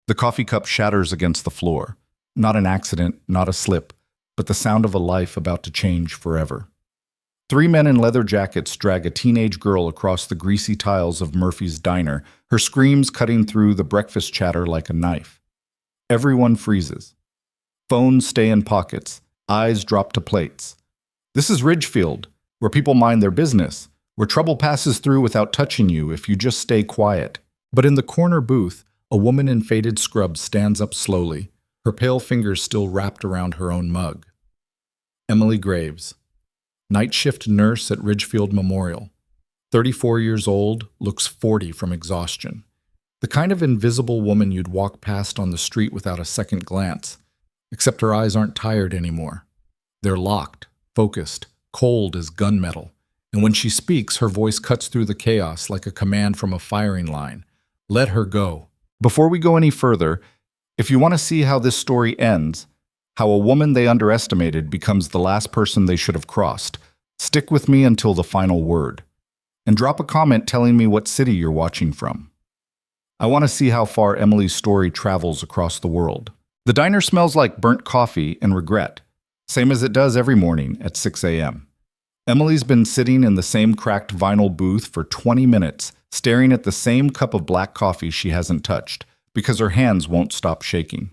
The coffee cup shatters against the floor. Not an accident, not a slip, but the sound of a life about to change forever. Three men in leather jackets drag a teenage girl across the greasy tiles of Murphy's diner, her screams cutting through the breakfast chatter like a knife. Everyone freezes. Phones stay in pockets, eyes drop to plates. This is Ridgefield, where people mind their business, where trouble passes through without touching you if you just stay quiet. But in the corner booth, a woman in faded scrubs stands up slowly, her pale fingers still wrapped around her own mug. Emily Graves, night shift nurse at Ridgefield Memorial. 34 years old, looks 40 from exhaustion. The kind of invisible woman you'd walk past on the street without a second glance, except her eyes aren't tired anymore. They're locked, focused, cold as gunmetal, and when she speaks, her voice cuts through the chaos like a command from a firing line. Let her go. Before we go any further, if you want to see how this story ends, how a woman they underestimated becomes the last person they should have crossed, stick with me until the final word. And drop a comment telling me what city you're watching from. I want to see how far Emily's story travels across the world. The diner smells like burnt coffee and regret, same as it does every morning at 6 a.m. Emily's been sitting in the same cracked vinyl booth for 20 minutes, staring at the same cup of black coffee she hasn't touched, because her hands won't stop shaking.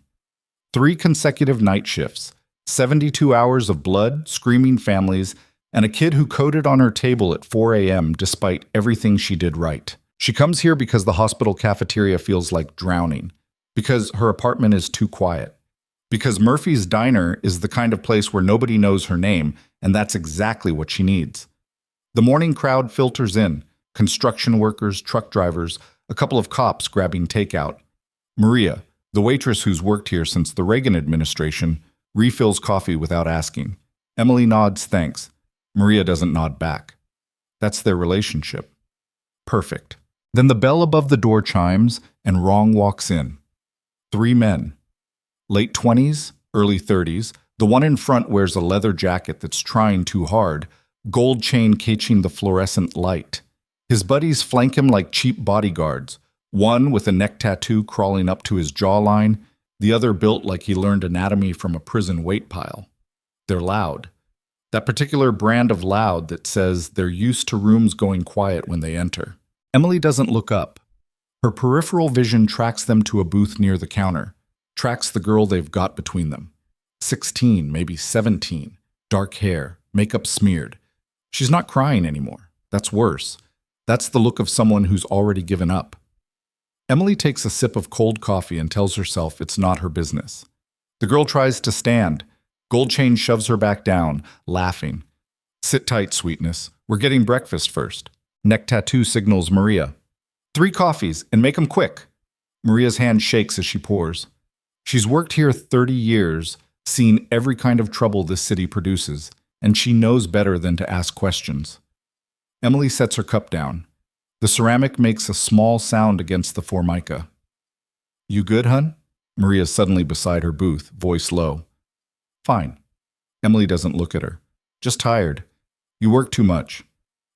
3 consecutive night shifts, 72 hours of blood, screaming families, and a kid who coded on her table at 4 a.m. despite everything she did right. She comes here because the hospital cafeteria feels like drowning, because her apartment is too quiet, because Murphy's Diner is the kind of place where nobody knows her name, and that's exactly what she needs. The morning crowd filters in, construction workers, truck drivers, a couple of cops grabbing takeout. Maria, the waitress who's worked here since the Reagan administration, refills coffee without asking. Emily nods thanks. Maria doesn't nod back. That's their relationship. Perfect. Then the bell above the door chimes, and Wrong walks in. 3 men. Late 20s, early 30s. The one in front wears a leather jacket that's trying too hard, gold chain catching the fluorescent light. His buddies flank him like cheap bodyguards, one with a neck tattoo crawling up to his jawline, the other built like he learned anatomy from a prison weight pile. They're loud. That particular brand of loud that says they're used to rooms going quiet when they enter. Emily doesn't look up. Her peripheral vision tracks them to a booth near the counter, tracks the girl they've got between them. 16, maybe 17, dark hair, makeup smeared. She's not crying anymore. That's worse. That's the look of someone who's already given up. Emily takes a sip of cold coffee and tells herself it's not her business. The girl tries to stand. Gold chain shoves her back down, laughing. Sit tight, sweetness. We're getting breakfast first. Neck tattoo signals Maria. 3 coffees, and make 'em quick. Maria's hand shakes as she pours. She's worked here 30 years, seen every kind of trouble this city produces, and she knows better than to ask questions. Emily sets her cup down. The ceramic makes a small sound against the formica. You good, hun? Maria's suddenly beside her booth, voice low. Fine. Emily doesn't look at her. Just tired. You work too much.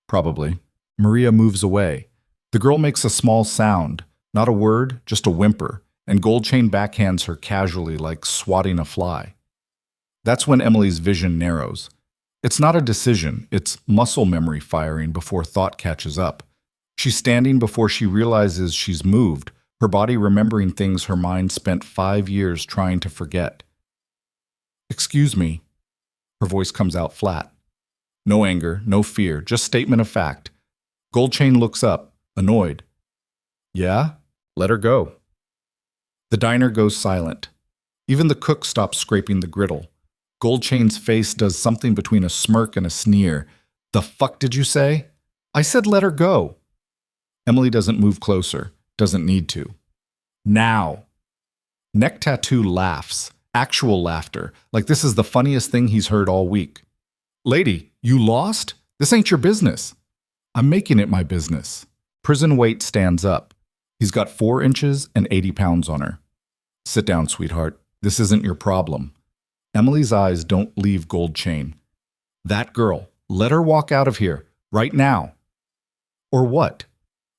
Probably. Maria moves away. The girl makes a small sound, not a word, just a whimper, and Gold Chain backhands her casually like swatting a fly. That's when Emily's vision narrows. It's not a decision, it's muscle memory firing before thought catches up. She's standing before she realizes she's moved, her body remembering things her mind spent 5 years trying to forget. Excuse me. Her voice comes out flat. No anger, no fear, just statement of fact. Gold Chain looks up, annoyed. Yeah? Let her go. The diner goes silent. Even the cook stops scraping the griddle. Gold Chain's face does something between a smirk and a sneer. The fuck did you say? I said let her go. Emily doesn't move closer, doesn't need to. Now. Neck tattoo laughs, actual laughter, like this is the funniest thing he's heard all week. Lady, you lost? This ain't your business. I'm making it my business. Prison weight stands up. He's got 4 inches and 80 pounds on her. Sit down, sweetheart. This isn't your problem. Emily's eyes don't leave Gold Chain. That girl, let her walk out of here, right now. Or what?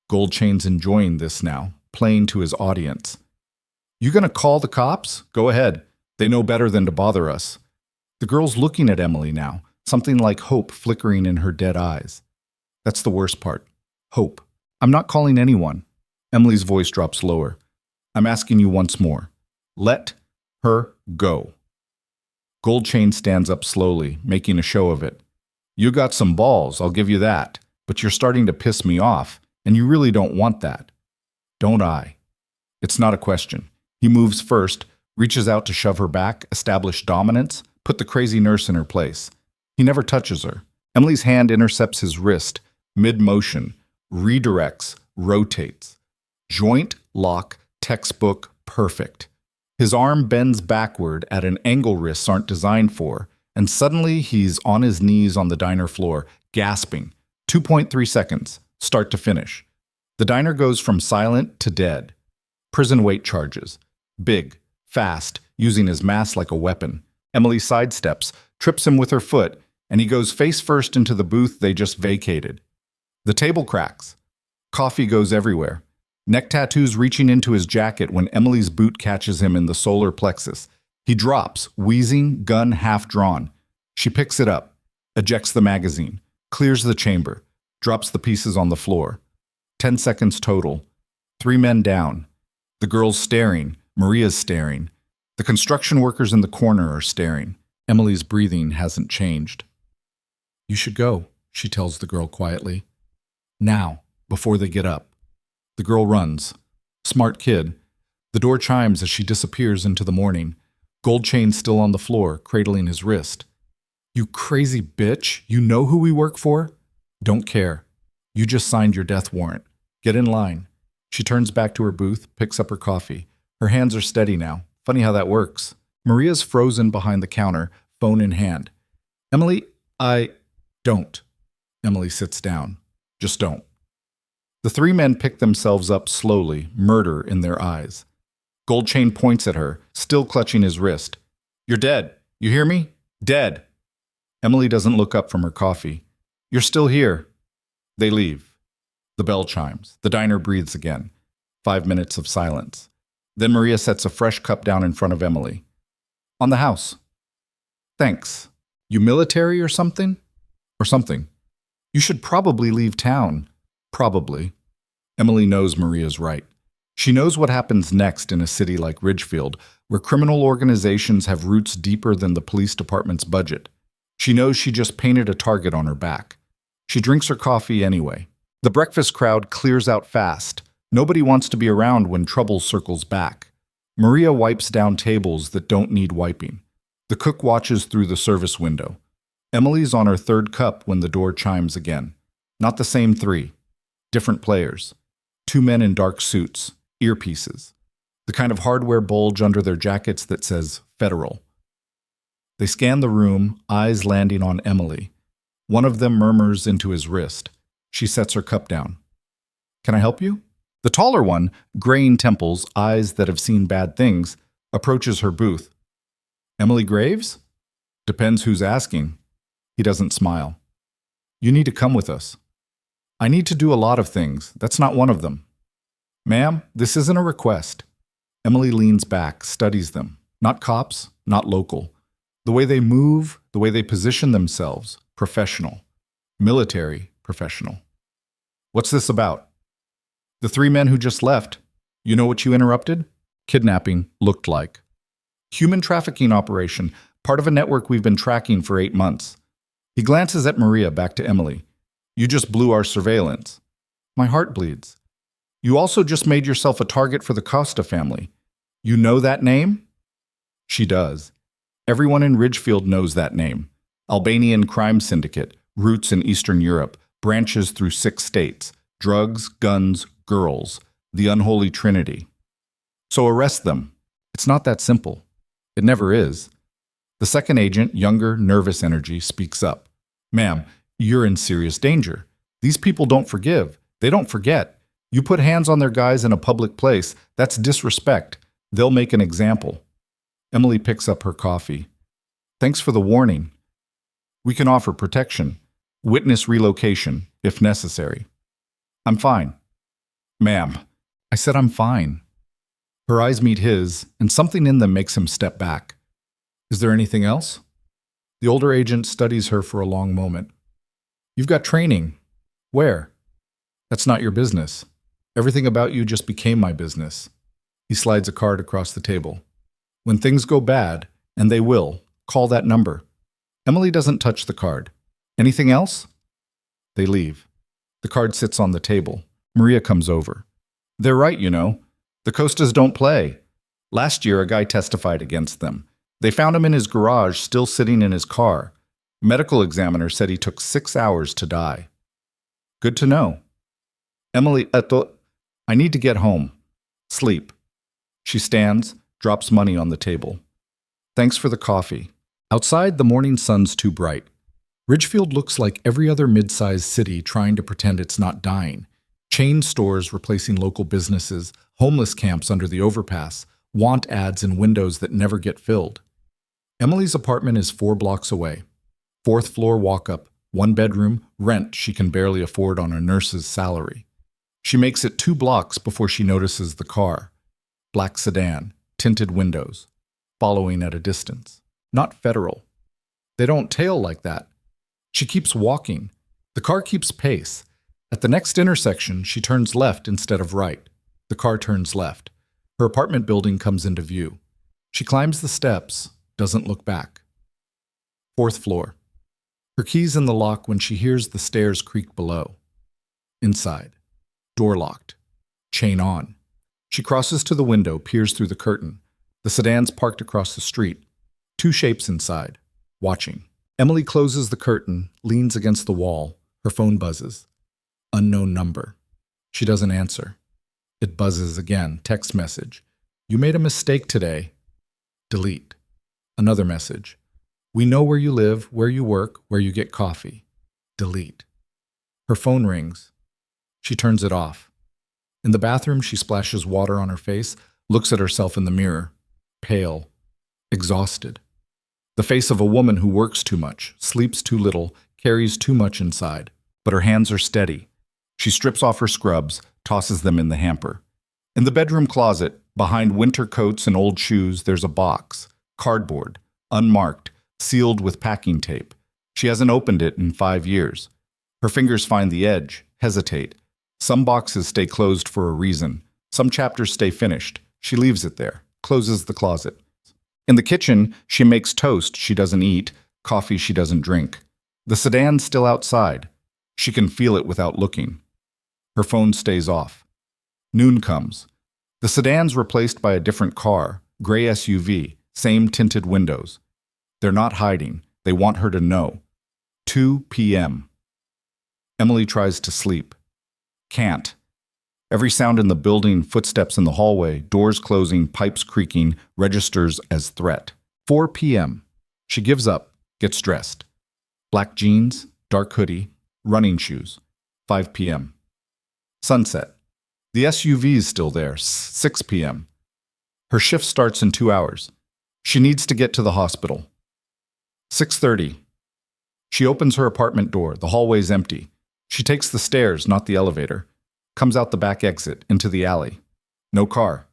Gold Chain's enjoying this now, playing to his audience. You gonna call the cops? Go ahead. They know better than to bother us. The girl's looking at Emily now, something like hope flickering in her dead eyes. That's the worst part. Hope. I'm not calling anyone. Emily's voice drops lower. I'm asking you once more. Let her go. Gold Chain stands up slowly, making a show of it. You got some balls, I'll give you that, but you're starting to piss me off, and you really don't want that. Don't I? It's not a question. He moves first, reaches out to shove her back, establish dominance, put the crazy nurse in her place. He never touches her. Emily's hand intercepts his wrist, mid-motion, redirects, rotates. Joint lock, textbook, perfect. His arm bends backward at an angle wrists aren't designed for, and suddenly he's on his knees on the diner floor, gasping. 2.3 seconds, start to finish. The diner goes from silent to dead. Prison weight charges. Big, fast, using his mass like a weapon. Emily sidesteps, trips him with her foot, and he goes face first into the booth they just vacated. The table cracks. Coffee goes everywhere. Neck tattoos reaching into his jacket when Emily's boot catches him in the solar plexus. He drops, wheezing, gun half drawn. She picks it up, ejects the magazine, clears the chamber, drops the pieces on the floor. 10 seconds total. 3 men down. The girl's staring. Maria's staring. The construction workers in the corner are staring. Emily's breathing hasn't changed. You should go, she tells the girl quietly. Now, before they get up. The girl runs. Smart kid. The door chimes as she disappears into the morning. Gold Chain still on the floor, cradling his wrist. You crazy bitch, you know who we work for? Don't care. You just signed your death warrant. Get in line. She turns back to her booth, picks up her coffee. Her hands are steady now. Funny how that works. Maria's frozen behind the counter, phone in hand. Emily, don't. Emily sits down. Just don't. The 3 men pick themselves up slowly, murder in their eyes. Gold Chain points at her, still clutching his wrist. You're dead. You hear me? Dead. Emily doesn't look up from her coffee. You're still here. They leave. The bell chimes. The diner breathes again. 5 minutes of silence. Then Maria sets a fresh cup down in front of Emily. On the house. Thanks. You military or something? Or something. You should probably leave town. Probably. Emily knows Maria's right. She knows what happens next in a city like Ridgefield, where criminal organizations have roots deeper than the police department's budget. She knows she just painted a target on her back. She drinks her coffee anyway. The breakfast crowd clears out fast. Nobody wants to be around when trouble circles back. Maria wipes down tables that don't need wiping. The cook watches through the service window. Emily's on her 3rd cup when the door chimes again. Not the same 3. Different players. 2 men in dark suits, earpieces. The kind of hardware bulge under their jackets that says Federal. They scan the room, eyes landing on Emily. One of them murmurs into his wrist. She sets her cup down. Can I help you? The taller one, graying temples, eyes that have seen bad things, approaches her booth. Emily Graves? Depends who's asking. He doesn't smile. You need to come with us. I need to do a lot of things. That's not one of them. Ma'am, this isn't a request. Emily leans back, studies them. Not cops, not local. The way they move, the way they position themselves, professional. Military, professional. What's this about? The 3 men who just left. You know what you interrupted? Kidnapping looked like. Human trafficking operation, part of a network we've been tracking for 8 months. He glances at Maria, back to Emily. You just blew our surveillance. My heart bleeds. You also just made yourself a target for the Costa family. You know that name? She does. Everyone in Ridgefield knows that name. Albanian crime syndicate, roots in Eastern Europe, branches through 6 states. Drugs, guns, girls. The unholy trinity. So arrest them. It's not that simple. It never is. The second agent, younger, nervous energy, speaks up. Ma'am, you're in serious danger. These people don't forgive. They don't forget. You put hands on their guys in a public place, that's disrespect. They'll make an example. Emily picks up her coffee. Thanks for the warning. We can offer protection. Witness relocation, if necessary. I'm fine. Ma'am, I said I'm fine. Her eyes meet his, and something in them makes him step back. Is there anything else? The older agent studies her for a long moment. You've got training. Where? That's not your business. Everything about you just became my business. He slides a card across the table. When things go bad, and they will, call that number. Emily doesn't touch the card. Anything else? They leave. The card sits on the table. Maria comes over. They're right, you know. The Costas don't play. Last year, a guy testified against them. They found him in his garage, still sitting in his car. Medical examiner said he took 6 hours to die. Good to know. Emily, I need to get home. Sleep. She stands, drops money on the table. Thanks for the coffee. Outside, the morning sun's too bright. Ridgefield looks like every other mid-sized city trying to pretend it's not dying. Chain stores replacing local businesses, homeless camps under the overpass, want ads in windows that never get filled. Emily's apartment is 4 blocks away. 4th floor walk-up, 1 bedroom, rent she can barely afford on a nurse's salary. She makes it 2 blocks before she notices the car. Black sedan, tinted windows, following at a distance. Not federal. They don't tail like that. She keeps walking. The car keeps pace. At the next intersection, she turns left instead of right. The car turns left. Her apartment building comes into view. She climbs the steps, doesn't look back. 4th floor. Her key's in the lock when she hears the stairs creak below. Inside. Door locked. Chain on. She crosses to the window, peers through the curtain. The sedan's parked across the street. 2 shapes inside, watching. Emily closes the curtain, leans against the wall. Her phone buzzes. Unknown number. She doesn't answer. It buzzes again, text message. You made a mistake today. Delete. Another message. We know where you live, where you work, where you get coffee. Delete. Her phone rings. She turns it off. In the bathroom, she splashes water on her face, looks at herself in the mirror. Pale. Exhausted. The face of a woman who works too much, sleeps too little, carries too much inside. But her hands are steady. She strips off her scrubs, tosses them in the hamper. In the bedroom closet, behind winter coats and old shoes, there's a box. Cardboard. Unmarked. Sealed with packing tape. She hasn't opened it in 5 years. Her fingers find the edge, hesitate. Some boxes stay closed for a reason. Some chapters stay finished. She leaves it there, closes the closet. In the kitchen, she makes toast she doesn't eat, coffee she doesn't drink. The sedan's still outside. She can feel it without looking. Her phone stays off. Noon comes. The sedan's replaced by a different car, gray SUV, same tinted windows. They're not hiding. They want her to know. 2 p.m. Emily tries to sleep. Can't. Every sound in the building, footsteps in the hallway, doors closing, pipes creaking, registers as threat. 4 p.m. She gives up, gets dressed. Black jeans, dark hoodie, running shoes. 5 p.m. Sunset. The SUV's still there. 6 p.m. Her shift starts in 2 hours. She needs to get to the hospital. 6:30. She opens her apartment door. The hallway's empty. She takes the stairs, not the elevator. Comes out the back exit, into the alley. No car.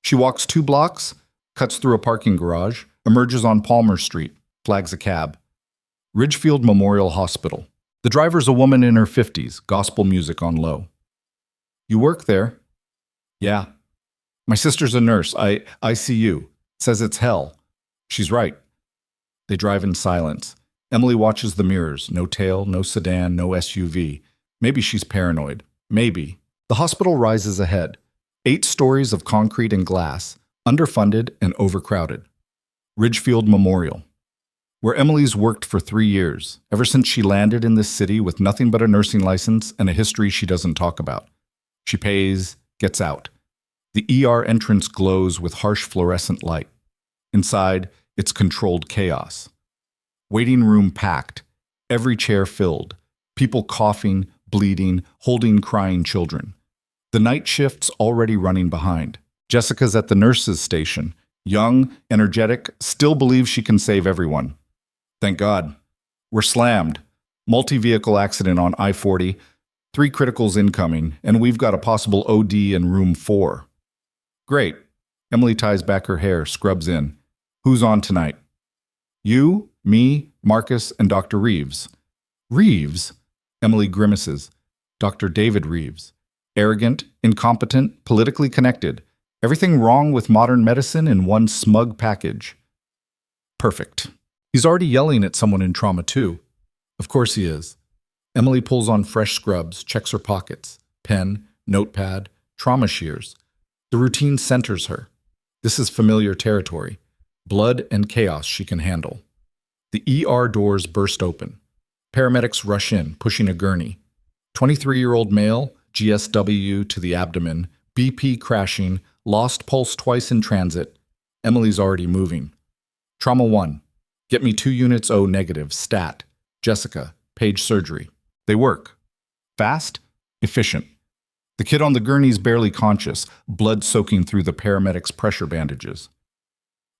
She walks 2 blocks, cuts through a parking garage, emerges on Palmer Street, flags a cab. Ridgefield Memorial Hospital. The driver's a woman in her 50s, gospel music on low. You work there? Yeah. My sister's a nurse. ICU. Says it's hell. She's right. They drive in silence. Emily watches the mirrors. No tail, no sedan, no SUV. Maybe she's paranoid. Maybe. The hospital rises ahead. 8 stories of concrete and glass, underfunded and overcrowded. Ridgefield Memorial. Where Emily's worked for 3 years, ever since she landed in this city with nothing but a nursing license and a history she doesn't talk about. She pays, gets out. The ER entrance glows with harsh fluorescent light. Inside, it's controlled chaos. Waiting room packed, every chair filled, people coughing, bleeding, holding crying children. The night shift's already running behind. Jessica's at the nurse's station, young, energetic, still believes she can save everyone. Thank God. We're slammed. Multi-vehicle accident on I-40, 3 criticals incoming, and we've got a possible OD in room 4. Great. Emily ties back her hair, scrubs in. Who's on tonight? You, me, Marcus, and Dr. Reeves. Reeves? Emily grimaces. Dr. David Reeves. Arrogant, incompetent, politically connected. Everything wrong with modern medicine in one smug package. Perfect. He's already yelling at someone in trauma too. Of course he is. Emily pulls on fresh scrubs, checks her pockets. Pen, notepad, trauma shears. The routine centers her. This is familiar territory. Blood and chaos she can handle. The ER doors burst open. Paramedics rush in, pushing a gurney. 23-year-old male, GSW to the abdomen, BP crashing, lost pulse twice in transit. Emily's already moving. Trauma 1. Get me 2 units O negative, stat. Jessica, page surgery. They work. Fast, efficient. The kid on the gurney's barely conscious, blood soaking through the paramedic's pressure bandages.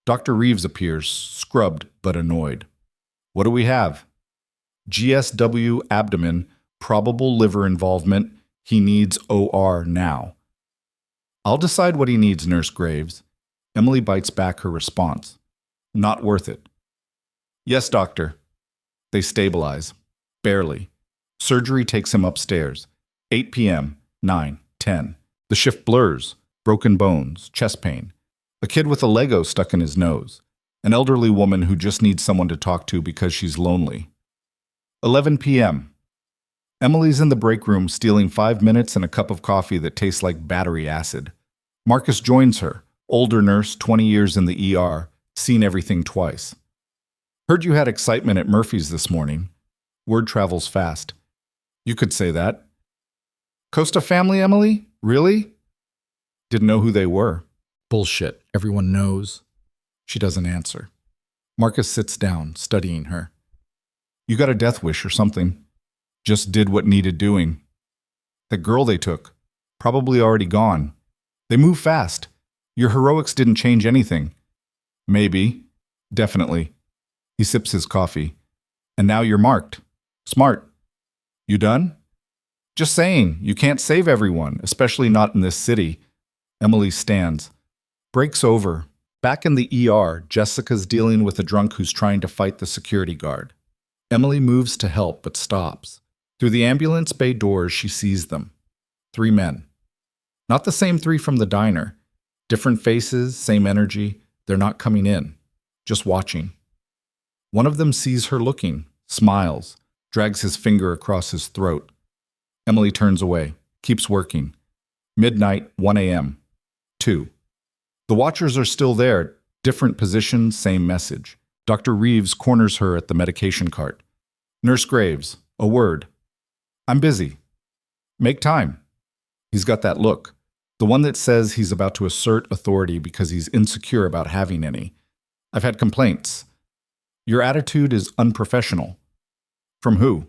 Dr. Reeves appears, scrubbed but annoyed. What do we have? GSW abdomen, probable liver involvement. He needs OR now. I'll decide what he needs, Nurse Graves. Emily bites back her response. Not worth it. Yes, doctor. They stabilize. Barely. Surgery takes him upstairs. 8 p.m., 9, 10. The shift blurs. Broken bones, chest pain. A kid with a Lego stuck in his nose. An elderly woman who just needs someone to talk to because she's lonely. 11 p.m. Emily's in the break room stealing 5 minutes and a cup of coffee that tastes like battery acid. Marcus joins her, older nurse, 20 years in the ER, seen everything twice. Heard you had excitement at Murphy's this morning. Word travels fast. You could say that. Costa family, Emily? Really? Didn't know who they were. Bullshit. Everyone knows. She doesn't answer. Marcus sits down, studying her. You got a death wish or something. Just did what needed doing. That girl they took, probably already gone. They move fast. Your heroics didn't change anything. Maybe. Definitely. He sips his coffee. And now you're marked. Smart. You done? Just saying, you can't save everyone, especially not in this city. Emily stands. Breaks over. Back in the ER, Jessica's dealing with a drunk who's trying to fight the security guard. Emily moves to help, but stops. Through the ambulance bay doors, she sees them. 3 men. Not the same 3 from the diner. Different faces, same energy. They're not coming in. Just watching. One of them sees her looking, smiles, drags his finger across his throat. Emily turns away, keeps working. Midnight, 1 a.m. 2. The watchers are still there, different positions, same message. Dr. Reeves corners her at the medication cart. Nurse Graves, a word. I'm busy. Make time. He's got that look. The one that says he's about to assert authority because he's insecure about having any. I've had complaints. Your attitude is unprofessional. From who?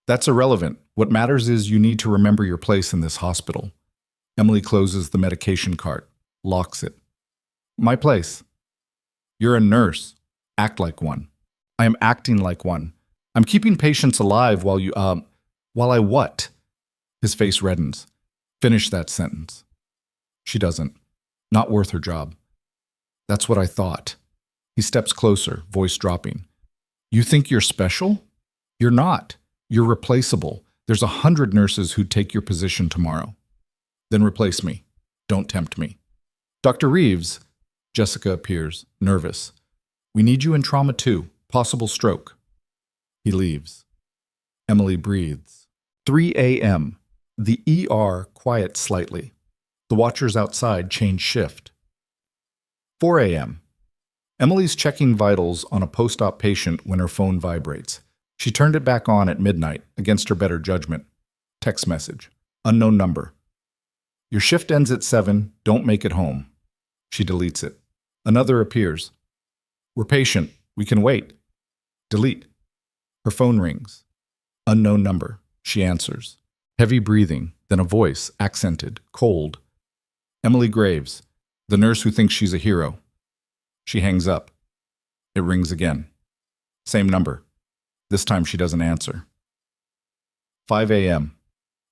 That's irrelevant. What matters is you need to remember your place in this hospital. Emily closes the medication cart, locks it. My place. You're a nurse. Act like one. I am acting like one. I'm keeping patients alive while I what? His face reddens. Finish that sentence. She doesn't. Not worth her job. That's what I thought. He steps closer, voice dropping. You think you're special? You're not. You're replaceable. There's 100 nurses who'd take your position tomorrow. Then replace me. Don't tempt me. Dr. Reeves. Jessica appears, nervous. We need you in trauma too. Possible stroke. He leaves. Emily breathes. 3 a.m. The ER quiets slightly. The watchers outside change shift. 4 a.m. Emily's checking vitals on a post-op patient when her phone vibrates. She turned it back on at midnight, against her better judgment. Text message. Unknown number. Your shift ends at 7. Don't make it home. She deletes it. Another appears. We're patient. We can wait. Delete. Her phone rings. Unknown number. She answers. Heavy breathing, then a voice, accented, cold. Emily Graves, the nurse who thinks she's a hero. She hangs up. It rings again. Same number. This time she doesn't answer. 5 a.m.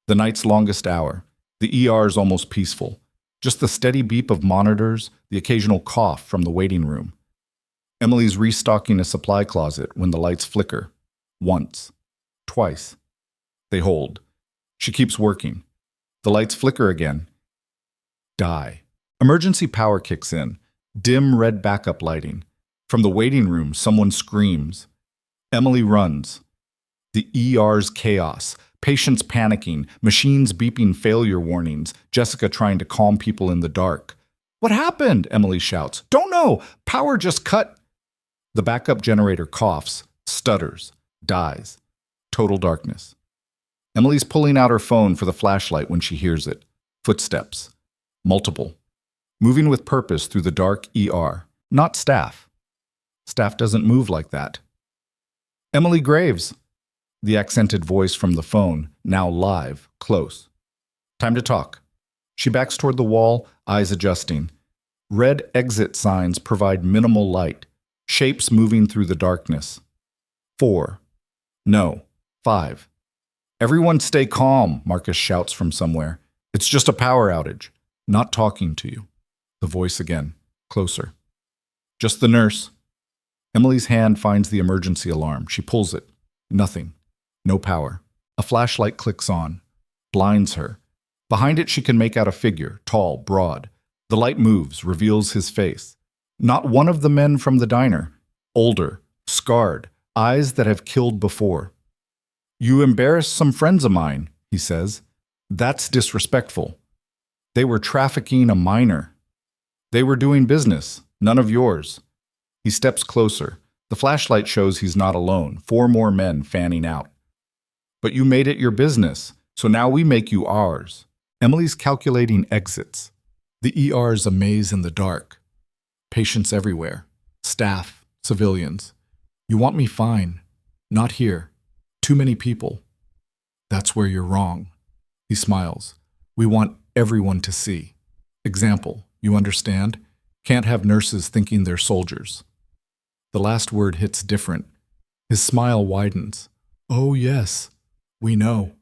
The night's longest hour. The ER is almost peaceful. Just the steady beep of monitors, the occasional cough from the waiting room. Emily's restocking a supply closet when the lights flicker. Once. Twice. They hold. She keeps working. The lights flicker again. Die. Emergency power kicks in. Dim red backup lighting. From the waiting room, someone screams. Emily runs. The ER's chaos. Patients panicking. Machines beeping failure warnings. Jessica trying to calm people in the dark. What happened? Emily shouts. Don't know. Power just cut. The backup generator coughs, stutters, dies. Total darkness. Emily's pulling out her phone for the flashlight when she hears it. Footsteps. Multiple. Moving with purpose through the dark ER. Not staff. Staff doesn't move like that. Emily Graves. The accented voice from the phone, now live, close. Time to talk. She backs toward the wall, eyes adjusting. Red exit signs provide minimal light. Shapes moving through the darkness. 4. No. 5. Everyone stay calm, Marcus shouts from somewhere. It's just a power outage. Not talking to you. The voice again, closer. Just the nurse. Emily's hand finds the emergency alarm. She pulls it. Nothing. No power. A flashlight clicks on. Blinds her. Behind it she can make out a figure, tall, broad. The light moves, reveals his face. Not one of the men from the diner. Older, scarred, eyes that have killed before. You embarrassed some friends of mine, he says. That's disrespectful. They were trafficking a minor. They were doing business, none of yours. He steps closer. The flashlight shows he's not alone. 4 more men fanning out. But you made it your business, so now we make you ours. Emily's calculating exits. The ER's a maze in the dark. Patients everywhere. Staff, civilians. You want me fine. Not here. Too many people. That's where you're wrong. He smiles. We want everyone to see. Example, you understand? Can't have nurses thinking they're soldiers. The last word hits different. His smile widens. Oh, yes. We know.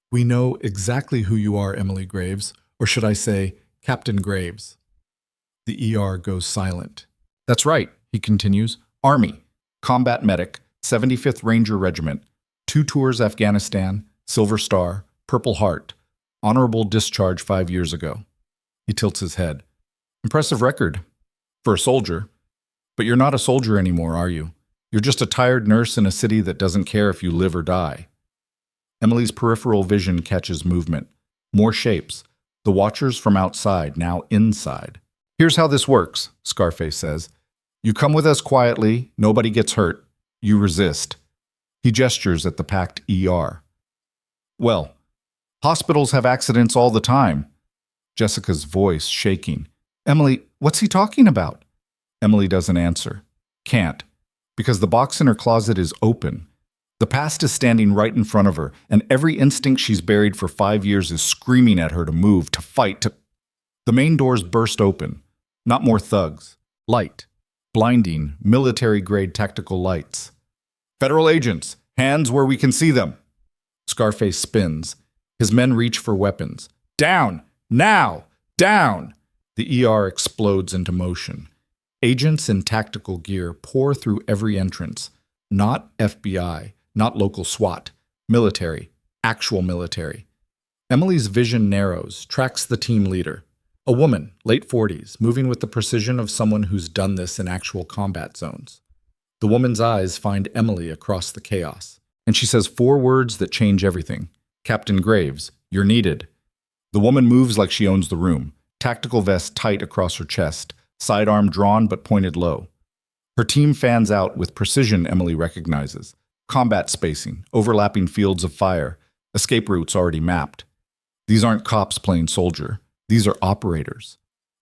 We know exactly who you are, Emily Graves. Or should I say, Captain Graves. The ER goes silent. That's right, he continues. Army, combat medic, 75th Ranger Regiment, 2 tours Afghanistan, Silver Star, Purple Heart, honorable discharge 5 years ago. He tilts his head. Impressive record. For a soldier. But you're not a soldier anymore, are you? You're just a tired nurse in a city that doesn't care if you live or die. Emily's peripheral vision catches movement. More shapes. The watchers from outside, now inside. Here's how this works, Scarface says. You come with us quietly, nobody gets hurt. You resist. He gestures at the packed ER. Well, hospitals have accidents all the time. Jessica's voice shaking. Emily, what's he talking about? Emily doesn't answer. Can't. Because the box in her closet is open. The past is standing right in front of her, and every instinct she's buried for 5 years is screaming at her to move, to fight, to... The main doors burst open. Not more thugs. Light. Blinding, military-grade tactical lights. Federal agents, hands where we can see them. Scarface spins. His men reach for weapons. Down! Now! Down! The ER explodes into motion. Agents in tactical gear pour through every entrance. Not FBI, not local SWAT. Military. Actual military. Emily's vision narrows, tracks the team leader. A woman, late 40s, moving with the precision of someone who's done this in actual combat zones. The woman's eyes find Emily across the chaos, and she says 4 words that change everything. Captain Graves, you're needed. The woman moves like she owns the room, tactical vest tight across her chest, sidearm drawn but pointed low. Her team fans out with precision Emily recognizes. Combat spacing, overlapping fields of fire, escape routes already mapped. These aren't cops playing soldier. These are operators.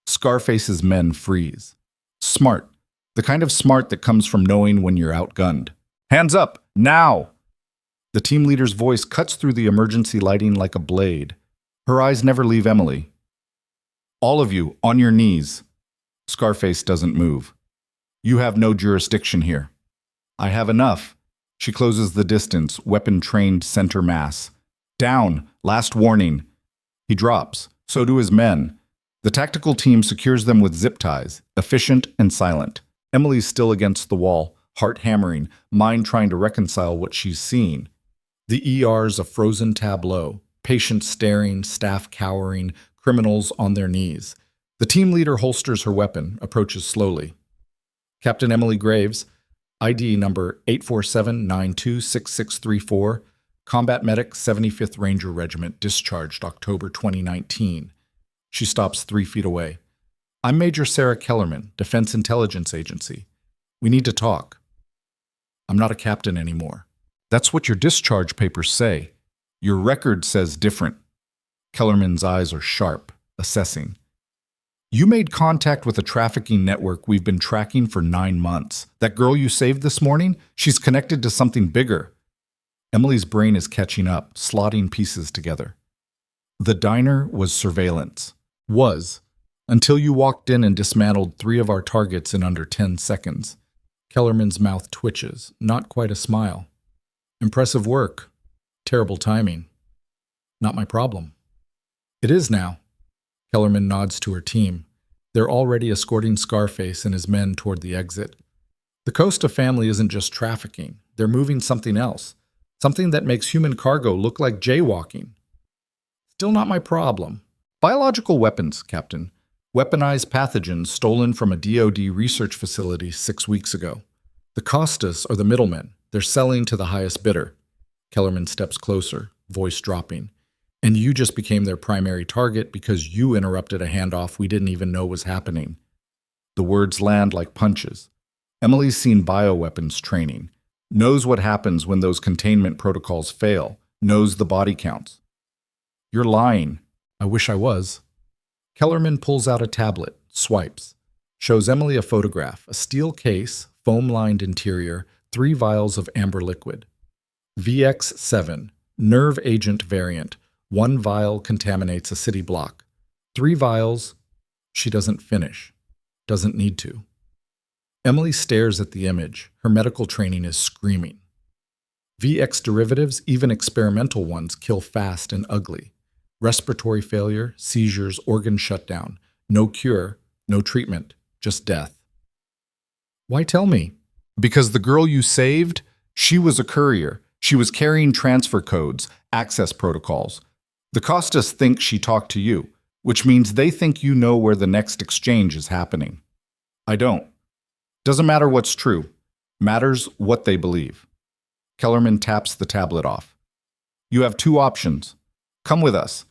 Scarface's men freeze. Smart. The kind of smart that comes from knowing when you're outgunned. Hands up! Now! The team leader's voice cuts through the emergency lighting like a blade. Her eyes never leave Emily. All of you, on your knees. Scarface doesn't move. You have no jurisdiction here. I have enough. She closes the distance, weapon-trained center mass. Down! Last warning. He drops. So do his men. The tactical team secures them with zip ties, efficient and silent. Emily's still against the wall, heart hammering, mind trying to reconcile what she's seen. The ER's a frozen tableau, patients staring, staff cowering, criminals on their knees. The team leader holsters her weapon, approaches slowly. Captain Emily Graves, ID number 847926634, Combat Medic 75th Ranger Regiment, discharged October 2019. She stops 3 feet away. I'm Major Sarah Kellerman, Defense Intelligence Agency. We need to talk. I'm not a captain anymore. That's what your discharge papers say. Your record says different. Kellerman's eyes are sharp, assessing. You made contact with a trafficking network we've been tracking for 9 months. That girl you saved this morning, she's connected to something bigger. Emily's brain is catching up, slotting pieces together. The diner was surveillance. Was. Until you walked in and dismantled 3 of our targets in under 10 seconds. Kellerman's mouth twitches, not quite a smile. Impressive work. Terrible timing. Not my problem. It is now. Kellerman nods to her team. They're already escorting Scarface and his men toward the exit. The Costa family isn't just trafficking. They're moving something else. Something that makes human cargo look like jaywalking. Still not my problem. Biological weapons, Captain. Weaponized pathogens stolen from a DoD research facility 6 weeks ago. The Costas are the middlemen. They're selling to the highest bidder. Kellerman steps closer, voice dropping. And you just became their primary target because you interrupted a handoff we didn't even know was happening. The words land like punches. Emily's seen bioweapons training. Knows what happens when those containment protocols fail. Knows the body counts. You're lying. I wish I was. Kellerman pulls out a tablet, swipes. Shows Emily a photograph, a steel case, foam-lined interior, 3 vials of amber liquid. VX7, nerve agent variant. 1 vial contaminates a city block. 3 vials, she doesn't finish. Doesn't need to. Emily stares at the image. Her medical training is screaming. VX derivatives, even experimental ones, kill fast and ugly. Respiratory failure, seizures, organ shutdown. No cure, no treatment, just death. Why tell me? Because the girl you saved, she was a courier. She was carrying transfer codes, access protocols. The Costas think she talked to you, which means they think you know where the next exchange is happening. I don't. Doesn't matter what's true. Matters what they believe. Kellerman taps the tablet off. You have 2 options. Come with us.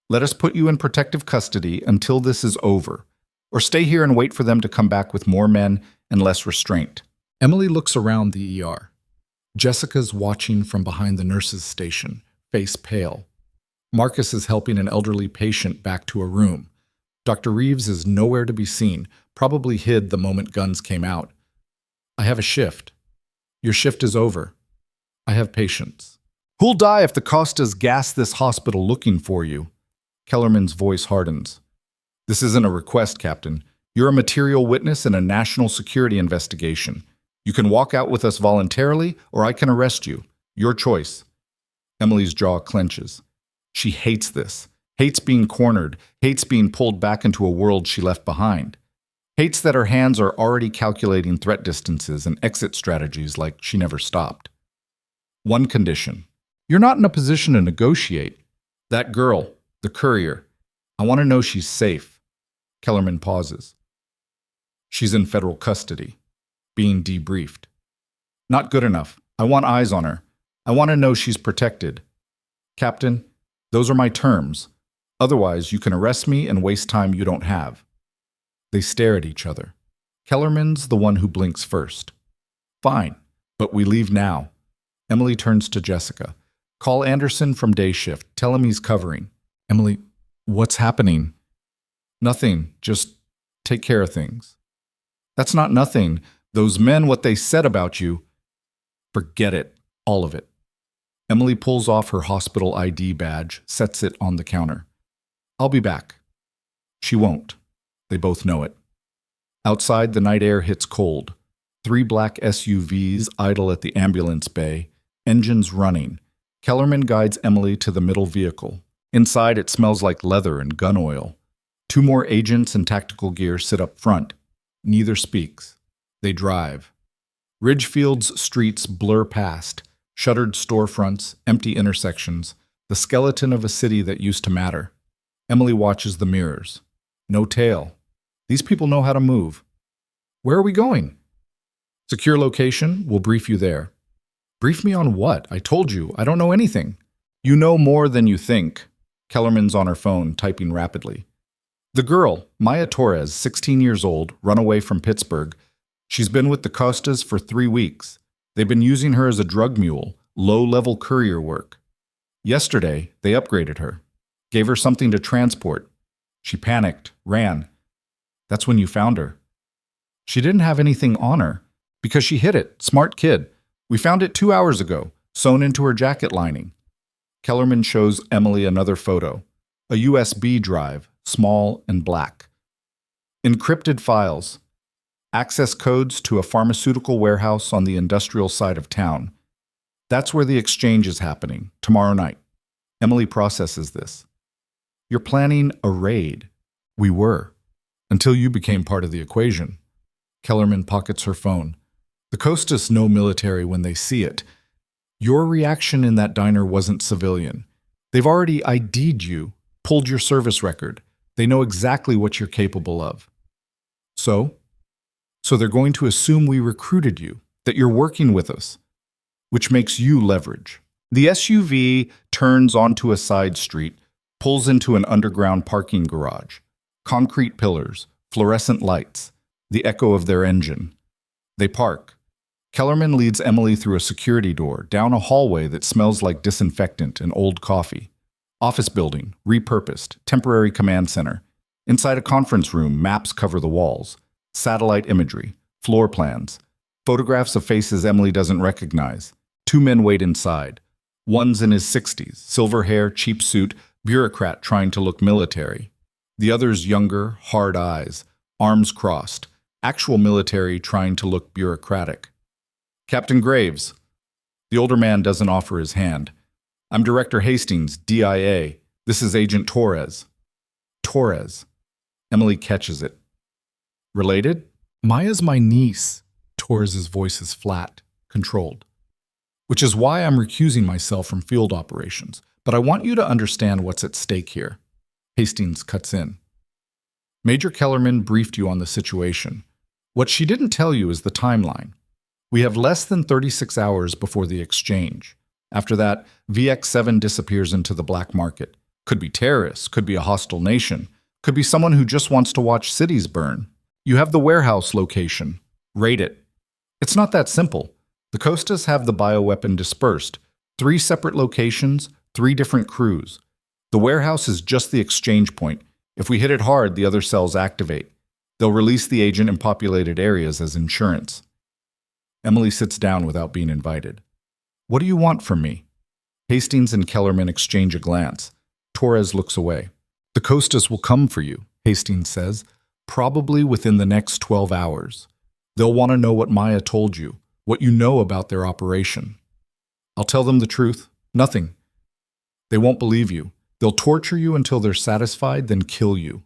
Let us put you in protective custody until this is over, or stay here and wait for them to come back with more men and less restraint. Emily looks around the ER. Jessica's watching from behind the nurse's station, face pale. Marcus is helping an elderly patient back to a room. Dr. Reeves is nowhere to be seen, probably hid the moment guns came out. I have a shift. Your shift is over. I have patience. Who'll die if the Costas gas this hospital looking for you? Kellerman's voice hardens. This isn't a request, Captain. You're a material witness in a national security investigation. You can walk out with us voluntarily, or I can arrest you. Your choice. Emily's jaw clenches. She hates this. Hates being cornered. Hates being pulled back into a world she left behind. Hates that her hands are already calculating threat distances and exit strategies like she never stopped. One condition. You're not in a position to negotiate. That girl, the courier, I want to know she's safe. Kellerman pauses. She's in federal custody, being debriefed. Not good enough. I want eyes on her. I want to know she's protected. Captain, those are my terms. Otherwise, you can arrest me and waste time you don't have. They stare at each other. Kellerman's the one who blinks first. Fine, but we leave now. Emily turns to Jessica. Call Anderson from day shift. Tell him he's covering. Emily, what's happening? Nothing. Just take care of things. That's not nothing. Those men, what they said about you. Forget it. All of it. Emily pulls off her hospital ID badge, sets it on the counter. I'll be back. She won't. They both know it. Outside, the night air hits cold. 3 black SUVs idle at the ambulance bay, engines running. Kellerman guides Emily to the middle vehicle. Inside, it smells like leather and gun oil. Two more agents in tactical gear sit up front. Neither speaks. They drive. Ridgefield's streets blur past, shuttered storefronts, empty intersections, the skeleton of a city that used to matter. Emily watches the mirrors. No tail. These people know how to move. Where are we going? Secure location, we'll brief you there. Brief me on what? I told you, I don't know anything. You know more than you think. Kellerman's on her phone, typing rapidly. The girl, Maya Torres, 16 years old, run away from Pittsburgh. She's been with the Costas for 3 weeks. They've been using her as a drug mule, low-level courier work. Yesterday, they upgraded her. Gave her something to transport. She panicked, ran. That's when you found her. She didn't have anything on her, because she hid it. Smart kid. We found it 2 hours ago, sewn into her jacket lining. Kellerman shows Emily another photo. A USB drive, small and black. Encrypted files. Access codes to a pharmaceutical warehouse on the industrial side of town. That's where the exchange is happening, tomorrow night. Emily processes this. You're planning a raid. We were. Until you became part of the equation. Kellerman pockets her phone. The Costas know military when they see it. Your reaction in that diner wasn't civilian. They've already ID'd you, pulled your service record. They know exactly what you're capable of. So they're going to assume we recruited you, that you're working with us, which makes you leverage. The SUV turns onto a side street, pulls into an underground parking garage. Concrete pillars, fluorescent lights, the echo of their engine. They park. Kellerman leads Emily through a security door, down a hallway that smells like disinfectant and old coffee. Office building, repurposed, temporary command center. Inside a conference room, maps cover the walls. Satellite imagery, floor plans. Photographs of faces Emily doesn't recognize. 2 men wait inside. One's in his 60s, silver hair, cheap suit, bureaucrat trying to look military. The other's younger, hard eyes, arms crossed, actual military trying to look bureaucratic. Captain Graves. The older man doesn't offer his hand. I'm Director Hastings, DIA. This is Agent Torres. Torres. Emily catches it. Related? Maya's my niece. Torres's voice is flat, controlled. Which is why I'm recusing myself from field operations. But I want you to understand what's at stake here. Hastings cuts in. Major Kellerman briefed you on the situation. What she didn't tell you is the timeline. We have less than 36 hours before the exchange. After that, VX7 disappears into the black market. Could be terrorists, could be a hostile nation, could be someone who just wants to watch cities burn. You have the warehouse location. Raid it. It's not that simple. The Costas have the bioweapon dispersed. 3 separate locations, 3 different crews. The warehouse is just the exchange point. If we hit it hard, the other cells activate. They'll release the agent in populated areas as insurance. Emily sits down without being invited. What do you want from me? Hastings and Kellerman exchange a glance. Torres looks away. The Costas will come for you, Hastings says, probably within the next 12 hours. They'll want to know what Maya told you, what you know about their operation. I'll tell them the truth. Nothing. They won't believe you. They'll torture you until they're satisfied, then kill you.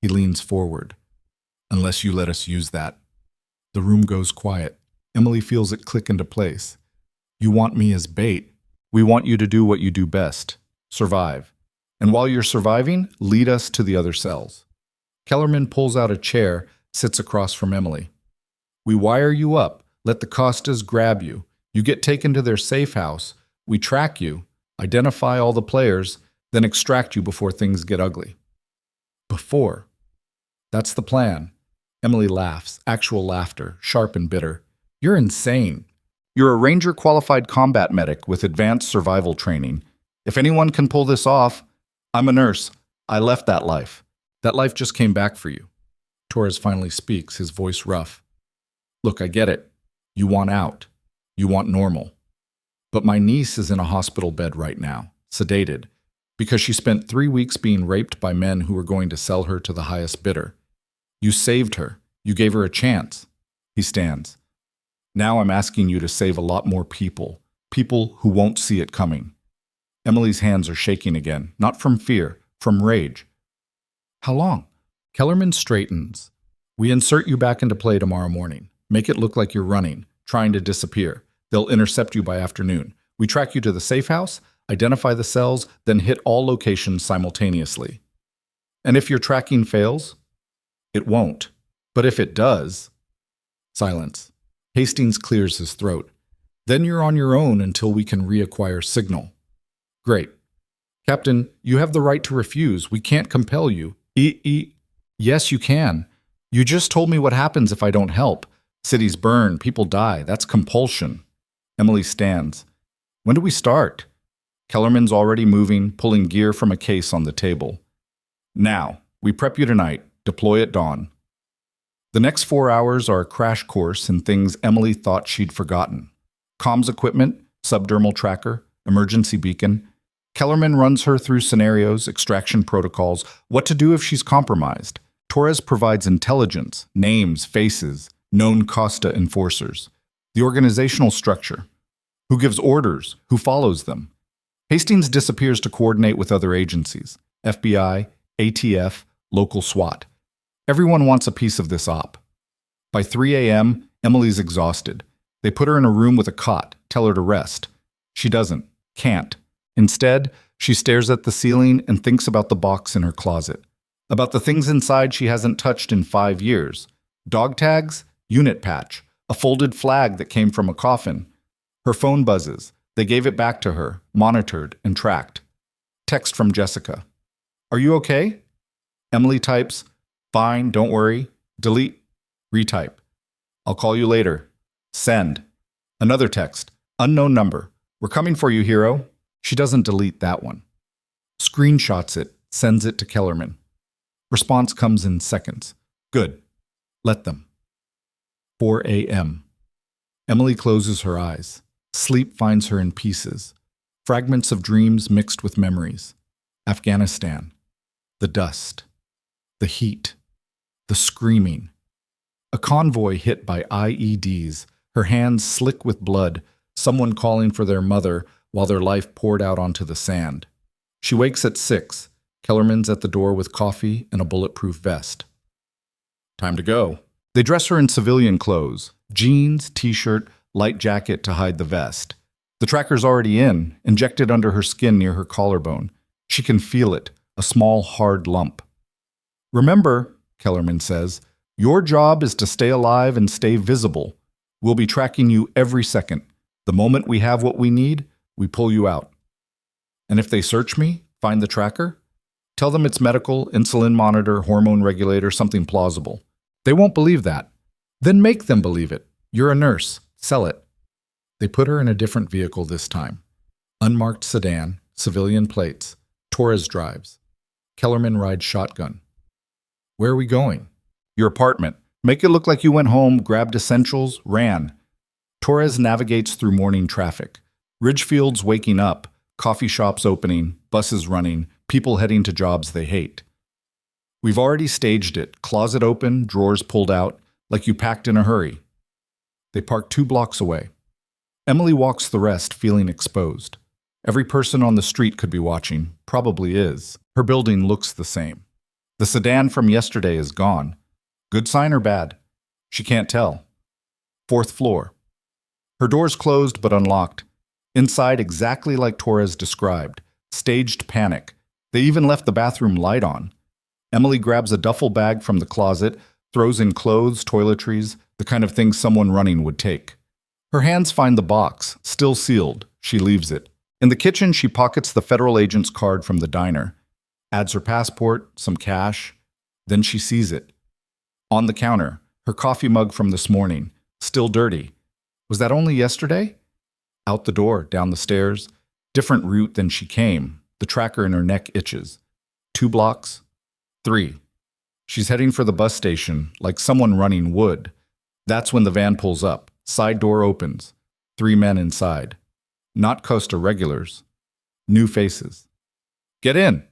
He leans forward. Unless you let us use that. The room goes quiet. Emily feels it click into place. You want me as bait. We want you to do what you do best. Survive. And while you're surviving, lead us to the other cells. Kellerman pulls out a chair, sits across from Emily. We wire you up. Let the Costas grab you. You get taken to their safe house. We track you, identify all the players, then extract you before things get ugly. Before. That's the plan. Emily laughs, actual laughter, sharp and bitter. You're insane. You're a Ranger-qualified combat medic with advanced survival training. If anyone can pull this off, I'm a nurse. I left that life. That life just came back for you. Torres finally speaks, his voice rough. Look, I get it. You want out. You want normal. But my niece is in a hospital bed right now, sedated, because she spent 3 weeks being raped by men who were going to sell her to the highest bidder. You saved her. You gave her a chance. He stands. Now I'm asking you to save a lot more people, people who won't see it coming. Emily's hands are shaking again, not from fear, from rage. How long? Kellerman straightens. We insert you back into play tomorrow morning. Make it look like you're running, trying to disappear. They'll intercept you by afternoon. We track you to the safe house, identify the cells, then hit all locations simultaneously. And if your tracking fails, it won't. But if it does... Silence. Hastings clears his throat. Then you're on your own until we can reacquire signal. Great. Captain, you have the right to refuse. We can't compel you. Yes, you can. You just told me what happens if I don't help. Cities burn, people die. That's compulsion. Emily stands. When do we start? Kellerman's already moving, pulling gear from a case on the table. Now, we prep you tonight. Deploy at dawn. The next 4 hours are a crash course in things Emily thought she'd forgotten. Comms equipment, subdermal tracker, emergency beacon. Kellerman runs her through scenarios, extraction protocols, what to do if she's compromised. Torres provides intelligence, names, faces, known Costa enforcers. The organizational structure. Who gives orders? Who follows them? Hastings disappears to coordinate with other agencies. FBI, ATF, local SWAT. Everyone wants a piece of this op. By 3 a.m., Emily's exhausted. They put her in a room with a cot, tell her to rest. She doesn't, can't. Instead, she stares at the ceiling and thinks about the box in her closet. About the things inside she hasn't touched in 5 years. Dog tags, unit patch, a folded flag that came from a coffin. Her phone buzzes. They gave it back to her, monitored and tracked. Text from Jessica. Are you okay? Emily types, fine, don't worry. Delete. Retype. I'll call you later. Send. Another text. Unknown number. We're coming for you, hero. She doesn't delete that one. Screenshots it, sends it to Kellerman. Response comes in seconds. Good. Let them. 4 a.m. Emily closes her eyes. Sleep finds her in pieces. Fragments of dreams mixed with memories. Afghanistan. The dust. The heat. The screaming. A convoy hit by IEDs, her hands slick with blood, someone calling for their mother while their life poured out onto the sand. She wakes at 6. Kellerman's at the door with coffee and a bulletproof vest. Time to go. They dress her in civilian clothes, jeans, t-shirt, light jacket to hide the vest. The tracker's already in, injected under her skin near her collarbone. She can feel it, a small, hard lump. Remember, Kellerman says, your job is to stay alive and stay visible. We'll be tracking you every second. The moment we have what we need, we pull you out. And if they search me, find the tracker, tell them it's medical, insulin monitor, hormone regulator, something plausible. They won't believe that. Then make them believe it. You're a nurse. Sell it. They put her in a different vehicle this time. Unmarked sedan, civilian plates. Torres drives. Kellerman rides shotgun. Where are we going? Your apartment. Make it look like you went home, grabbed essentials, ran. Torres navigates through morning traffic. Ridgefield's waking up, coffee shops opening, buses running, people heading to jobs they hate. We've already staged it, closet open, drawers pulled out, like you packed in a hurry. They park 2 blocks away. Emily walks the rest, feeling exposed. Every person on the street could be watching, probably is. Her building looks the same. The sedan from yesterday is gone. Good sign or bad? She can't tell. 4th floor. Her door's closed but unlocked. Inside exactly like Torres described. Staged panic. They even left the bathroom light on. Emily grabs a duffel bag from the closet, throws in clothes, toiletries, the kind of things someone running would take. Her hands find the box, still sealed. She leaves it. In the kitchen, she pockets the federal agent's card from the diner. Adds her passport, some cash. Then she sees it. On the counter, her coffee mug from this morning, still dirty. Was that only yesterday? Out the door, down the stairs. Different route than she came. The tracker in her neck itches. 2 blocks. 3. She's heading for the bus station, like someone running wood. That's when the van pulls up. Side door opens. 3 men inside. Not Costa regulars. New faces. Get in.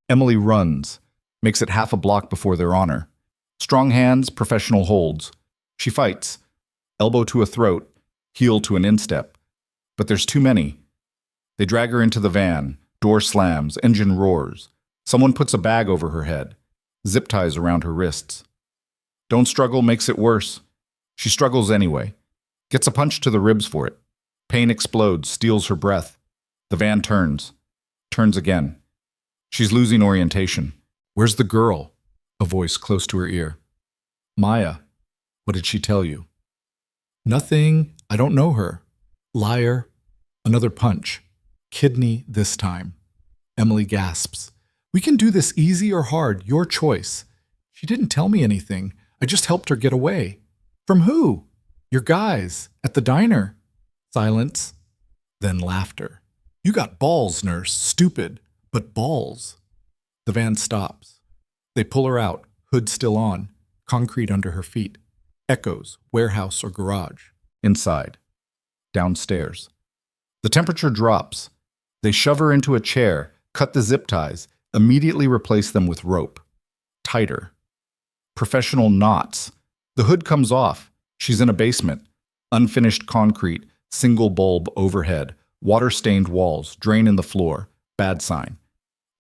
Emily runs. Makes it half a block before they're on her. Strong hands, professional holds. She fights. Elbow to a throat, heel to an instep. But there's too many. They drag her into the van. Door slams, engine roars. Someone puts a bag over her head. zip ties around her wrists. Don't struggle makes it worse. She struggles anyway. Gets a punch to the ribs for it. Pain explodes, steals her breath. The van turns. Turns again. She's losing orientation. Where's the girl? A voice close to her ear. Maya. What did she tell you? Nothing. I don't know her. Liar. Another punch. Kidney this time. Emily gasps. We can do this easy or hard, your choice. She didn't tell me anything. I just helped her get away. From who? Your guys, at the diner. Silence. Then laughter. You got balls, nurse. Stupid, but balls. The van stops. They pull her out, hood still on, concrete under her feet. Echoes, warehouse or garage. Inside. Downstairs. The temperature drops. They shove her into a chair, cut the zip ties, immediately replace them with rope. Tighter. Professional knots. The hood comes off. She's in a basement. Unfinished concrete, single bulb overhead, water-stained walls, drain in the floor. Bad sign.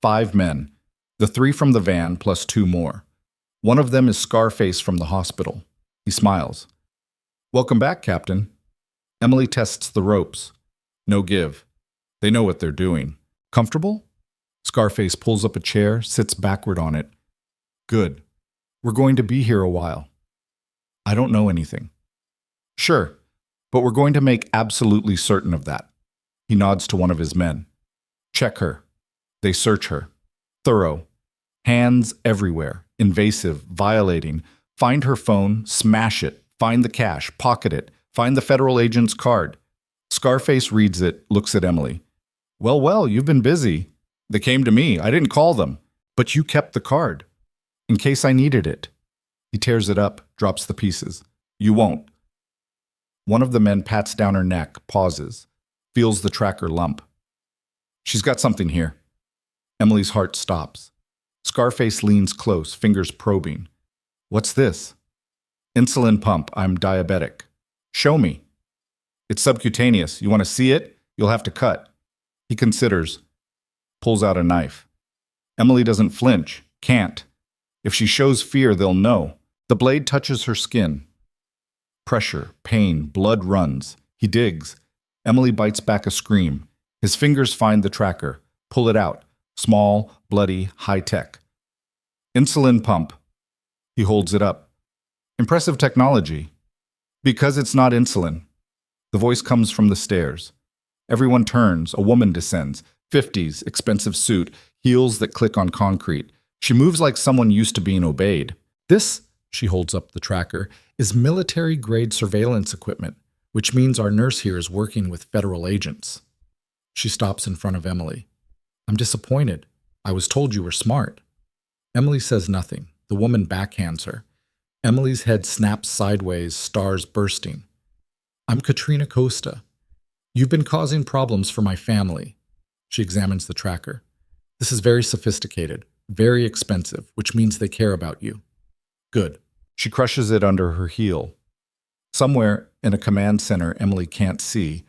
5 men. The 3 from the van plus 2 more. One of them is Scarface from the hospital. He smiles. Welcome back, Captain. Emily tests the ropes. No give. They know what they're doing. Comfortable? Scarface pulls up a chair, sits backward on it. Good. We're going to be here a while. I don't know anything. Sure, but we're going to make absolutely certain of that. He nods to one of his men. Check her. They search her. Thorough. Hands everywhere. Invasive. Violating. Find her phone. Smash it. Find the cash. Pocket it. Find the federal agent's card. Scarface reads it, looks at Emily. Well, you've been busy. They came to me. I didn't call them. But you kept the card. In case I needed it. He tears it up, drops the pieces. You won't. One of the men pats down her neck, pauses, feels the tracker lump. She's got something here. Emily's heart stops. Scarface leans close, fingers probing. What's this? Insulin pump. I'm diabetic. Show me. It's subcutaneous. You want to see it? You'll have to cut. He considers. Pulls out a knife. Emily doesn't flinch. Can't. If she shows fear, they'll know. The blade touches her skin. Pressure, pain, blood runs. He digs. Emily bites back a scream. His fingers find the tracker. Pull it out. Small, bloody, high-tech. Insulin pump. He holds it up. Impressive technology. Because it's not insulin. The voice comes from the stairs. Everyone turns. A woman descends. 50s, expensive suit, heels that click on concrete. She moves like someone used to being obeyed. This, she holds up the tracker, is military-grade surveillance equipment, which means our nurse here is working with federal agents. She stops in front of Emily. I'm disappointed. I was told you were smart. Emily says nothing. The woman backhands her. Emily's head snaps sideways, stars bursting. I'm Katrina Costa. You've been causing problems for my family. She examines the tracker. This is very sophisticated, very expensive, which means they care about you. Good. She crushes it under her heel. Somewhere in a command center Emily can't see,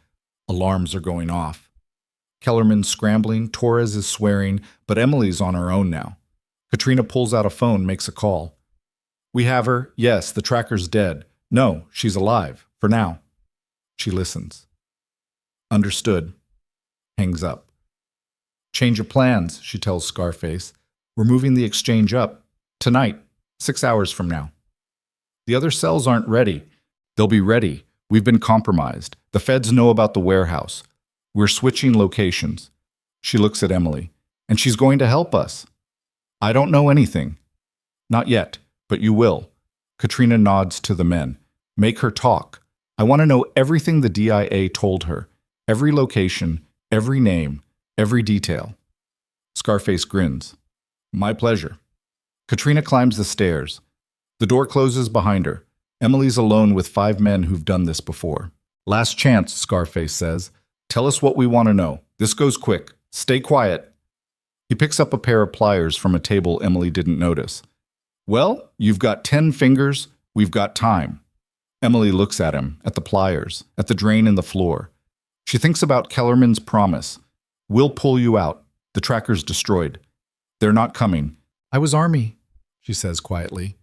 alarms are going off. Kellerman's scrambling, Torres is swearing, but Emily's on her own now. Katrina pulls out a phone, makes a call. We have her. Yes, the tracker's dead. No, she's alive, for now. She listens. Understood. Hangs up. Change of plans, she tells Scarface. We're moving the exchange up. Tonight, 6 hours from now. The other cells aren't ready. They'll be ready. We've been compromised. The feds know about the warehouse. We're switching locations. She looks at Emily. And she's going to help us. I don't know anything. Not yet, but you will. Katrina nods to the men. Make her talk. I want to know everything the DIA told her. Every location, every name, every detail. Scarface grins. My pleasure. Katrina climbs the stairs. The door closes behind her. Emily's alone with 5 men who've done this before. Last chance, Scarface says. Tell us what we want to know. This goes quick. Stay quiet. He picks up a pair of pliers from a table Emily didn't notice. Well, you've got 10 fingers. We've got time. Emily looks at him, at the pliers, at the drain in the floor. She thinks about Kellerman's promise. We'll pull you out. The tracker's destroyed. They're not coming. I was Army. she says quietly.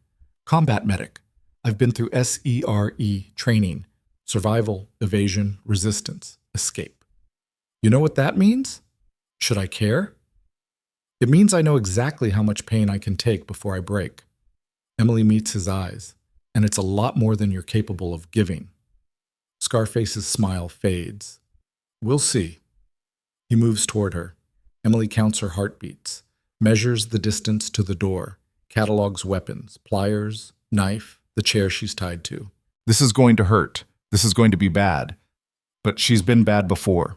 Combat medic. I've been through SERE training. Survival, evasion, resistance, escape. You know what that means? Should I care? It means I know exactly how much pain I can take before I break. Emily meets his eyes, and it's a lot more than you're capable of giving. Scarface's smile fades. We'll see. He moves toward her. Emily counts her heartbeats, measures the distance to the door, catalogs weapons, pliers, knife, the chair she's tied to. This is going to hurt. This is going to be bad. But she's been bad before.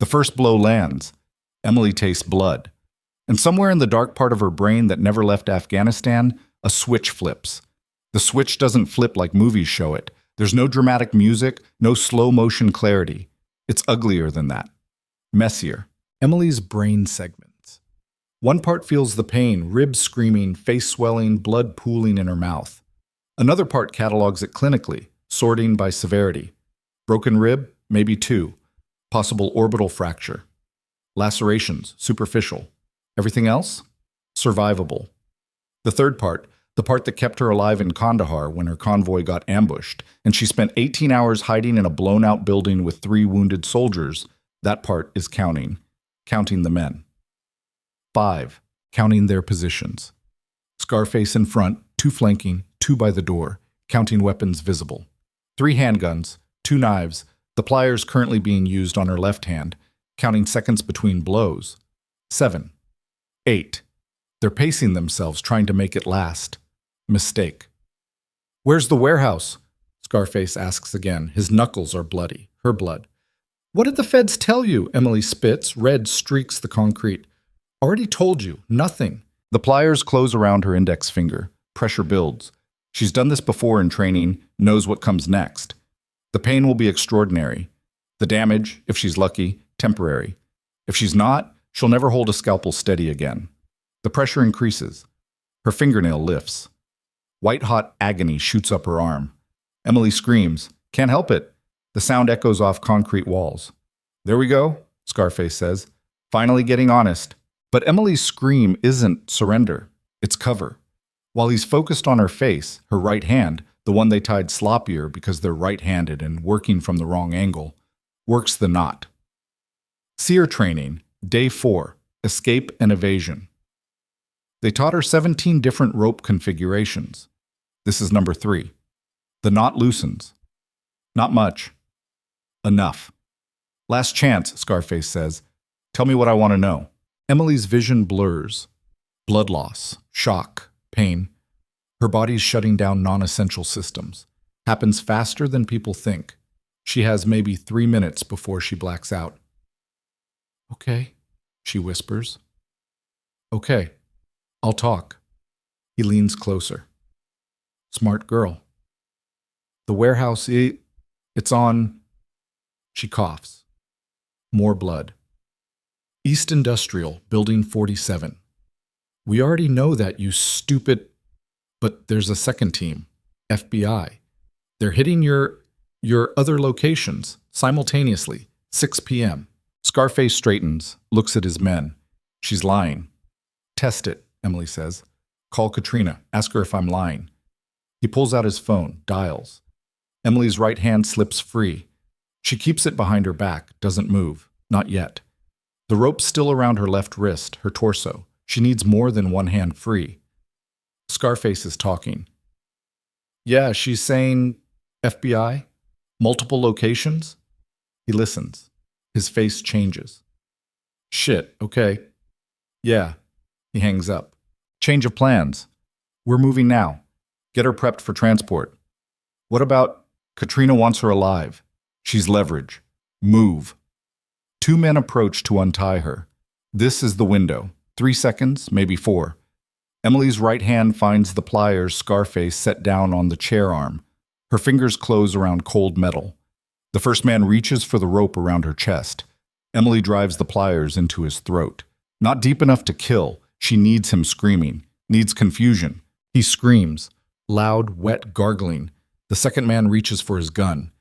The first blow lands. Emily tastes blood. And somewhere in the dark part of her brain that never left Afghanistan, a switch flips. The switch doesn't flip like movies show it. There's no dramatic music, no slow motion clarity. It's uglier than that. Messier. Emily's brain segments. One part feels the pain, ribs screaming, face swelling, blood pooling in her mouth. Another part catalogs it clinically, sorting by severity. Broken rib, maybe 2. Possible orbital fracture. Lacerations, superficial. Everything else? Survivable. The third part, the part that kept her alive in Kandahar when her convoy got ambushed, and she spent 18 hours hiding in a blown-out building with 3 wounded soldiers, that part is counting the men. 5, counting their positions. Scarface in front, 2 flanking, 2 by the door, counting weapons visible. 3 handguns, 2 knives, the pliers currently being used on her left hand, counting seconds between blows. 7, 8. They're pacing themselves, trying to make it last. Mistake. Where's the warehouse? Scarface asks again. His knuckles are bloody. Her blood. What did the feds tell you? Emily spits. Red streaks the concrete. Already told you. Nothing. The pliers close around her index finger. Pressure builds. She's done this before in training, knows what comes next. The pain will be extraordinary. The damage, if she's lucky, temporary. If she's not, she'll never hold a scalpel steady again. The pressure increases. Her fingernail lifts. White-hot agony shoots up her arm. Emily screams. Can't help it. The sound echoes off concrete walls. There we go, Scarface says. Finally getting honest. But Emily's scream isn't surrender. It's cover. While he's focused on her face, her right hand, the one they tied sloppier because they're right-handed and working from the wrong angle, works the knot. SERE training, day 4, escape and evasion. They taught her 17 different rope configurations. This is number 3. The knot loosens. Not much. Enough. Last chance, Scarface says. Tell me what I want to know. Emily's vision blurs. Blood loss, shock, pain. Her body's shutting down non-essential systems. Happens faster than people think. She has maybe 3 minutes before she blacks out. Okay, she whispers. Okay, I'll talk. He leans closer. Smart girl. The warehouse, it's on... She coughs. More blood. East Industrial, Building 47. We already know that, you stupid... But there's a second team, FBI. They're hitting your other locations simultaneously, 6 p.m. Scarface straightens, looks at his men. She's lying. Test it, Emily says. Call Katrina, ask her if I'm lying. He pulls out his phone, dials. Emily's right hand slips free. She keeps it behind her back, doesn't move. Not yet. The rope's still around her left wrist, her torso. She needs more than one hand free. Scarface is talking. Yeah, she's saying FBI? Multiple locations? He listens. His face changes. Shit, okay. Yeah. He hangs up. Change of plans. We're moving now. Get her prepped for transport. What about Katrina wants her alive? She's leverage. Move. 2 men approach to untie her. This is the window. 3 seconds, maybe 4. Emily's right hand finds the pliers Scarface set down on the chair arm. Her fingers close around cold metal. The first man reaches for the rope around her chest. Emily drives the pliers into his throat. Not deep enough to kill. She needs him screaming. Needs confusion. He screams. Loud, wet gargling. The second man reaches for his gun.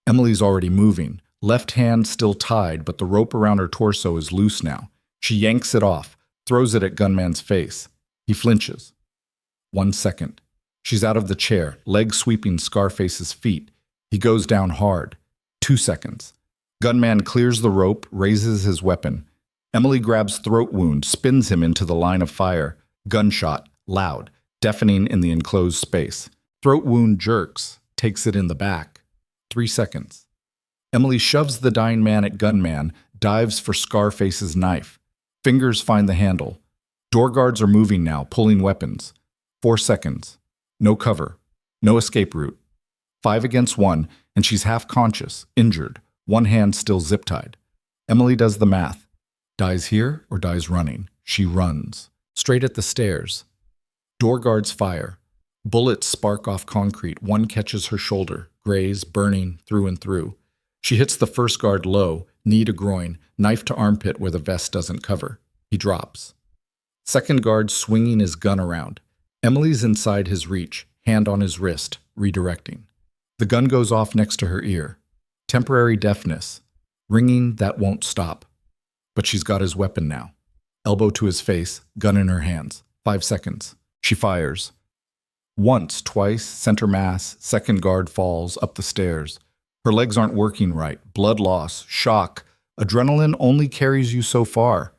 Emily's already moving. Left hand still tied, but the rope around her torso is loose now. She yanks it off, throws it at gunman's face. He flinches. 1 second. She's out of the chair, legs sweeping Scarface's feet. He goes down hard. 2 seconds. Gunman clears the rope, raises his weapon. Emily grabs throat wound, spins him into the line of fire. Gunshot, loud, deafening in the enclosed space. Throat wound jerks, takes it in the back. 3 seconds. Emily shoves the dying man at Gunman, dives for Scarface's knife. Fingers find the handle. Door guards are moving now, pulling weapons. 4 seconds. No cover. No escape route. 5 against 1, and she's half conscious, injured, one hand still zip-tied. Emily does the math. Dies here or dies running? She runs. Straight at the stairs. Door guards fire. Bullets spark off concrete. One catches her shoulder, graze, burning through and through. She hits the first guard low, knee to groin, knife to armpit where the vest doesn't cover. He drops. Second guard swinging his gun around. Emily's inside his reach, hand on his wrist, redirecting. The gun goes off next to her ear. Temporary deafness. Ringing that won't stop. But she's got his weapon now. Elbow to his face, gun in her hands. 5 seconds. She fires. Once, twice, center mass, second guard falls up the stairs. Her legs aren't working right. Blood loss, shock. Adrenaline only carries you so far.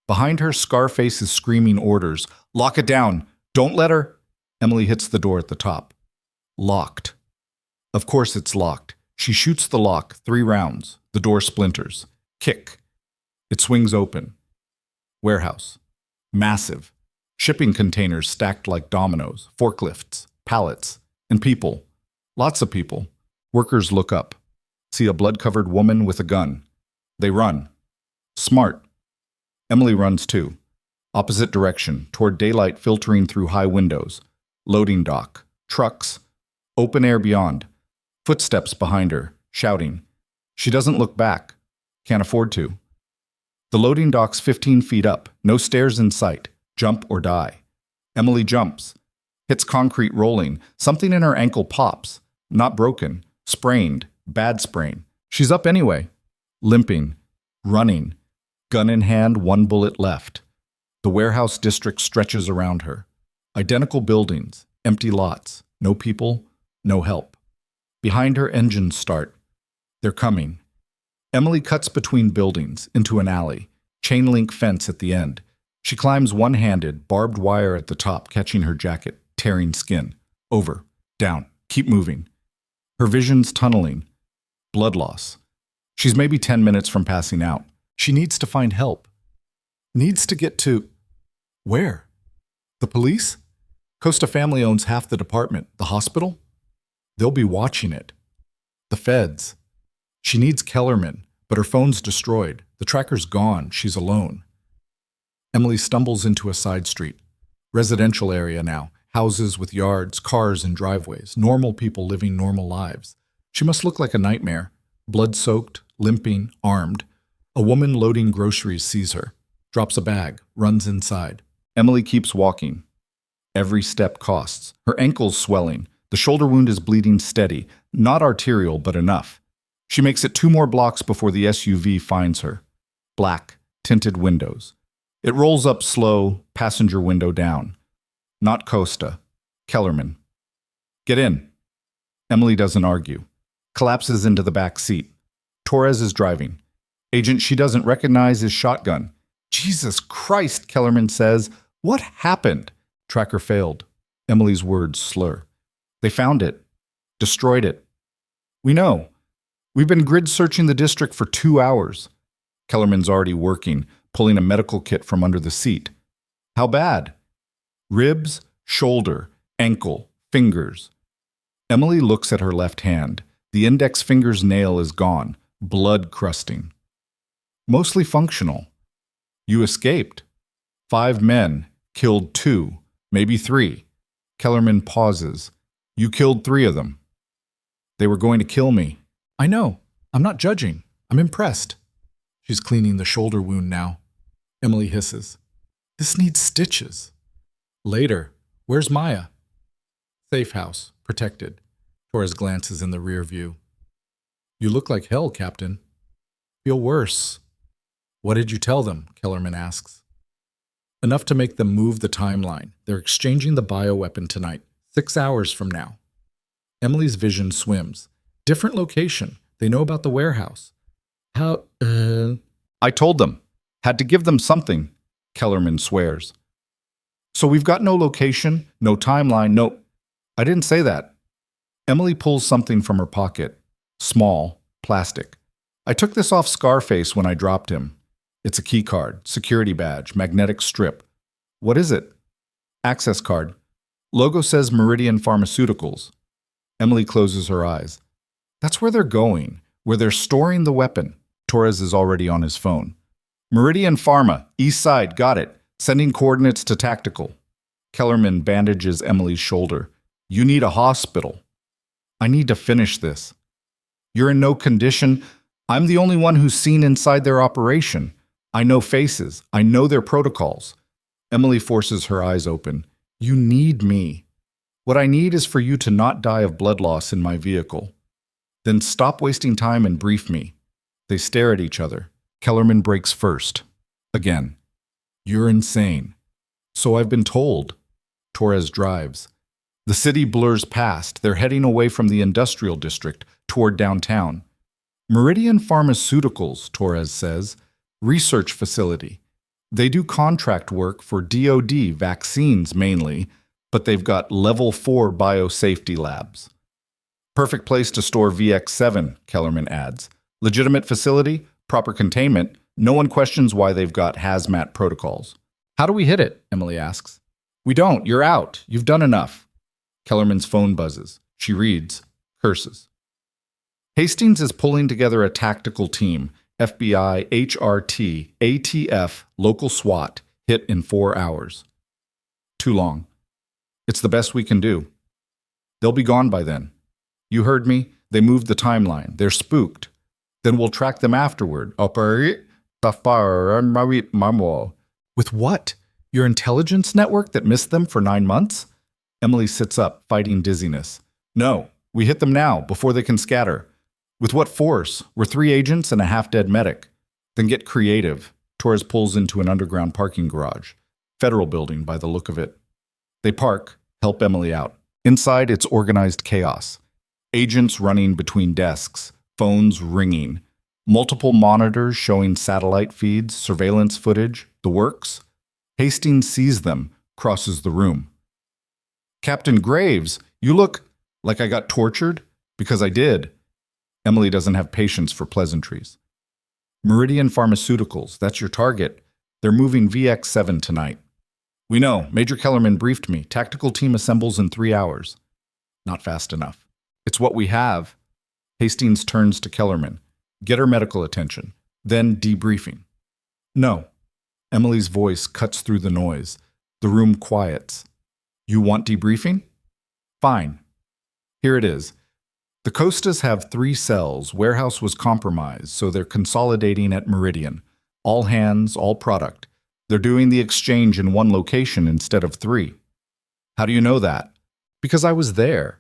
Behind her, Scarface is screaming orders. Lock it down. Don't let her. Emily hits the door at the top. Locked. Of course it's locked. She shoots the lock, 3 rounds. The door splinters. Kick. It swings open. Warehouse. Massive. Shipping containers stacked like dominoes. Forklifts. Pallets. And people. Lots of people. Workers look up. See a blood-covered woman with a gun. They run. Smart. Emily runs too. Opposite direction, toward daylight filtering through high windows. Loading dock. Trucks. Open air beyond. Footsteps behind her, shouting. She doesn't look back. Can't afford to. The loading dock's 15 feet up. No stairs in sight. Jump or die. Emily jumps. Hits concrete rolling. Something in her ankle pops. Not broken. Sprained. Bad sprain. She's up anyway. Limping. Running. Gun in hand, 1 bullet left. The warehouse district stretches around her. Identical buildings. Empty lots. No people. No help. Behind her, engines start. They're coming. Emily cuts between buildings, into an alley. Chain link fence at the end. She climbs one-handed, barbed wire at the top, catching her jacket, tearing skin. Over. Down. Keep moving. Her vision's tunneling. Blood loss. She's maybe 10 minutes from passing out. She needs to find help. Needs to get to... Where? The police? Costa family owns half the department. The hospital? They'll be watching it. The feds. She needs Kellerman, but her phone's destroyed. The tracker's gone. She's alone. Emily stumbles into a side street. Residential area now. Houses with yards, cars and driveways. Normal people living normal lives. She must look like a nightmare. Blood-soaked, limping, armed. A woman loading groceries sees her. Drops a bag. Runs inside. Emily keeps walking. Every step costs. Her ankle's swelling. The shoulder wound is bleeding steady. Not arterial, but enough. She makes it 2 more blocks before the SUV finds her. Black, tinted windows. It rolls up slow, passenger window down. Not Costa. Kellerman. Get in. Emily doesn't argue. Collapses into the back seat. Torres is driving. Agent she doesn't recognize his shotgun. Jesus Christ, Kellerman says. What happened? Tracker failed. Emily's words slur. They found it. Destroyed it. We know. We've been grid searching the district for 2 hours. Kellerman's already working, pulling a medical kit from under the seat. How bad? Ribs, shoulder, ankle, fingers. Emily looks at her left hand. The index finger's nail is gone, blood crusting. Mostly functional. You escaped. 5 men, killed 2, maybe 3. Kellerman pauses. You killed 3 of them. They were going to kill me. I know. I'm not judging. I'm impressed. She's cleaning the shoulder wound now. Emily hisses. This needs stitches. Later. Where's Maya? Safe house. Protected. Torres glances in the rear view. You look like hell, Captain. Feel worse. What did you tell them? Kellerman asks. Enough to make them move the timeline. They're exchanging the bioweapon tonight, 6 hours from now. Emily's vision swims. Different location. They know about the warehouse. How, I told them. Had to give them something, Kellerman swears. So we've got no location, no timeline, no... I didn't say that. Emily pulls something from her pocket. Small, plastic. I took this off Scarface when I dropped him. It's a key card, security badge, magnetic strip. What is it? Access card. Logo says Meridian Pharmaceuticals. Emily closes her eyes. That's where they're going, where they're storing the weapon. Torres is already on his phone. Meridian Pharma, East Side, got it. Sending coordinates to tactical. Kellerman bandages Emily's shoulder. You need a hospital. I need to finish this. You're in no condition. I'm the only one who's seen inside their operation. I know faces. I know their protocols. Emily forces her eyes open. You need me. What I need is for you to not die of blood loss in my vehicle. Then stop wasting time and brief me. They stare at each other. Kellerman breaks first. Again. You're insane. So I've been told. Torres drives. The city blurs past. They're heading away from the industrial district toward downtown. Meridian Pharmaceuticals, Torres says. Research facility. They do contract work for DoD vaccines mainly, but they've got level 4 biosafety labs. Perfect place to store VX7, Kellerman adds. Legitimate facility, proper containment, no one questions why they've got hazmat protocols. How do we hit it? Emily asks. We don't. You're out. You've done enough. Kellerman's phone buzzes. She reads, curses. Hastings is pulling together a tactical team. FBI, HRT, ATF, local SWAT, hit in 4 hours. Too long. It's the best we can do. They'll be gone by then. You heard me. They moved the timeline. They're spooked. Then we'll track them afterward. With what? Your intelligence network that missed them for 9 months? Emily sits up, fighting dizziness. No, we hit them now, before they can scatter. With what force? We're 3 agents and a half-dead medic. Then get creative. Torres pulls into an underground parking garage. Federal building, by the look of it. They park, help Emily out. Inside, it's organized chaos. Agents running between desks, phones ringing, multiple monitors showing satellite feeds, surveillance footage, the works. Hastings sees them, crosses the room. Captain Graves, you look like I got tortured? Because I did. Emily doesn't have patience for pleasantries. Meridian Pharmaceuticals, that's your target. They're moving VX7 tonight. We know. Major Kellerman briefed me. Tactical team assembles in 3 hours. Not fast enough. It's what we have. Hastings turns to Kellerman. Get her medical attention. Then debriefing. No. Emily's voice cuts through the noise. The room quiets. You want debriefing? Fine. Here it is. The Costas have 3 cells. Warehouse was compromised, so they're consolidating at Meridian. All hands, all product. They're doing the exchange in 1 location instead of 3. How do you know that? Because I was there.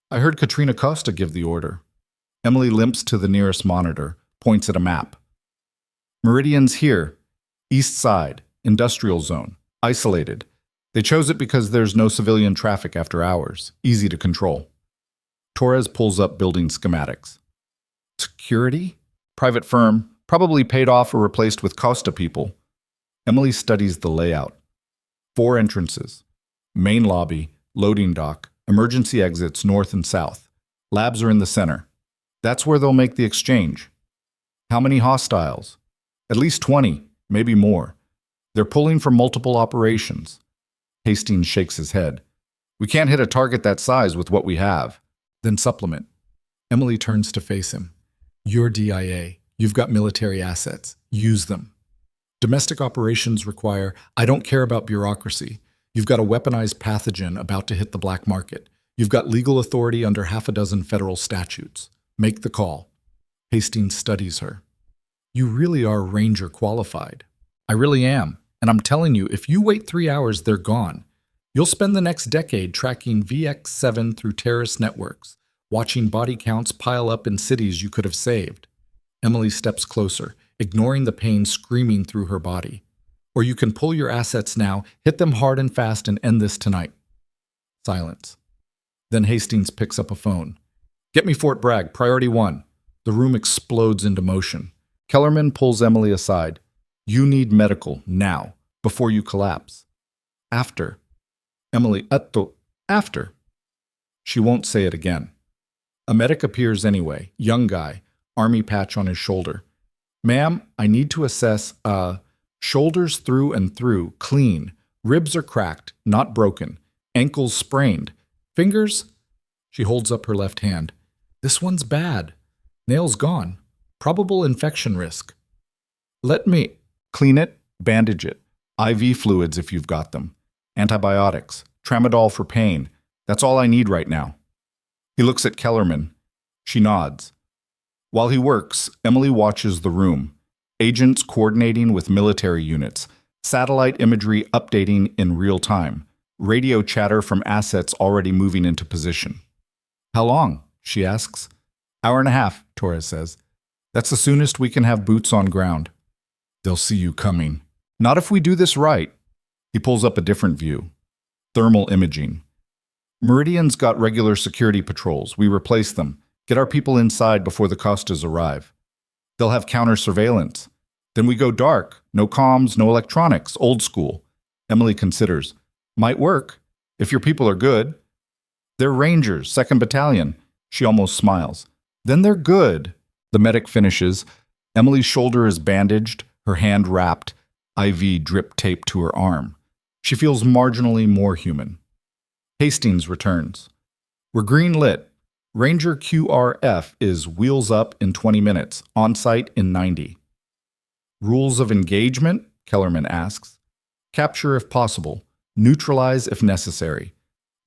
I heard Katrina Costa give the order. Emily limps to the nearest monitor, points at a map. Meridian's here. East Side, industrial zone, isolated. They chose it because there's no civilian traffic after hours, easy to control. Torres pulls up building schematics. Security? Private firm, probably paid off or replaced with Costa people. Emily studies the layout. 4 entrances. Main lobby, loading dock, emergency exits north and south. Labs are in the center. That's where they'll make the exchange. How many hostiles? At least 20, maybe more. They're pulling from multiple operations. Hastings shakes his head. We can't hit a target that size with what we have. Then supplement. Emily turns to face him. You're DIA. You've got military assets. Use them. Domestic operations require, I don't care about bureaucracy. You've got a weaponized pathogen about to hit the black market. You've got legal authority under 6 federal statutes. Make the call. Hastings studies her. You really are Ranger qualified. I really am. And I'm telling you, if you wait 3 hours, they're gone. You'll spend the next decade tracking VX7 through terrorist networks, watching body counts pile up in cities you could have saved. Emily steps closer, ignoring the pain screaming through her body. Or you can pull your assets now, hit them hard and fast, and end this tonight. Silence. Then Hastings picks up a phone. Get me Fort Bragg, priority 1. The room explodes into motion. Kellerman pulls Emily aside. You need medical, now, before you collapse. After. Emily, after. She won't say it again. A medic appears anyway, young guy, army patch on his shoulder. Ma'am, I need to assess, shoulders through and through, clean. Ribs are cracked, not broken. Ankles sprained. Fingers? She holds up her left hand. This one's bad. Nail's gone. Probable infection risk. Let me clean it, bandage it. IV fluids if you've got them. Antibiotics. Tramadol for pain. That's all I need right now. He looks at Kellerman. She nods. While he works, Emily watches the room. Agents coordinating with military units. Satellite imagery updating in real time. Radio chatter from assets already moving into position. How long? She asks. Hour and a half, Torres says. That's the soonest we can have boots on ground. They'll see you coming. Not if we do this right. He pulls up a different view. Thermal imaging. Meridian's got regular security patrols. We replace them. Get our people inside before the Costas arrive. They'll have counter surveillance. Then we go dark. No comms, no electronics. Old school. Emily considers. Might work, if your people are good. They're Rangers, 2nd Battalion. She almost smiles. Then they're good. The medic finishes. Emily's shoulder is bandaged, her hand wrapped, IV drip taped to her arm. She feels marginally more human. Hastings returns. We're green lit. Ranger QRF is wheels up in 20 minutes, on site in 90. Rules of engagement? Kellerman asks. Capture if possible. Neutralize if necessary.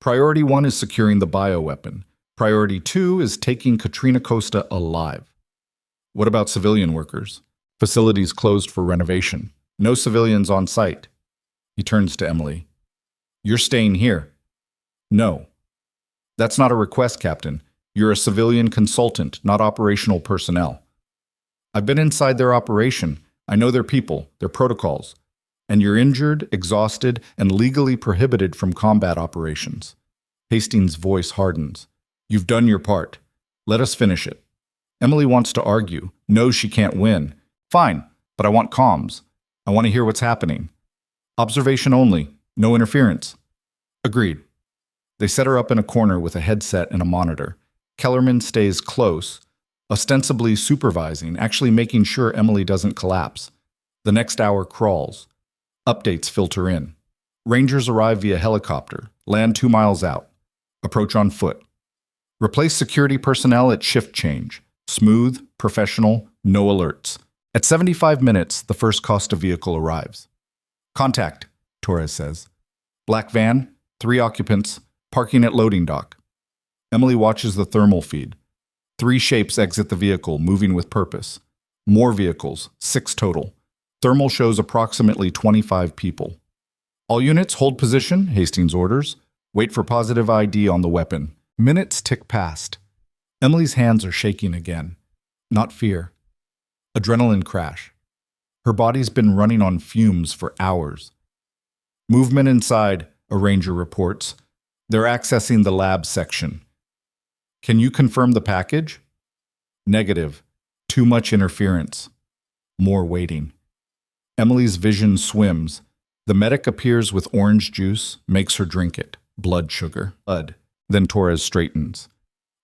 Priority 1 is securing the bioweapon. Priority 2 is taking Katrina Costa alive. What about civilian workers? Facilities closed for renovation. No civilians on site. He turns to Emily. You're staying here. No. That's not a request, Captain. You're a civilian consultant, not operational personnel. I've been inside their operation. I know their people, their protocols. And you're injured, exhausted, and legally prohibited from combat operations. Hastings' voice hardens. You've done your part. Let us finish it. Emily wants to argue, knows she can't win. Fine, but I want comms. I want to hear what's happening. Observation only, no interference. Agreed. They set her up in a corner with a headset and a monitor. Kellerman stays close, ostensibly supervising, actually making sure Emily doesn't collapse. The next hour crawls. Updates filter in. Rangers arrive via helicopter, land 2 miles out. Approach on foot. Replace security personnel at shift change. Smooth, professional, no alerts. At 75 minutes, the first Costa vehicle arrives. Contact, Torres says. Black van, 3 occupants, parking at loading dock. Emily watches the thermal feed. 3 shapes exit the vehicle, moving with purpose. More vehicles, 6 total. Thermal shows approximately 25 people. All units hold position, Hastings orders. Wait for positive ID on the weapon. Minutes tick past. Emily's hands are shaking again. Not fear. Adrenaline crash. Her body's been running on fumes for hours. Movement inside, a ranger reports. They're accessing the lab section. Can you confirm the package? Negative. Too much interference. More waiting. Emily's vision swims. The medic appears with orange juice, makes her drink it. Blood sugar. Blood. Then Torres straightens.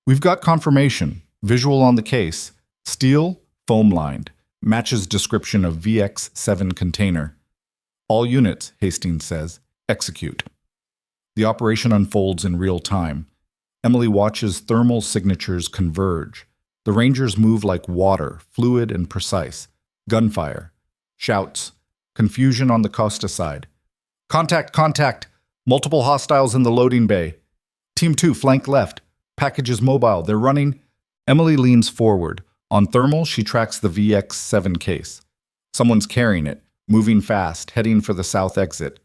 We've got confirmation. Visual on the case. Steel, foam-lined. Matches description of VX-7 container. All units, Hastings says. Execute. The operation unfolds in real time. Emily watches thermal signatures converge. The Rangers move like water, fluid and precise. Gunfire. Shouts. Confusion on the Costa side. Contact, contact! Multiple hostiles in the loading bay. Team 2, flank left. Package is mobile. They're running. Emily leans forward. On thermal, she tracks the VX-7 case. Someone's carrying it, moving fast, heading for the south exit.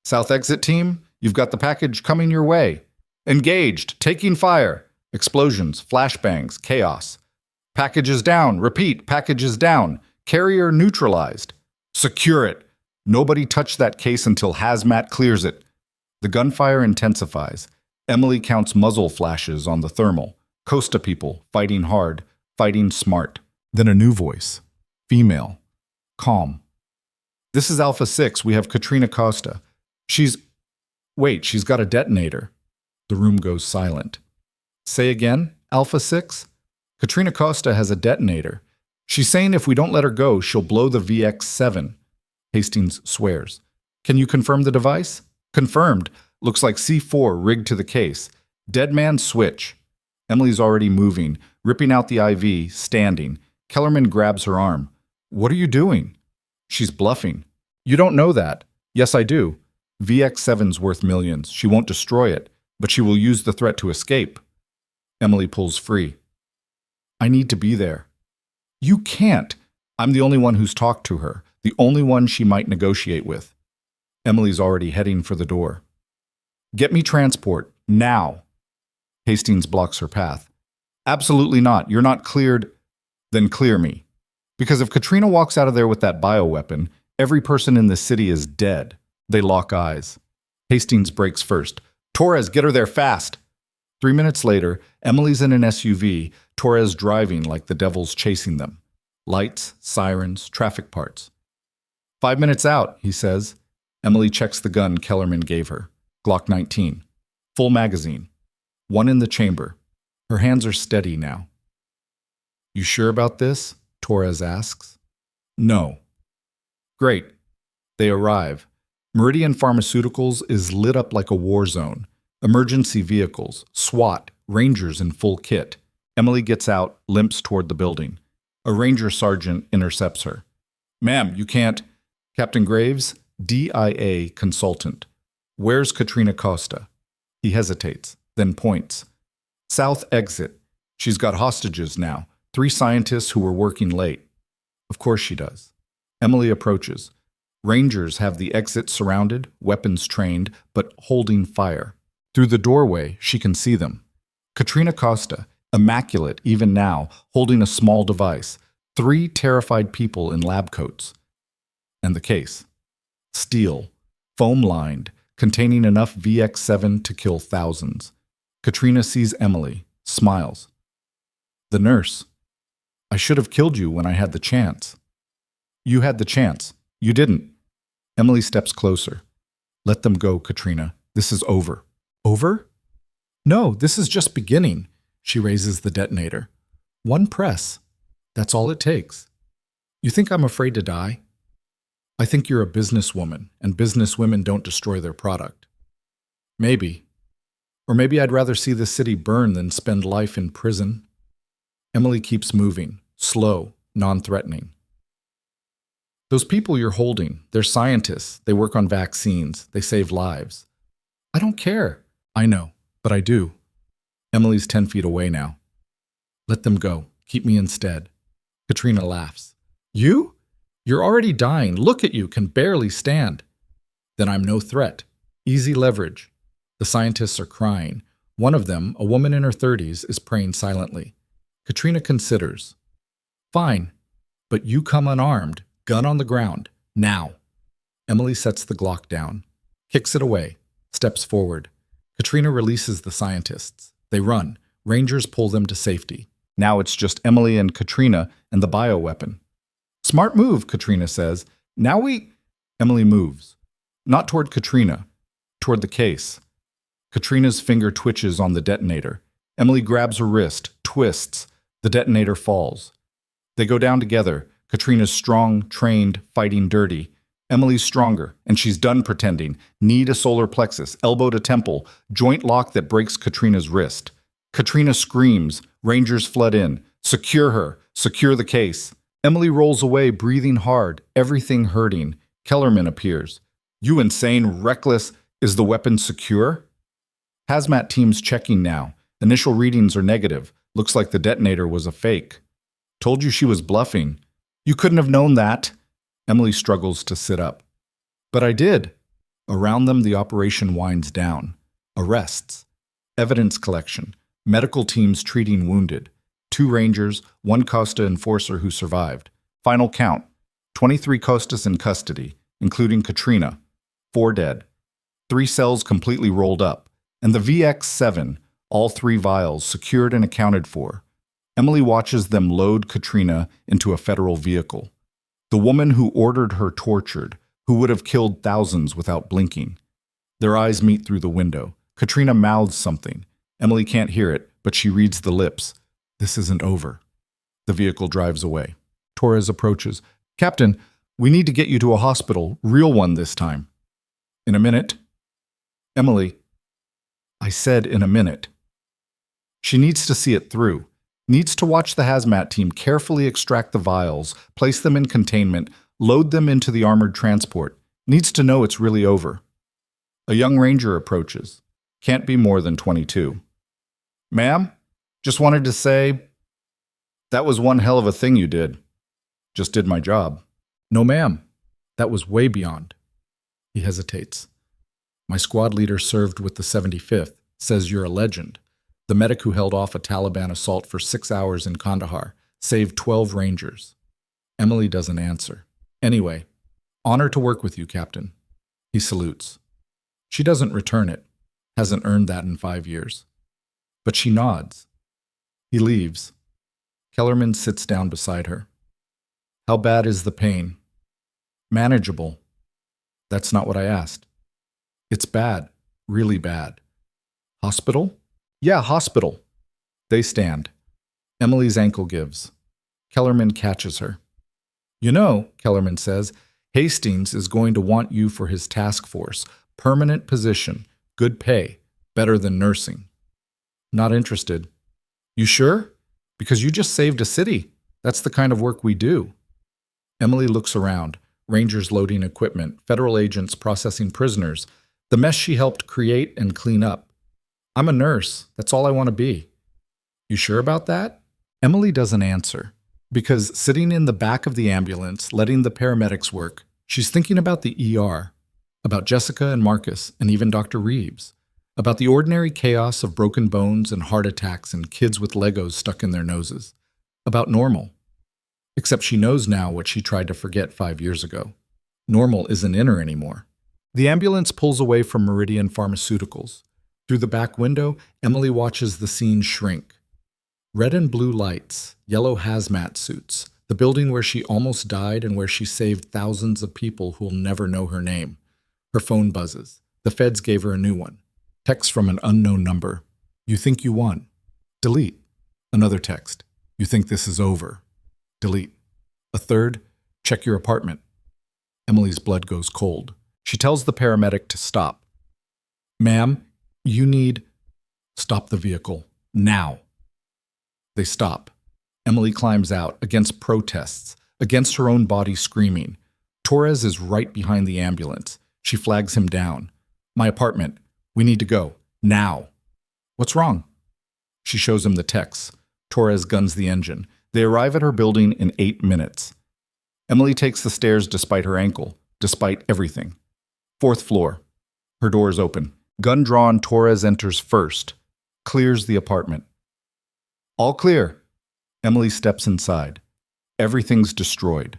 South exit team, you've got the package coming your way. Engaged, taking fire. Explosions, flashbangs, chaos. Package is down. Repeat, package is down. Carrier neutralized. Secure it. Nobody touch that case until Hazmat clears it. The gunfire intensifies. Emily counts muzzle flashes on the thermal. Costa people, fighting hard, fighting smart. Then a new voice. Female. Calm. This is Alpha 6. We have Katrina Costa. Wait, she's got a detonator. The room goes silent. Say again, Alpha 6? Katrina Costa has a detonator. She's saying if we don't let her go, she'll blow the VX-7. Hastings swears. Can you confirm the device? Confirmed. Looks like C4 rigged to the case. Dead man switch. Emily's already moving, ripping out the IV, standing. Kellerman grabs her arm. What are you doing? She's bluffing. You don't know that. Yes, I do. VX-7's worth millions. She won't destroy it, but she will use the threat to escape. Emily pulls free. I need to be there. You can't. I'm the only one who's talked to her, the only one she might negotiate with. Emily's already heading for the door. Get me transport, now. Hastings blocks her path. Absolutely not. You're not cleared. Then clear me. Because if Katrina walks out of there with that bioweapon, every person in the city is dead. They lock eyes. Hastings breaks first. Torres, get her there fast. 3 minutes later, Emily's in an SUV, Torres driving like the devil's chasing them. Lights, sirens, traffic parts. 5 minutes out, he says. Emily checks the gun Kellerman gave her. Glock 19. Full magazine. One in the chamber. Her hands are steady now. You sure about this? Torres asks. No. Great. They arrive. Meridian Pharmaceuticals is lit up like a war zone. Emergency vehicles, SWAT, Rangers in full kit. Emily gets out, limps toward the building. A Ranger sergeant intercepts her. Ma'am, you can't. Captain Graves, DIA consultant. Where's Katrina Costa? He hesitates, then points. South exit. She's got hostages now. 3 scientists who were working late. Of course she does. Emily approaches. Rangers have the exit surrounded, weapons trained, but holding fire. Through the doorway, she can see them. Katrina Costa, immaculate even now, holding a small device. 3 terrified people in lab coats. And the case. Steel, foam-lined, containing enough VX-7 to kill thousands. Katrina sees Emily, smiles. The nurse. I should have killed you when I had the chance. You had the chance. You didn't. Emily steps closer. Let them go, Katrina. This is over. Over? No, this is just beginning. She raises the detonator. 1 press. That's all it takes. You think I'm afraid to die? I think you're a businesswoman, and businesswomen don't destroy their product. Maybe. Or maybe I'd rather see the city burn than spend life in prison. Emily keeps moving, slow, non-threatening. Those people you're holding, they're scientists. They work on vaccines. They save lives. I don't care. I know, but I do. Emily's 10 feet away now. Let them go. Keep me instead. Katrina laughs. You? You're already dying. Look at you, can barely stand. Then I'm no threat. Easy leverage. The scientists are crying. One of them, a woman in her 30s, is praying silently. Katrina considers. Fine, but you come unarmed, gun on the ground, now. Emily sets the Glock down, kicks it away, steps forward. Katrina releases the scientists. They run. Rangers pull them to safety. Now it's just Emily and Katrina and the bioweapon. Smart move, Katrina says. Now Emily moves. Not toward Katrina, toward the case. Katrina's finger twitches on the detonator. Emily grabs her wrist, twists. The detonator falls. They go down together. Katrina's strong, trained, fighting dirty. Emily's stronger, and she's done pretending. Knee to solar plexus, elbow to temple, joint lock that breaks Katrina's wrist. Katrina screams. Rangers flood in. Secure her. Secure the case. Emily rolls away, breathing hard, everything hurting. Kellerman appears. You insane, reckless. Is the weapon secure? Hazmat team's checking now. Initial readings are negative. Looks like the detonator was a fake. Told you she was bluffing. You couldn't have known that. Emily struggles to sit up. But I did. Around them, the operation winds down. Arrests. Evidence collection. Medical teams treating wounded. 2 Rangers, 1 Costa enforcer who survived. Final count. 23 Costas in custody, including Katrina. 4 dead. 3 cells completely rolled up. And the VX7, all 3 vials, secured and accounted for. Emily watches them load Katrina into a federal vehicle. The woman who ordered her tortured, who would have killed thousands without blinking. Their eyes meet through the window. Katrina mouths something. Emily can't hear it, but she reads the lips. This isn't over. The vehicle drives away. Torres approaches. Captain, we need to get you to a hospital, real one this time. In a minute. Emily, I said in a minute. She needs to see it through. Needs to watch the hazmat team carefully extract the vials, place them in containment, load them into the armored transport. Needs to know it's really over. A young ranger approaches. Can't be more than 22. Ma'am, just wanted to say, that was one hell of a thing you did. Just did my job. No, ma'am. That was way beyond. He hesitates. My squad leader served with the 75th, says you're a legend. The medic who held off a Taliban assault for 6 hours in Kandahar saved 12 rangers. Emily doesn't answer. Anyway, honor to work with you, Captain. He salutes. She doesn't return it. Hasn't earned that in 5 years. But she nods. He leaves. Kellerman sits down beside her. How bad is the pain? Manageable. That's not what I asked. It's bad. Really bad. Hospital? Yeah, hospital. They stand. Emily's ankle gives. Kellerman catches her. You know, Kellerman says, Hastings is going to want you for his task force. Permanent position. Good pay. Better than nursing. Not interested. You sure? Because you just saved a city. That's the kind of work we do. Emily looks around. Rangers loading equipment. Federal agents processing prisoners. The mess she helped create and clean up. I'm a nurse. That's all I want to be. You sure about that? Emily doesn't answer. Because sitting in the back of the ambulance, letting the paramedics work, she's thinking about the ER. About Jessica and Marcus, and even Dr. Reeves. About the ordinary chaos of broken bones and heart attacks and kids with Legos stuck in their noses. About normal. Except she knows now what she tried to forget 5 years ago. Normal isn't in her anymore. The ambulance pulls away from Meridian Pharmaceuticals. Through the back window, Emily watches the scene shrink. Red and blue lights, yellow hazmat suits, the building where she almost died and where she saved thousands of people who'll never know her name. Her phone buzzes. The feds gave her a new one. Text from an unknown number. You think you won. Delete. Another text. You think this is over. Delete. A third. Check your apartment. Emily's blood goes cold. She tells the paramedic to stop. Ma'am, you need... Stop the vehicle. Now. They stop. Emily climbs out, against protests, against her own body screaming. Torres is right behind the ambulance. She flags him down. My apartment. We need to go. Now. What's wrong? She shows him the texts. Torres guns the engine. They arrive at her building in 8 minutes. Emily takes the stairs despite her ankle, despite everything. 4th floor. Her door is open. Gun drawn, Torres enters first. Clears the apartment. All clear. Emily steps inside. Everything's destroyed.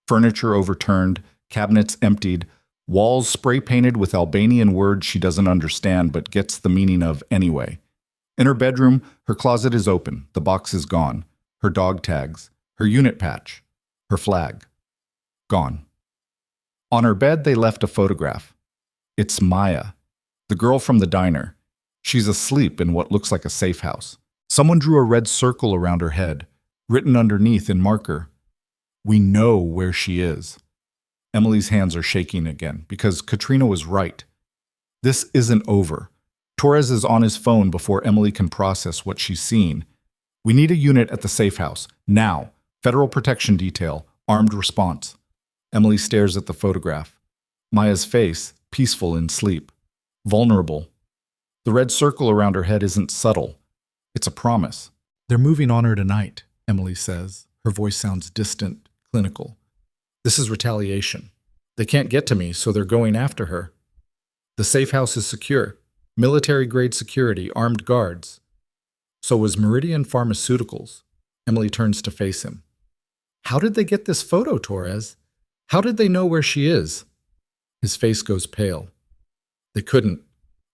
Furniture overturned, cabinets emptied, walls spray-painted with Albanian words she doesn't understand but gets the meaning of anyway. In her bedroom, her closet is open. The box is gone. Her dog tags. Her unit patch. Her flag. Gone. On her bed, they left a photograph. It's Maya, the girl from the diner. She's asleep in what looks like a safe house. Someone drew a red circle around her head, written underneath in marker. We know where she is. Emily's hands are shaking again because Katrina was right. This isn't over. Torres is on his phone before Emily can process what she's seen. We need a unit at the safe house. Now. Federal Protection Detail. Armed response. Emily stares at the photograph. Maya's face, peaceful in sleep. Vulnerable. The red circle around her head isn't subtle. It's a promise. They're moving on her tonight, Emily says. Her voice sounds distant, clinical. This is retaliation. They can't get to me, so they're going after her. The safe house is secure. Military-grade security, armed guards. So was Meridian Pharmaceuticals. Emily turns to face him. How did they get this photo, Torres? How did they know where she is? His face goes pale. They couldn't.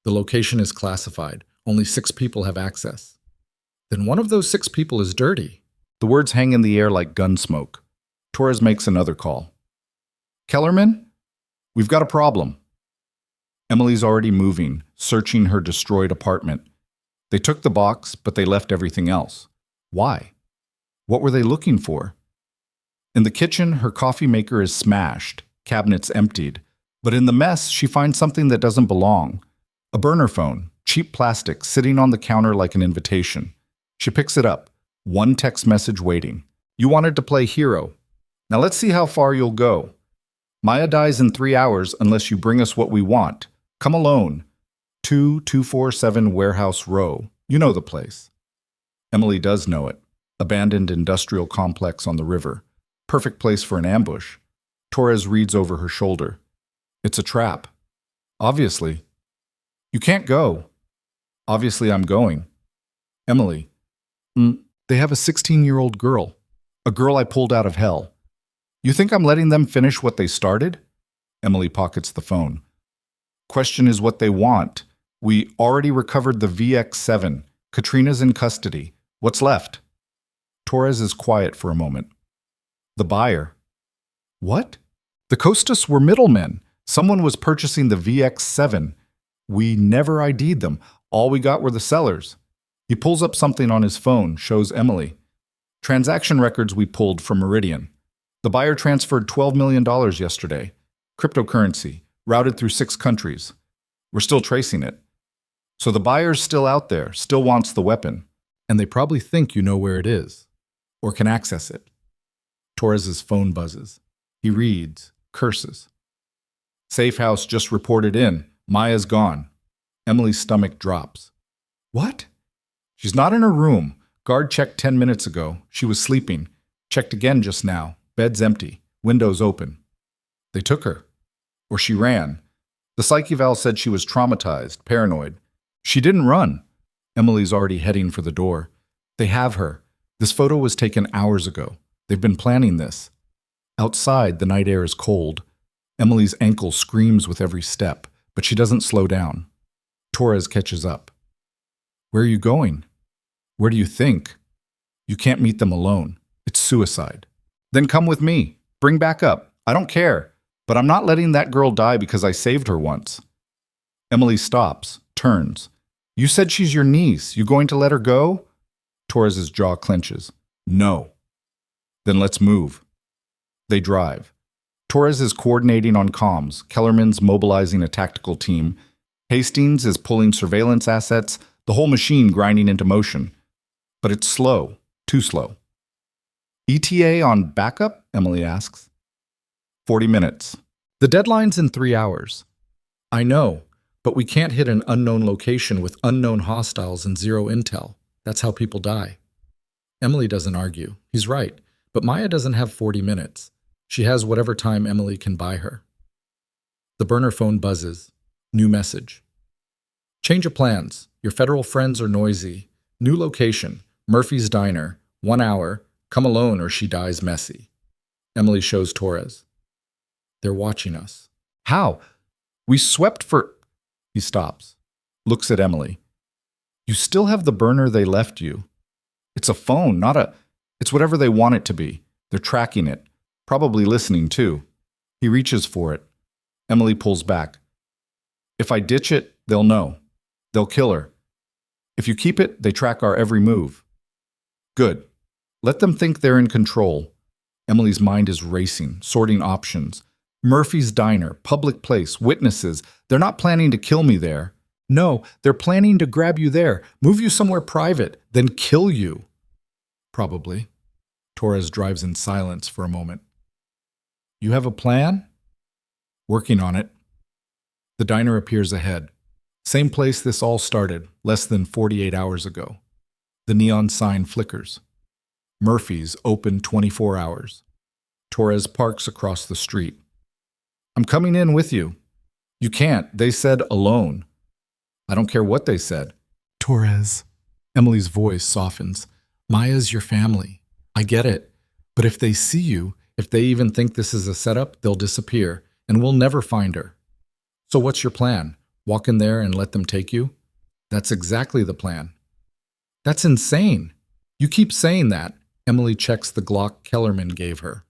The location is classified. Only 6 people have access. Then one of those 6 people is dirty. The words hang in the air like gun smoke. Torres makes another call. Kellerman? We've got a problem. Emily's already moving, searching her destroyed apartment. They took the box, but they left everything else. Why? What were they looking for? In the kitchen, her coffee maker is smashed, cabinets emptied. But in the mess, she finds something that doesn't belong. A burner phone, cheap plastic, sitting on the counter like an invitation. She picks it up. One text message waiting. You wanted to play hero. Now let's see how far you'll go. Maya dies in 3 hours unless you bring us what we want. Come alone. 2247 Warehouse Row. You know the place. Emily does know it. Abandoned industrial complex on the river. Perfect place for an ambush. Torres reads over her shoulder. It's a trap. Obviously. You can't go. Obviously I'm going. Emily. They have a 16-year-old girl. A girl I pulled out of hell. You think I'm letting them finish what they started? Emily pockets the phone. Question is what they want. We already recovered the VX7. Katrina's in custody. What's left? Torres is quiet for a moment. The buyer. What? The Costas were middlemen. Someone was purchasing the VX7. We never ID'd them. All we got were the sellers. He pulls up something on his phone, shows Emily. Transaction records we pulled from Meridian. The buyer transferred $12 million yesterday. Cryptocurrency, routed through 6 countries. We're still tracing it. So the buyer's still out there, still wants the weapon. And they probably think you know where it is, or can access it. Torres's phone buzzes. He reads, curses. Safe house just reported in. Maya's gone. Emily's stomach drops. What? She's not in her room. Guard checked 10 minutes ago. She was sleeping. Checked again just now. Bed's empty. Windows open. They took her. Or she ran. The psych eval said she was traumatized, paranoid. She didn't run. Emily's already heading for the door. They have her. This photo was taken hours ago. They've been planning this. Outside, the night air is cold. Emily's ankle screams with every step, but she doesn't slow down. Torres catches up. Where are you going? Where do you think? You can't meet them alone. It's suicide. Then come with me. Bring back up. I don't care. But I'm not letting that girl die because I saved her once. Emily stops, turns. You said she's your niece. You going to let her go? Torres's jaw clenches. No. Then let's move. They drive. Torres is coordinating on comms. Kellerman's mobilizing a tactical team. Hastings is pulling surveillance assets, the whole machine grinding into motion. But it's slow, too slow. ETA on backup? Emily asks. 40 minutes. The deadline's in 3 hours. I know, but we can't hit an unknown location with unknown hostiles and zero intel. That's how people die. Emily doesn't argue. He's right, but Maya doesn't have 40 minutes. She has whatever time Emily can buy her. The burner phone buzzes. New message. Change of plans. Your federal friends are noisy. New location. Murphy's Diner. 1 hour. Come alone or she dies messy. Emily shows Torres. They're watching us. How? We swept for... He stops. Looks at Emily. You still have the burner they left you. It's a phone, not a... It's whatever they want it to be. They're tracking it. Probably listening too. He reaches for it. Emily pulls back. If I ditch it, they'll know. They'll kill her. If you keep it, they track our every move. Good. Let them think they're in control. Emily's mind is racing, sorting options. Murphy's Diner, public place, witnesses. They're not planning to kill me there. No, they're planning to grab you there, move you somewhere private, then kill you. Probably. Torres drives in silence for a moment. You have a plan? Working on it. The diner appears ahead. Same place this all started, less than 48 hours ago. The neon sign flickers. Murphy's open 24 hours. Torres parks across the street. I'm coming in with you. You can't. They said alone. I don't care what they said. Torres. Emily's voice softens. Maya's your family. I get it. But if they see you, if they even think this is a setup, they'll disappear, and we'll never find her. So what's your plan? Walk in there and let them take you? That's exactly the plan. That's insane. You keep saying that. Emily checks the Glock Kellerman gave her.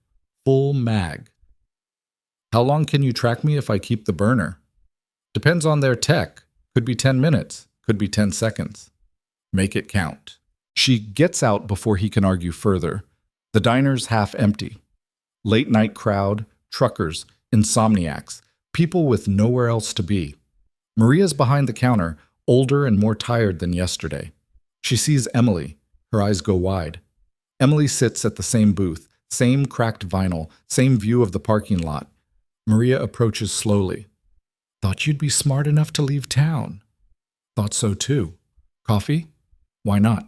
Full mag. How long can you track me if I keep the burner? Depends on their tech. Could be 10 minutes. Could be 10 seconds. Make it count. She gets out before he can argue further. The diner's half empty. Late night crowd, truckers, insomniacs, people with nowhere else to be. Maria's behind the counter, older and more tired than yesterday. She sees Emily. Her eyes go wide. Emily sits at the same booth, same cracked vinyl, same view of the parking lot. Maria approaches slowly. Thought you'd be smart enough to leave town. Thought so too. Coffee? Why not?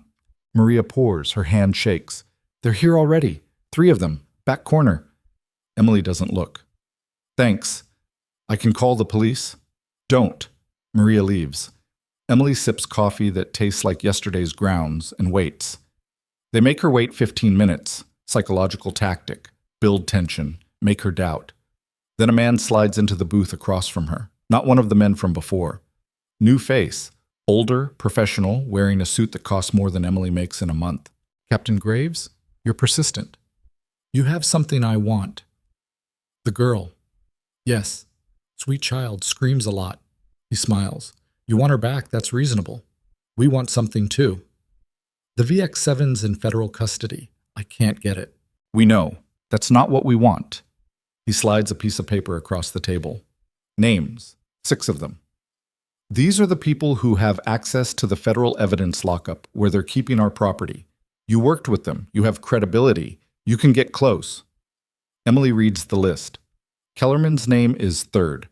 Maria pours, her hand shakes. They're here already. 3 of them. Back corner. Emily doesn't look. Thanks. I can call the police? Don't. Maria leaves. Emily sips coffee that tastes like yesterday's grounds and waits. They make her wait 15 minutes. Psychological tactic. Build tension. Make her doubt. Then a man slides into the booth across from her. Not one of the men from before. New face. Older, professional, wearing a suit that costs more than Emily makes in a month. Captain Graves, you're persistent. You have something I want. The girl. Yes. Sweet child, screams a lot. He smiles. You want her back, that's reasonable. We want something too. The VX7's in federal custody. I can't get it. We know. That's not what we want. He slides a piece of paper across the table. Names. 6 of them. These are the people who have access to the federal evidence lockup where they're keeping our property. You worked with them. You have credibility. You can get close. Emily reads the list. Kellerman's name is 3rd.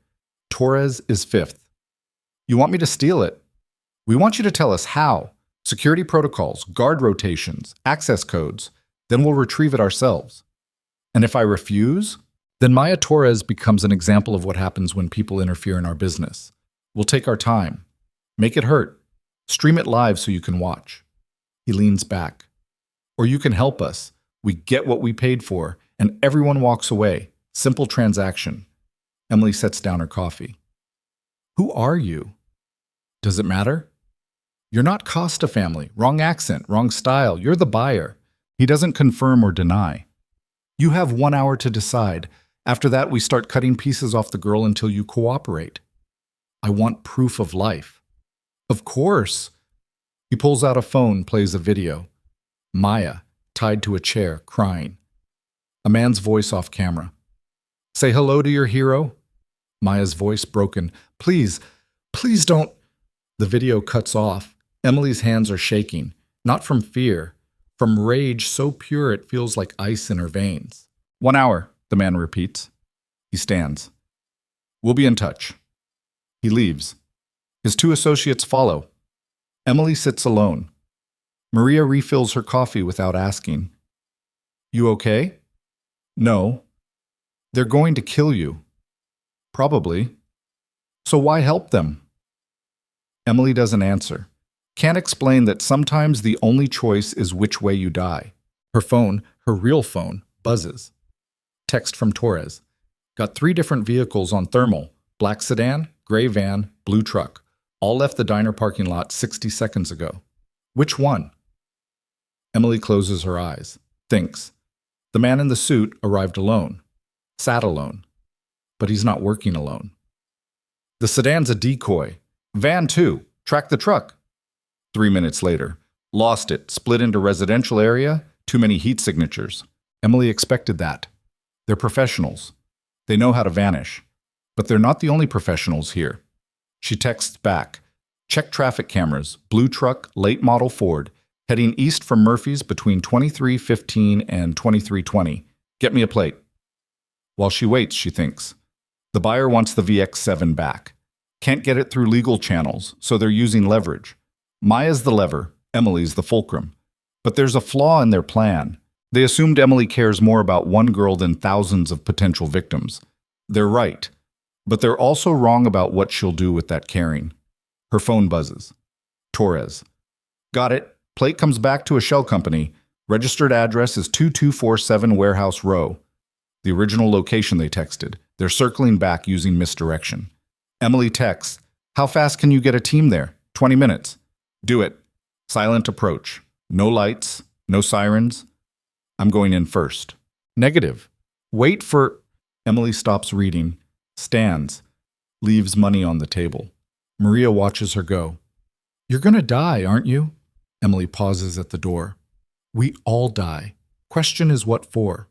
Torres is 5th. You want me to steal it? We want you to tell us how. Security protocols, guard rotations, access codes. Then we'll retrieve it ourselves. And if I refuse, then Maya Torres becomes an example of what happens when people interfere in our business. We'll take our time. Make it hurt. Stream it live so you can watch. He leans back. Or you can help us. We get what we paid for, and everyone walks away. Simple transaction. Emily sets down her coffee. Who are you? Does it matter? You're not Costa family. Wrong accent, wrong style. You're the buyer. He doesn't confirm or deny. You have 1 hour to decide. After that, we start cutting pieces off the girl until you cooperate. I want proof of life. Of course. He pulls out a phone, plays a video. Maya, tied to a chair, crying. A man's voice off camera. Say hello to your hero. Maya's voice broken. Please, please don't. The video cuts off. Emily's hands are shaking, not from fear, from rage so pure it feels like ice in her veins. 1 hour, the man repeats. He stands. We'll be in touch. He leaves. His 2 associates follow. Emily sits alone. Maria refills her coffee without asking. You okay? No. They're going to kill you. Probably. So why help them? Emily doesn't answer. Can't explain that sometimes the only choice is which way you die. Her phone, her real phone, buzzes. Text from Torres. Got 3 different vehicles on thermal. Black sedan, gray van, blue truck. All left the diner parking lot 60 seconds ago. Which one? Emily closes her eyes. Thinks. The man in the suit arrived alone. Sat alone. But he's not working alone. The sedan's a decoy. Van too. Track the truck. 3 minutes later. Lost it. Split into residential area. Too many heat signatures. Emily expected that. They're professionals. They know how to vanish. But they're not the only professionals here. She texts back. Check traffic cameras. Blue truck, late model Ford. Heading east from Murphy's between 23:15 and 23:20. Get me a plate. While she waits, she thinks. The buyer wants the VX7 back. Can't get it through legal channels, so they're using leverage. Maya's the lever, Emily's the fulcrum. But there's a flaw in their plan. They assumed Emily cares more about one girl than thousands of potential victims. They're right. But they're also wrong about what she'll do with that caring. Her phone buzzes. Torres. Got it. Plate comes back to a shell company. Registered address is 2247 Warehouse Row. The original location they texted. They're circling back using misdirection. Emily texts, "How fast can you get a team there? 20 minutes. Do it. Silent approach. No lights, no sirens. I'm going in first." Negative. Wait for... Emily stops reading, stands, leaves money on the table. Maria watches her go. "You're gonna die, aren't you?" Emily pauses at the door. "We all die. Question is what for?"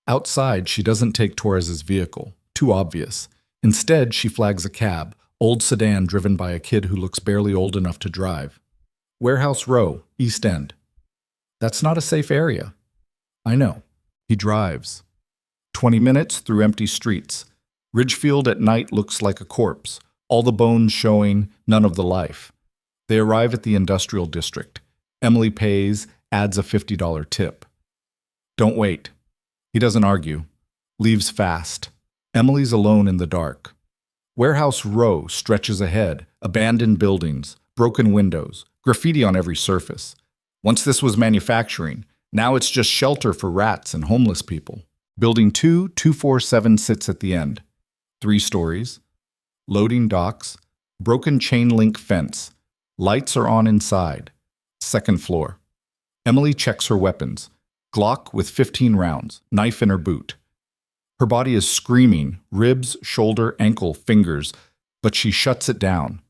Outside, she doesn't take Torres's vehicle. Too obvious. Instead, she flags a cab, old sedan driven by a kid who looks barely old enough to drive. Warehouse Row, East End. That's not a safe area. I know. He drives. 20 minutes through empty streets. Ridgefield at night looks like a corpse, all the bones showing, none of the life. They arrive at the industrial district. Emily pays, adds a $50 tip. Don't wait. He doesn't argue. Leaves fast. Emily's alone in the dark. Warehouse Row stretches ahead, abandoned buildings, broken windows, graffiti on every surface. Once this was manufacturing, now it's just shelter for rats and homeless people. Building 2247 sits at the end. 3 stories. Loading docks. Broken chain link fence. Lights are on inside. 2nd floor. Emily checks her weapons. Glock with 15 rounds, knife in her boot. Her body is screaming, ribs, shoulder, ankle, fingers, but she shuts it down.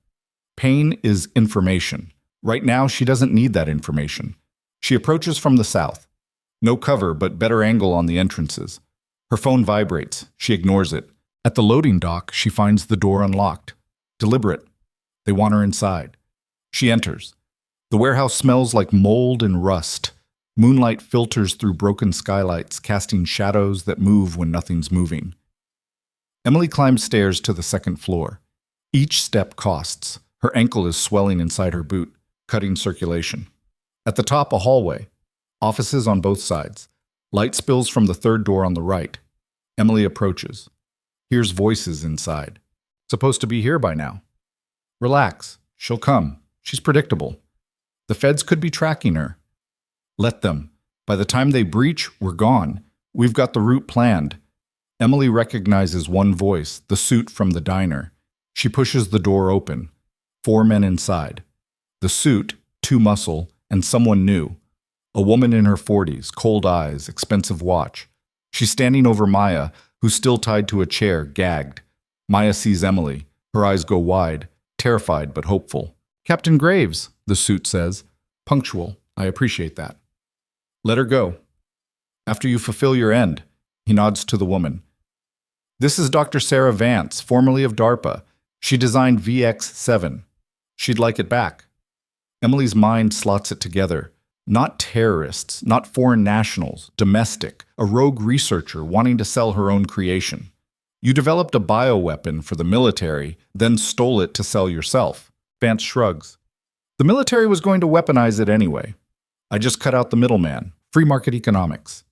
Pain is information. Right now, she doesn't need that information. She approaches from the south. No cover, but better angle on the entrances. Her phone vibrates. She ignores it. At the loading dock, she finds the door unlocked. Deliberate. They want her inside. She enters. The warehouse smells like mold and rust. Moonlight filters through broken skylights, casting shadows that move when nothing's moving. Emily climbs stairs to the 2nd floor. Each step costs. Her ankle is swelling inside her boot, cutting circulation. At the top, a hallway. Offices on both sides. Light spills from the 3rd door on the right. Emily approaches. Hears voices inside. Supposed to be here by now. Relax. She'll come. She's predictable. The feds could be tracking her. Let them. By the time they breach, we're gone. We've got the route planned. Emily recognizes one voice, the suit from the diner. She pushes the door open. 4 men inside. The suit, 2 muscle, and someone new. A woman in her 40s, cold eyes, expensive watch. She's standing over Maya, who's still tied to a chair, gagged. Maya sees Emily. Her eyes go wide, terrified but hopeful. "Captain Graves," the suit says. "Punctual. I appreciate that." "Let her go. After you fulfill your end." He nods to the woman. "This is Dr. Sarah Vance, formerly of DARPA. She designed VX-7. She'd like it back." Emily's mind slots it together. Not terrorists, not foreign nationals, domestic, a rogue researcher wanting to sell her own creation. "You developed a bioweapon for the military, then stole it to sell yourself." Vance shrugs. "The military was going to weaponize it anyway. I just cut out the middleman. Free market economics."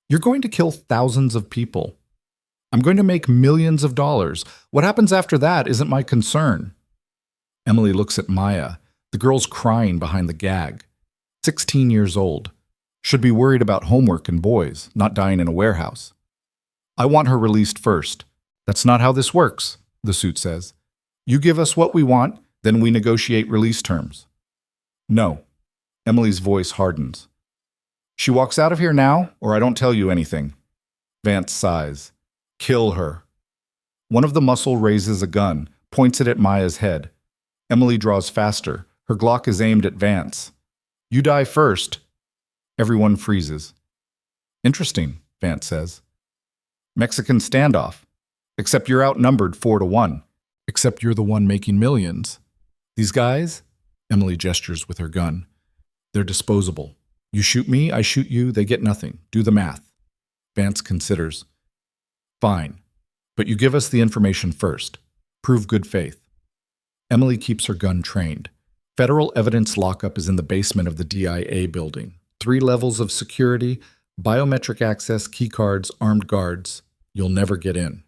"You're going to kill thousands of people. I'm going to make millions of dollars. What happens after that isn't my concern." Emily looks at Maya. The girl's crying behind the gag. 16 years old. Should be worried about homework and boys, not dying in a warehouse. "I want her released first." "That's not how this works," the suit says. "You give us what we want, then we negotiate release terms." "No." Emily's voice hardens. "She walks out of here now, or I don't tell you anything." Vance sighs. "Kill her." One of the muscle raises a gun, points it at Maya's head. Emily draws faster. Her Glock is aimed at Vance. "You die first." Everyone freezes. "Interesting," Vance says. "Mexican standoff. Except you're outnumbered 4-1. Except you're the one making millions. These guys," Emily gestures with her gun, "they're disposable. You shoot me, I shoot you, they get nothing. Do the math." Vance considers. "Fine. But you give us the information first. Prove good faith." Emily keeps her gun trained. Federal evidence lockup is in the basement of the DIA building. 3 levels of security, biometric access, keycards, armed guards. You'll never get in.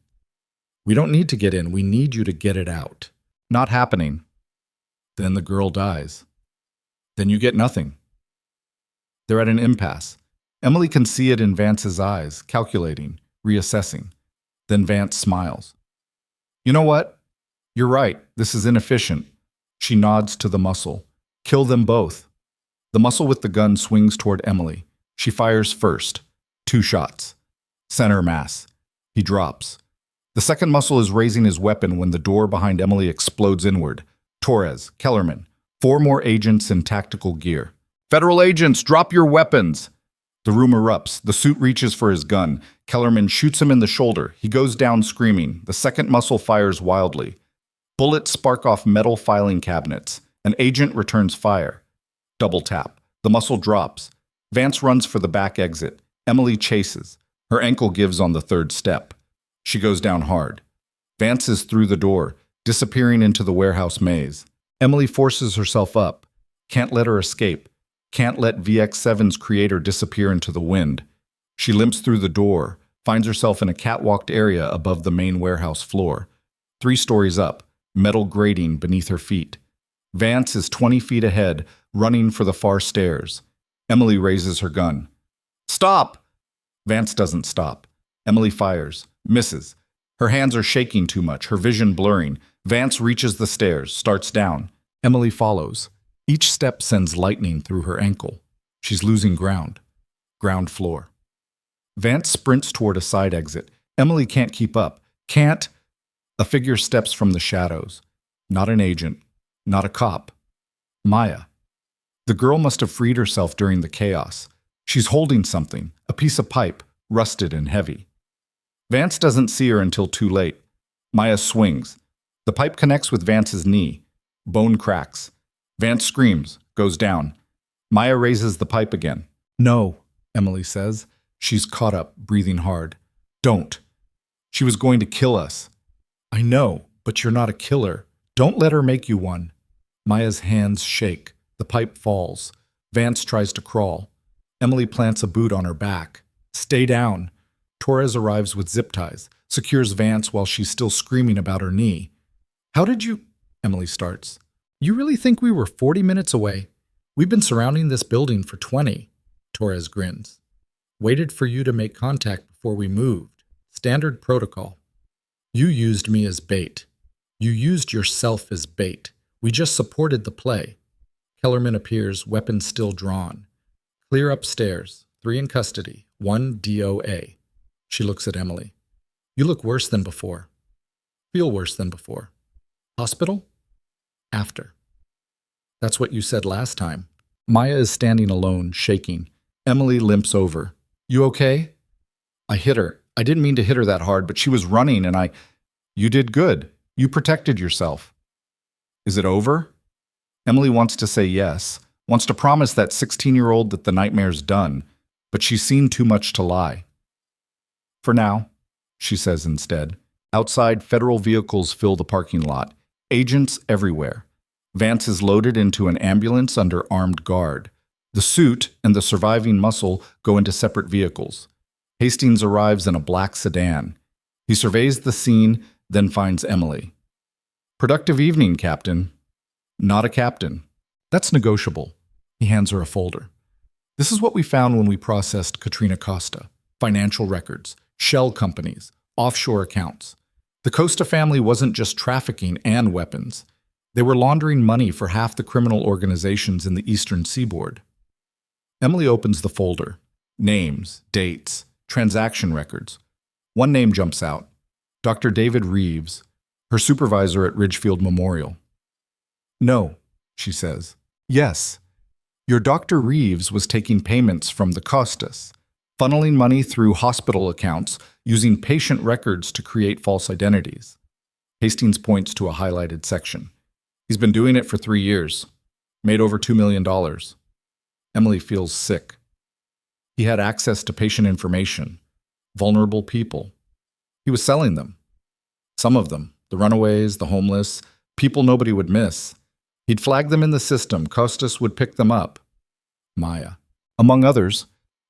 "We don't need to get in. We need you to get it out." "Not happening." "Then the girl dies." "Then you get nothing." They're at an impasse. Emily can see it in Vance's eyes, calculating, reassessing. Then Vance smiles. "You know what? You're right, this is inefficient. She nods to the muscle. Kill them both. The muscle with the gun swings toward Emily. She fires first. 2 shots. Center mass. He drops. The second muscle is raising his weapon when the door behind Emily explodes inward. Torres, Kellerman, 4 more agents in tactical gear. Federal agents, drop your weapons! The room erupts. The suit reaches for his gun. Kellerman shoots him in the shoulder. He goes down screaming. The second muscle fires wildly. Bullets spark off metal filing cabinets. An agent returns fire. Double tap. The muscle drops. Vance runs for the back exit. Emily chases. Her ankle gives on the 3rd step. She goes down hard. Vance is through the door, disappearing into the warehouse maze. Emily forces herself up. Can't let her escape. Can't let VX7's creator disappear into the wind. She limps through the door, finds herself in a catwalked area above the main warehouse floor. 3 stories up, metal grating beneath her feet. Vance is 20 feet ahead, running for the far stairs. Emily raises her gun. Stop! Vance doesn't stop. Emily fires, misses. Her hands are shaking too much, her vision blurring. Vance reaches the stairs, starts down. Emily follows. Each step sends lightning through her ankle. She's losing ground. Ground floor. Vance sprints toward a side exit. Emily can't keep up. Can't. A figure steps from the shadows. Not an agent. Not a cop. Maya. The girl must have freed herself during the chaos. She's holding something, a piece of pipe, rusted and heavy. Vance doesn't see her until too late. Maya swings. The pipe connects with Vance's knee. Bone cracks. Vance screams, goes down. Maya raises the pipe again. No, Emily says. She's caught up, breathing hard. Don't. She was going to kill us. I know, but you're not a killer. Don't let her make you one. Maya's hands shake. The pipe falls. Vance tries to crawl. Emily plants a boot on her back. Stay down. Torres arrives with zip ties, secures Vance while she's still screaming about her knee. How did you... Emily starts. You really think we were 40 minutes away? We've been surrounding this building for 20. Torres grins. Waited for you to make contact before we moved. Standard protocol. You used me as bait. You used yourself as bait. We just supported the play. Kellerman appears, weapon still drawn. Clear upstairs. 3 in custody. 1 DOA. She looks at Emily. You look worse than before. Feel worse than before. Hospital? After. That's what you said last time. Maya is standing alone, shaking. Emily limps over. You okay? I hit her. I didn't mean to hit her that hard, but she was running and You did good. You protected yourself. Is it over? Emily wants to say yes, wants to promise that 16-year-old that the nightmare's done, but she's seen too much to lie. For now, she says instead. Outside, federal vehicles fill the parking lot. Agents everywhere. Vance is loaded into an ambulance under armed guard. The suit and the surviving muscle go into separate vehicles. Hastings arrives in a black sedan. He surveys the scene, then finds Emily. Productive evening, Captain. Not a captain. That's negotiable. He hands her a folder. This is what we found when we processed Katrina Costa. Financial records, shell companies, offshore accounts. The Costa family wasn't just trafficking and weapons. They were laundering money for half the criminal organizations in the eastern seaboard. Emily opens the folder. Names, dates, transaction records. One name jumps out. Dr. David Reeves, her supervisor at Ridgefield Memorial. No, she says. Yes. Your Dr. Reeves was taking payments from the Costas, funneling money through hospital accounts, using patient records to create false identities. Hastings points to a highlighted section. He's been doing it for 3 years. Made over $2 million. Emily feels sick. He had access to patient information. Vulnerable people. He was selling them. Some of them. The runaways, the homeless, people nobody would miss. He'd flag them in the system. Costas would pick them up. Maya. Among others,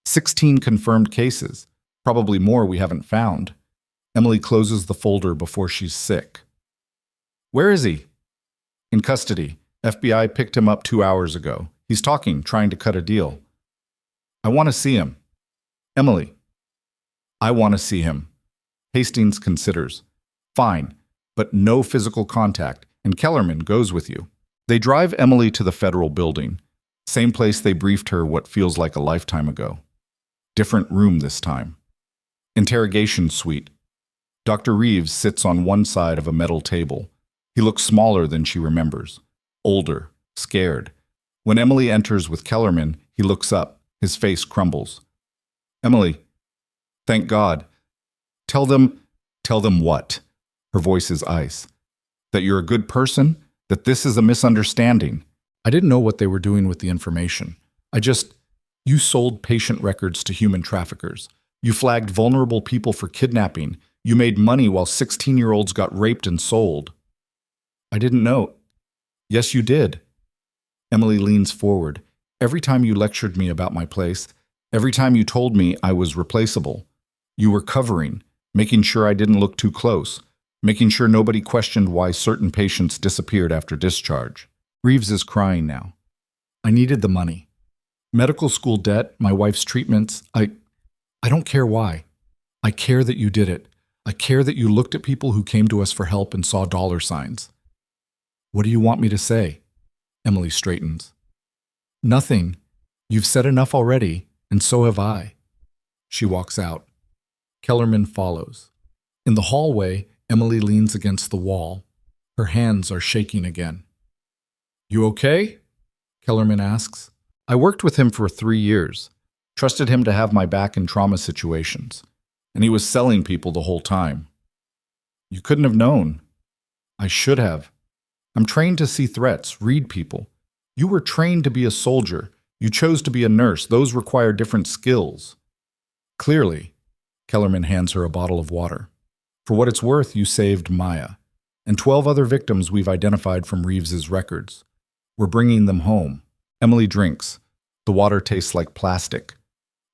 16 confirmed cases. Probably more we haven't found. Emily closes the folder before she's sick. Where is he? In custody. FBI picked him up 2 hours ago. He's talking, trying to cut a deal. I want to see him. Emily. I want to see him. Hastings considers. Fine. but no physical contact, and Kellerman goes with you. They drive Emily to the federal building, same place they briefed her what feels like a lifetime ago. Different room this time. Interrogation suite. Dr. Reeves sits on one side of a metal table. He looks smaller than she remembers, older, scared. When Emily enters with Kellerman, he looks up. His face crumbles. Emily, thank God. Tell them what? Her voice is ice. That you're a good person? That this is a misunderstanding? I didn't know what they were doing with the information. You sold patient records to human traffickers. You flagged vulnerable people for kidnapping. You made money while 16-year-olds got raped and sold. I didn't know. Yes, you did. Emily leans forward. Every time you lectured me about my place, every time you told me I was replaceable, you were covering, making sure I didn't look too close, making sure nobody questioned why certain patients disappeared after discharge. Reeves is crying now. I needed the money. Medical school debt, my wife's treatments, I don't care why. I care that you did it. I care that you looked at people who came to us for help and saw dollar signs. What do you want me to say? Emily straightens. Nothing. You've said enough already, and so have I. She walks out. Kellerman follows. In the hallway, Emily leans against the wall. Her hands are shaking again. You okay? Kellerman asks. I worked with him for 3 years. Trusted him to have my back in trauma situations. And he was selling people the whole time. You couldn't have known. I should have. I'm trained to see threats, read people. You were trained to be a soldier. You chose to be a nurse. Those require different skills. Clearly, Kellerman hands her a bottle of water. For what it's worth, you saved Maya, and 12 other victims we've identified from Reeves's records. We're bringing them home. Emily drinks. The water tastes like plastic.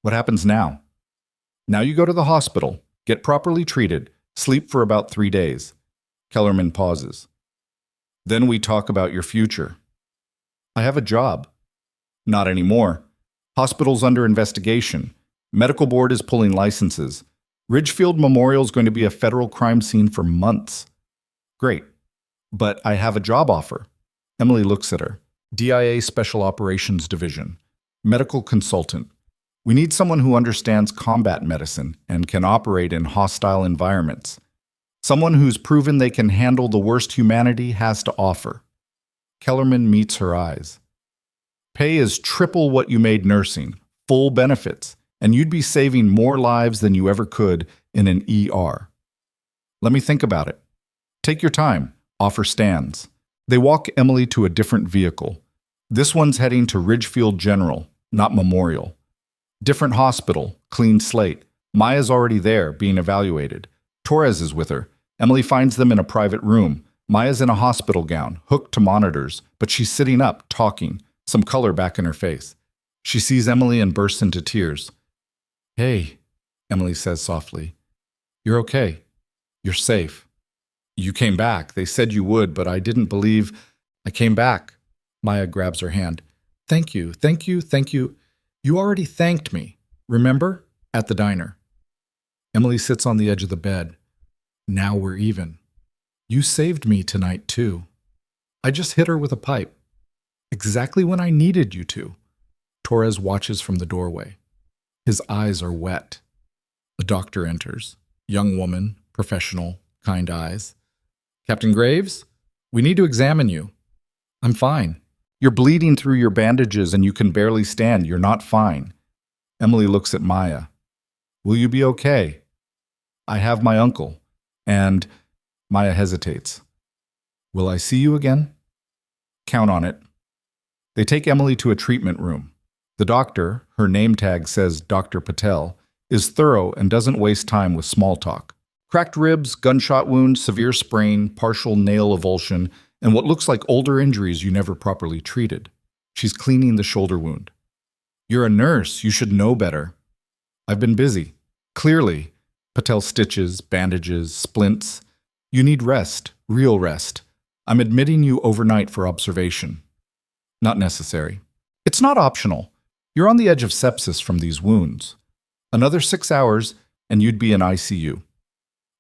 What happens now? Now you go to the hospital, get properly treated, sleep for about 3 days. Kellerman pauses. Then we talk about your future. I have a job. Not anymore. Hospital's under investigation. Medical board is pulling licenses. Ridgefield Memorial's going to be a federal crime scene for months. Great. But I have a job offer. Emily looks at her. DIA Special Operations Division. Medical consultant. We need someone who understands combat medicine and can operate in hostile environments. Someone who's proven they can handle the worst humanity has to offer. Kellerman meets her eyes. Pay is triple what you made nursing, full benefits, and you'd be saving more lives than you ever could in an ER. Let me think about it. Take your time. Offer stands. They walk Emily to a different vehicle. This one's heading to Ridgefield General, not Memorial. Different hospital, clean slate. Maya's already there, being evaluated. Torres is with her. Emily finds them in a private room. Maya's in a hospital gown, hooked to monitors, but she's sitting up, talking, some color back in her face. She sees Emily and bursts into tears. Hey, Emily says softly. You're okay. You're safe. You came back. They said you would, but I didn't believe. I came back. Maya grabs her hand. Thank you, thank you, thank you. You already thanked me, remember? At the diner. Emily sits on the edge of the bed. Now we're even. You saved me tonight, too. I just hit her with a pipe. Exactly when I needed you to. Torres watches from the doorway. His eyes are wet. A doctor enters. Young woman, professional, kind eyes. Captain Graves, we need to examine you. I'm fine. You're bleeding through your bandages and you can barely stand. You're not fine. Emily looks at Maya. Will you be okay? I have my uncle. And Maya hesitates. Will I see you again? Count on it. They take Emily to a treatment room. The doctor, her name tag says Dr. Patel, is thorough and doesn't waste time with small talk. Cracked ribs, gunshot wound, severe sprain, partial nail avulsion, and what looks like older injuries you never properly treated. She's cleaning the shoulder wound. You're a nurse. You should know better. I've been busy. Clearly. Patel stitches, bandages, splints. You need rest, real rest. I'm admitting you overnight for observation. Not necessary. It's not optional. You're on the edge of sepsis from these wounds. Another 6 hours, and you'd be in ICU.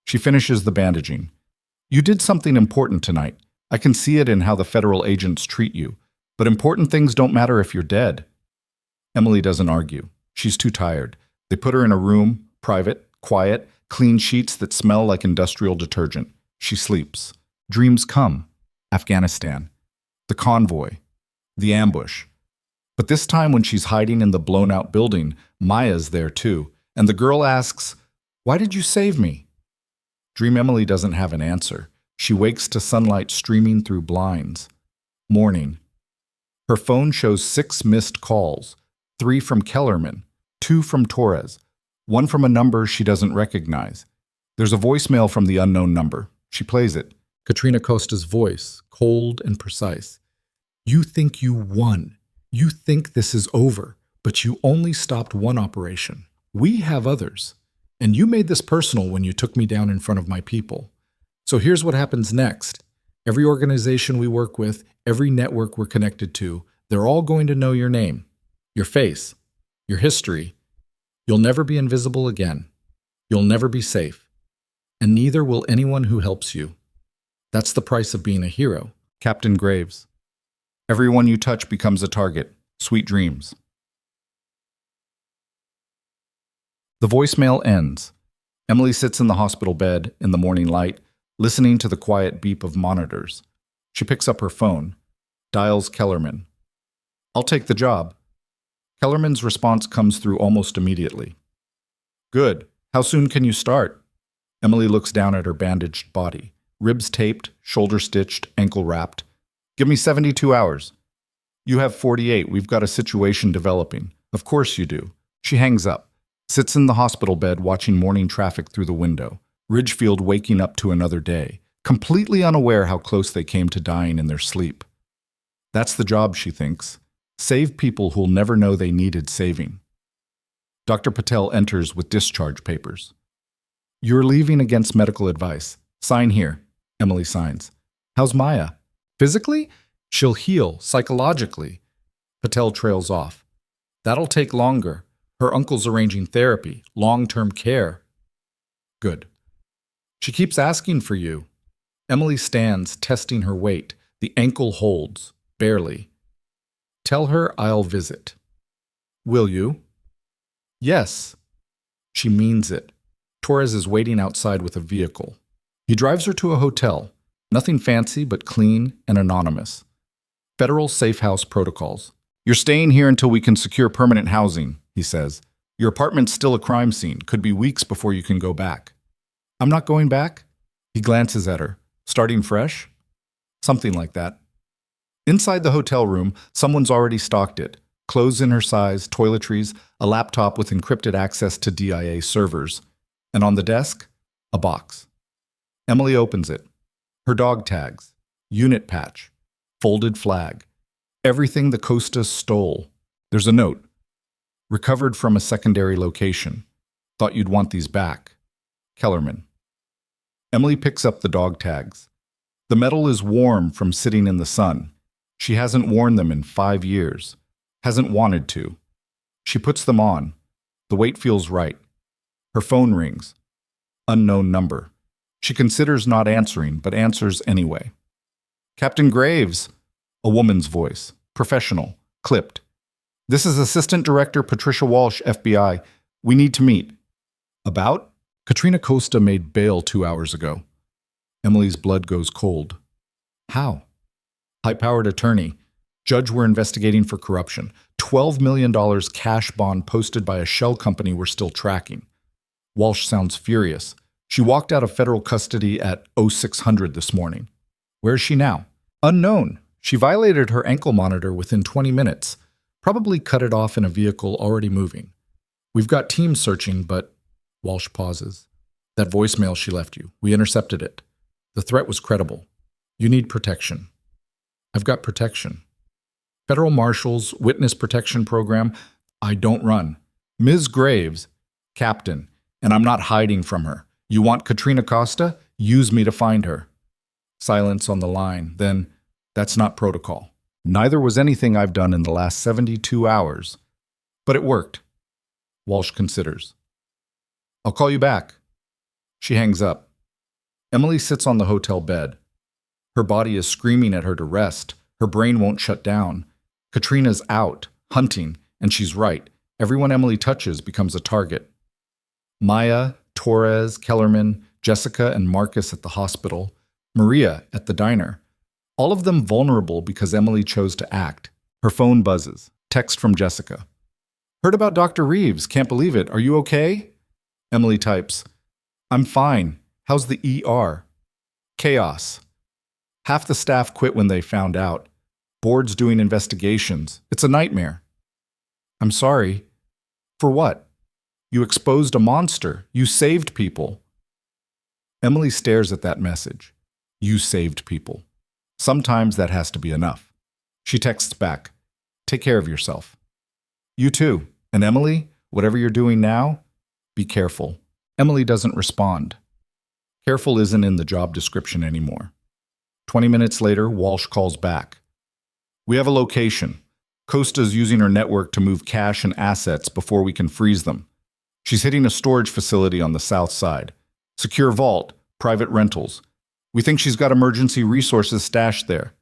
She finishes the bandaging. You did something important tonight. I can see it in how the federal agents treat you. But important things don't matter if you're dead. Emily doesn't argue. She's too tired. They put her in a room, private, quiet, clean sheets that smell like industrial detergent. She sleeps. Dreams come. Afghanistan. The convoy. The ambush. But this time when she's hiding in the blown-out building, Maya's there too. And the girl asks, "Why did you save me?" Dream Emily doesn't have an answer. She wakes to sunlight streaming through blinds. Morning. Her phone shows 6 missed calls, 3 from Kellerman, 2 from Torres, 1 from a number she doesn't recognize. There's a voicemail from the unknown number. She plays it. Katrina Costa's voice, cold and precise. "You think you won. You think this is over, but you only stopped one operation. We have others. And you made this personal when you took me down in front of my people. So here's what happens next. Every organization we work with, every network we're connected to, they're all going to know your name, your face, your history. You'll never be invisible again. You'll never be safe. And neither will anyone who helps you. That's the price of being a hero." Captain Graves. Everyone you touch becomes a target. Sweet dreams. The voicemail ends. Emily sits in the hospital bed in the morning light, listening to the quiet beep of monitors. She picks up her phone, dials Kellerman. "I'll take the job." Kellerman's response comes through almost immediately. "Good. How soon can you start?" Emily looks down at her bandaged body, ribs taped, shoulder stitched, ankle wrapped. "Give me 72 hours. "You have 48. We've got a situation developing." "Of course you do." She hangs up, sits in the hospital bed watching morning traffic through the window. Ridgefield waking up to another day, completely unaware how close they came to dying in their sleep. That's the job, she thinks. Save people who'll never know they needed saving. Dr. Patel enters with discharge papers. "You're leaving against medical advice. Sign here." Emily signs. "How's Maya?" "Physically? She'll heal. Psychologically." Patel trails off. "That'll take longer. Her uncle's arranging therapy, long-term care." "Good." "She keeps asking for you." Emily stands, testing her weight. The ankle holds, barely. "Tell her I'll visit." "Will you?" "Yes." She means it. Torres is waiting outside with a vehicle. He drives her to a hotel. Nothing fancy, but clean and anonymous. Federal safe house protocols. "You're staying here until we can secure permanent housing," he says. "Your apartment's still a crime scene. Could be weeks before you can go back." "I'm not going back?" He glances at her. "Starting fresh?" "Something like that." Inside the hotel room, someone's already stocked it. Clothes in her size, toiletries, a laptop with encrypted access to DIA servers. And on the desk, a box. Emily opens it. Her dog tags, unit patch, folded flag. Everything the Costas stole. There's a note. "Recovered from a secondary location. Thought you'd want these back. Kellerman." Emily picks up the dog tags. The metal is warm from sitting in the sun. She hasn't worn them in 5 years. Hasn't wanted to. She puts them on. The weight feels right. Her phone rings. Unknown number. She considers not answering, but answers anyway. "Captain Graves," a woman's voice. Professional. Clipped. "This is Assistant Director Patricia Walsh, FBI. We need to meet." "About?" "Katrina Costa made bail 2 hours ago." Emily's blood goes cold. "How?" "High-powered attorney. Judge we're investigating for corruption. $12 million cash bond posted by a shell company we're still tracking." Walsh sounds furious. "She walked out of federal custody at 0600 this morning." "Where is she now?" "Unknown. She violated her ankle monitor within 20 minutes. Probably cut it off in a vehicle already moving. We've got teams searching, but..." Walsh pauses. "That voicemail she left you. We intercepted it. The threat was credible. You need protection." "I've got protection." "Federal Marshals, Witness Protection Program. I don't run." "Ms. Graves." "Captain. And I'm not hiding from her. You want Katrina Costa? Use me to find her." Silence on the line. Then, "That's not protocol." "Neither was anything I've done in the last 72 hours. But it worked." Walsh considers. "I'll call you back." She hangs up. Emily sits on the hotel bed. Her body is screaming at her to rest. Her brain won't shut down. Katrina's out, hunting, and she's right. Everyone Emily touches becomes a target. Maya, Torres, Kellerman, Jessica, and Marcus at the hospital. Maria at the diner. All of them vulnerable because Emily chose to act. Her phone buzzes. Text from Jessica. Heard about Dr. Reeves. Can't believe it. Are you okay? Emily types. I'm fine. How's the ER? Chaos. Half the staff quit when they found out. Board's doing investigations. It's a nightmare. I'm sorry. For what? You exposed a monster. You saved people. Emily stares at that message. You saved people. Sometimes that has to be enough. She texts back. Take care of yourself. You too. And Emily, whatever you're doing now, be careful. Emily doesn't respond. Careful isn't in the job description anymore. 20 minutes later, Walsh calls back. We have a location. Costa's using her network to move cash and assets before we can freeze them. She's hitting a storage facility on the south side. Secure vault, private rentals. We think she's got emergency resources stashed there.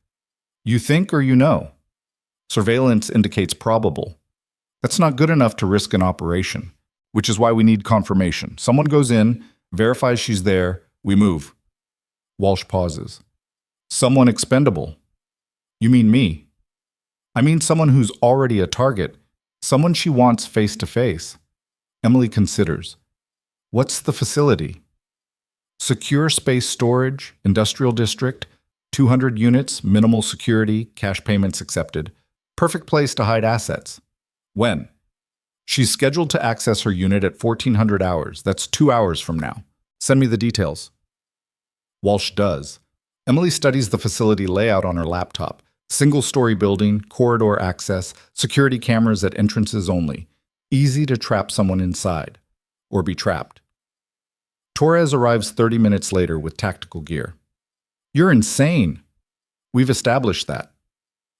You think or you know? Surveillance indicates probable. That's not good enough to risk an operation, which is why we need confirmation. Someone goes in, verifies she's there, we move. Walsh pauses. Someone expendable. You mean me? I mean someone who's already a target, someone she wants face to face. Emily considers. What's the facility? Secure space storage, industrial district, 200 units, minimal security, cash payments accepted. Perfect place to hide assets. When? She's scheduled to access her unit at 1400 hours. That's 2 hours from now. Send me the details. Walsh does. Emily studies the facility layout on her laptop. Single-story building, corridor access, security cameras at entrances only. Easy to trap someone inside. Or be trapped. Torres arrives 30 minutes later with tactical gear. You're insane. We've established that.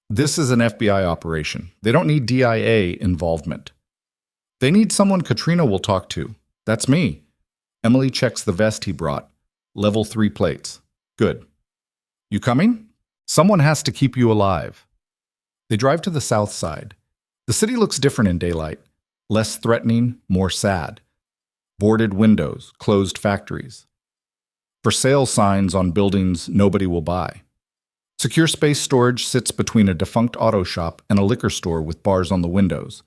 This is an FBI operation. They don't need DIA involvement. They need someone Katrina will talk to. That's me. Emily checks the vest he brought. Level 3 plates. Good. You coming? Someone has to keep you alive. They drive to the south side. The city looks different in daylight. Less threatening, more sad. Boarded windows, closed factories. For sale signs on buildings nobody will buy. Secure space storage sits between a defunct auto shop and a liquor store with bars on the windows.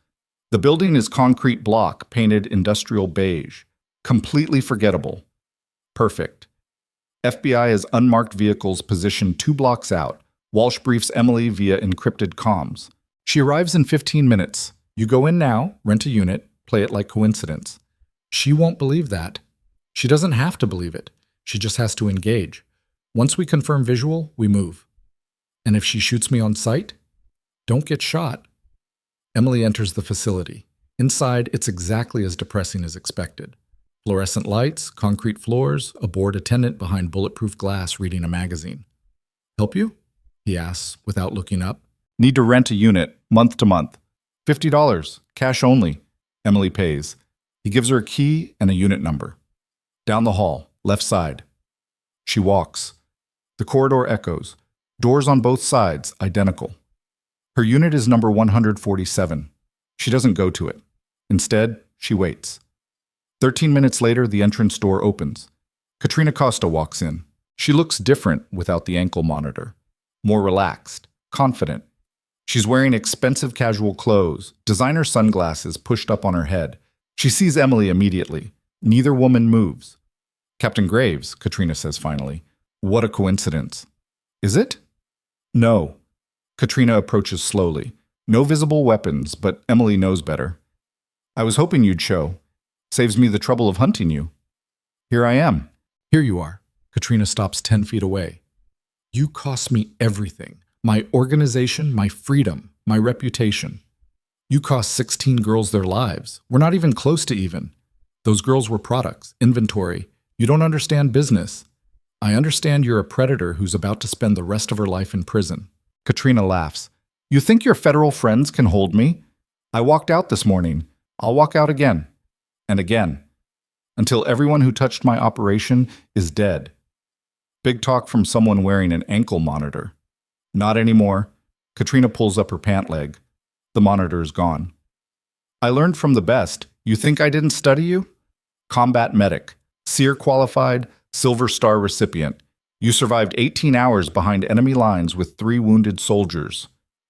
The building is concrete block, painted industrial beige. Completely forgettable. Perfect. FBI has unmarked vehicles positioned 2 blocks out. Walsh briefs Emily via encrypted comms. She arrives in 15 minutes. You go in now, rent a unit, play it like coincidence. She won't believe that. She doesn't have to believe it. She just has to engage. Once we confirm visual, we move. And if she shoots me on sight, don't get shot. Emily enters the facility. Inside, it's exactly as depressing as expected. Fluorescent lights, concrete floors, a bored attendant behind bulletproof glass reading a magazine. Help you? He asks without looking up. Need to rent a unit, month to month. $50, cash only. Emily pays. He gives her a key and a unit number. Down the hall, left side. She walks. The corridor echoes. Doors on both sides, identical. Her unit is number 147. She doesn't go to it. Instead, she waits. 13 minutes later, the entrance door opens. Katrina Costa walks in. She looks different without the ankle monitor. More relaxed, confident. She's wearing expensive casual clothes, designer sunglasses pushed up on her head. She sees Emily immediately. Neither woman moves. Captain Graves, Katrina says finally. What a coincidence. Is it? No. Katrina approaches slowly. No visible weapons, but Emily knows better. I was hoping you'd show. Saves me the trouble of hunting you. Here I am. Here you are. Katrina stops 10 feet away. You cost me everything. My organization, my freedom, my reputation. You cost 16 girls their lives. We're not even close to even. Those girls were products, inventory. You don't understand business. I understand you're a predator who's about to spend the rest of her life in prison. Katrina laughs. You think your federal friends can hold me? I walked out this morning. I'll walk out again. And again. Until everyone who touched my operation is dead. Big talk from someone wearing an ankle monitor. Not anymore. Katrina pulls up her pant leg. The monitor is gone. I learned from the best. You think I didn't study you? Combat medic. SEER qualified, Silver Star recipient. You survived 18 hours behind enemy lines with 3 wounded soldiers.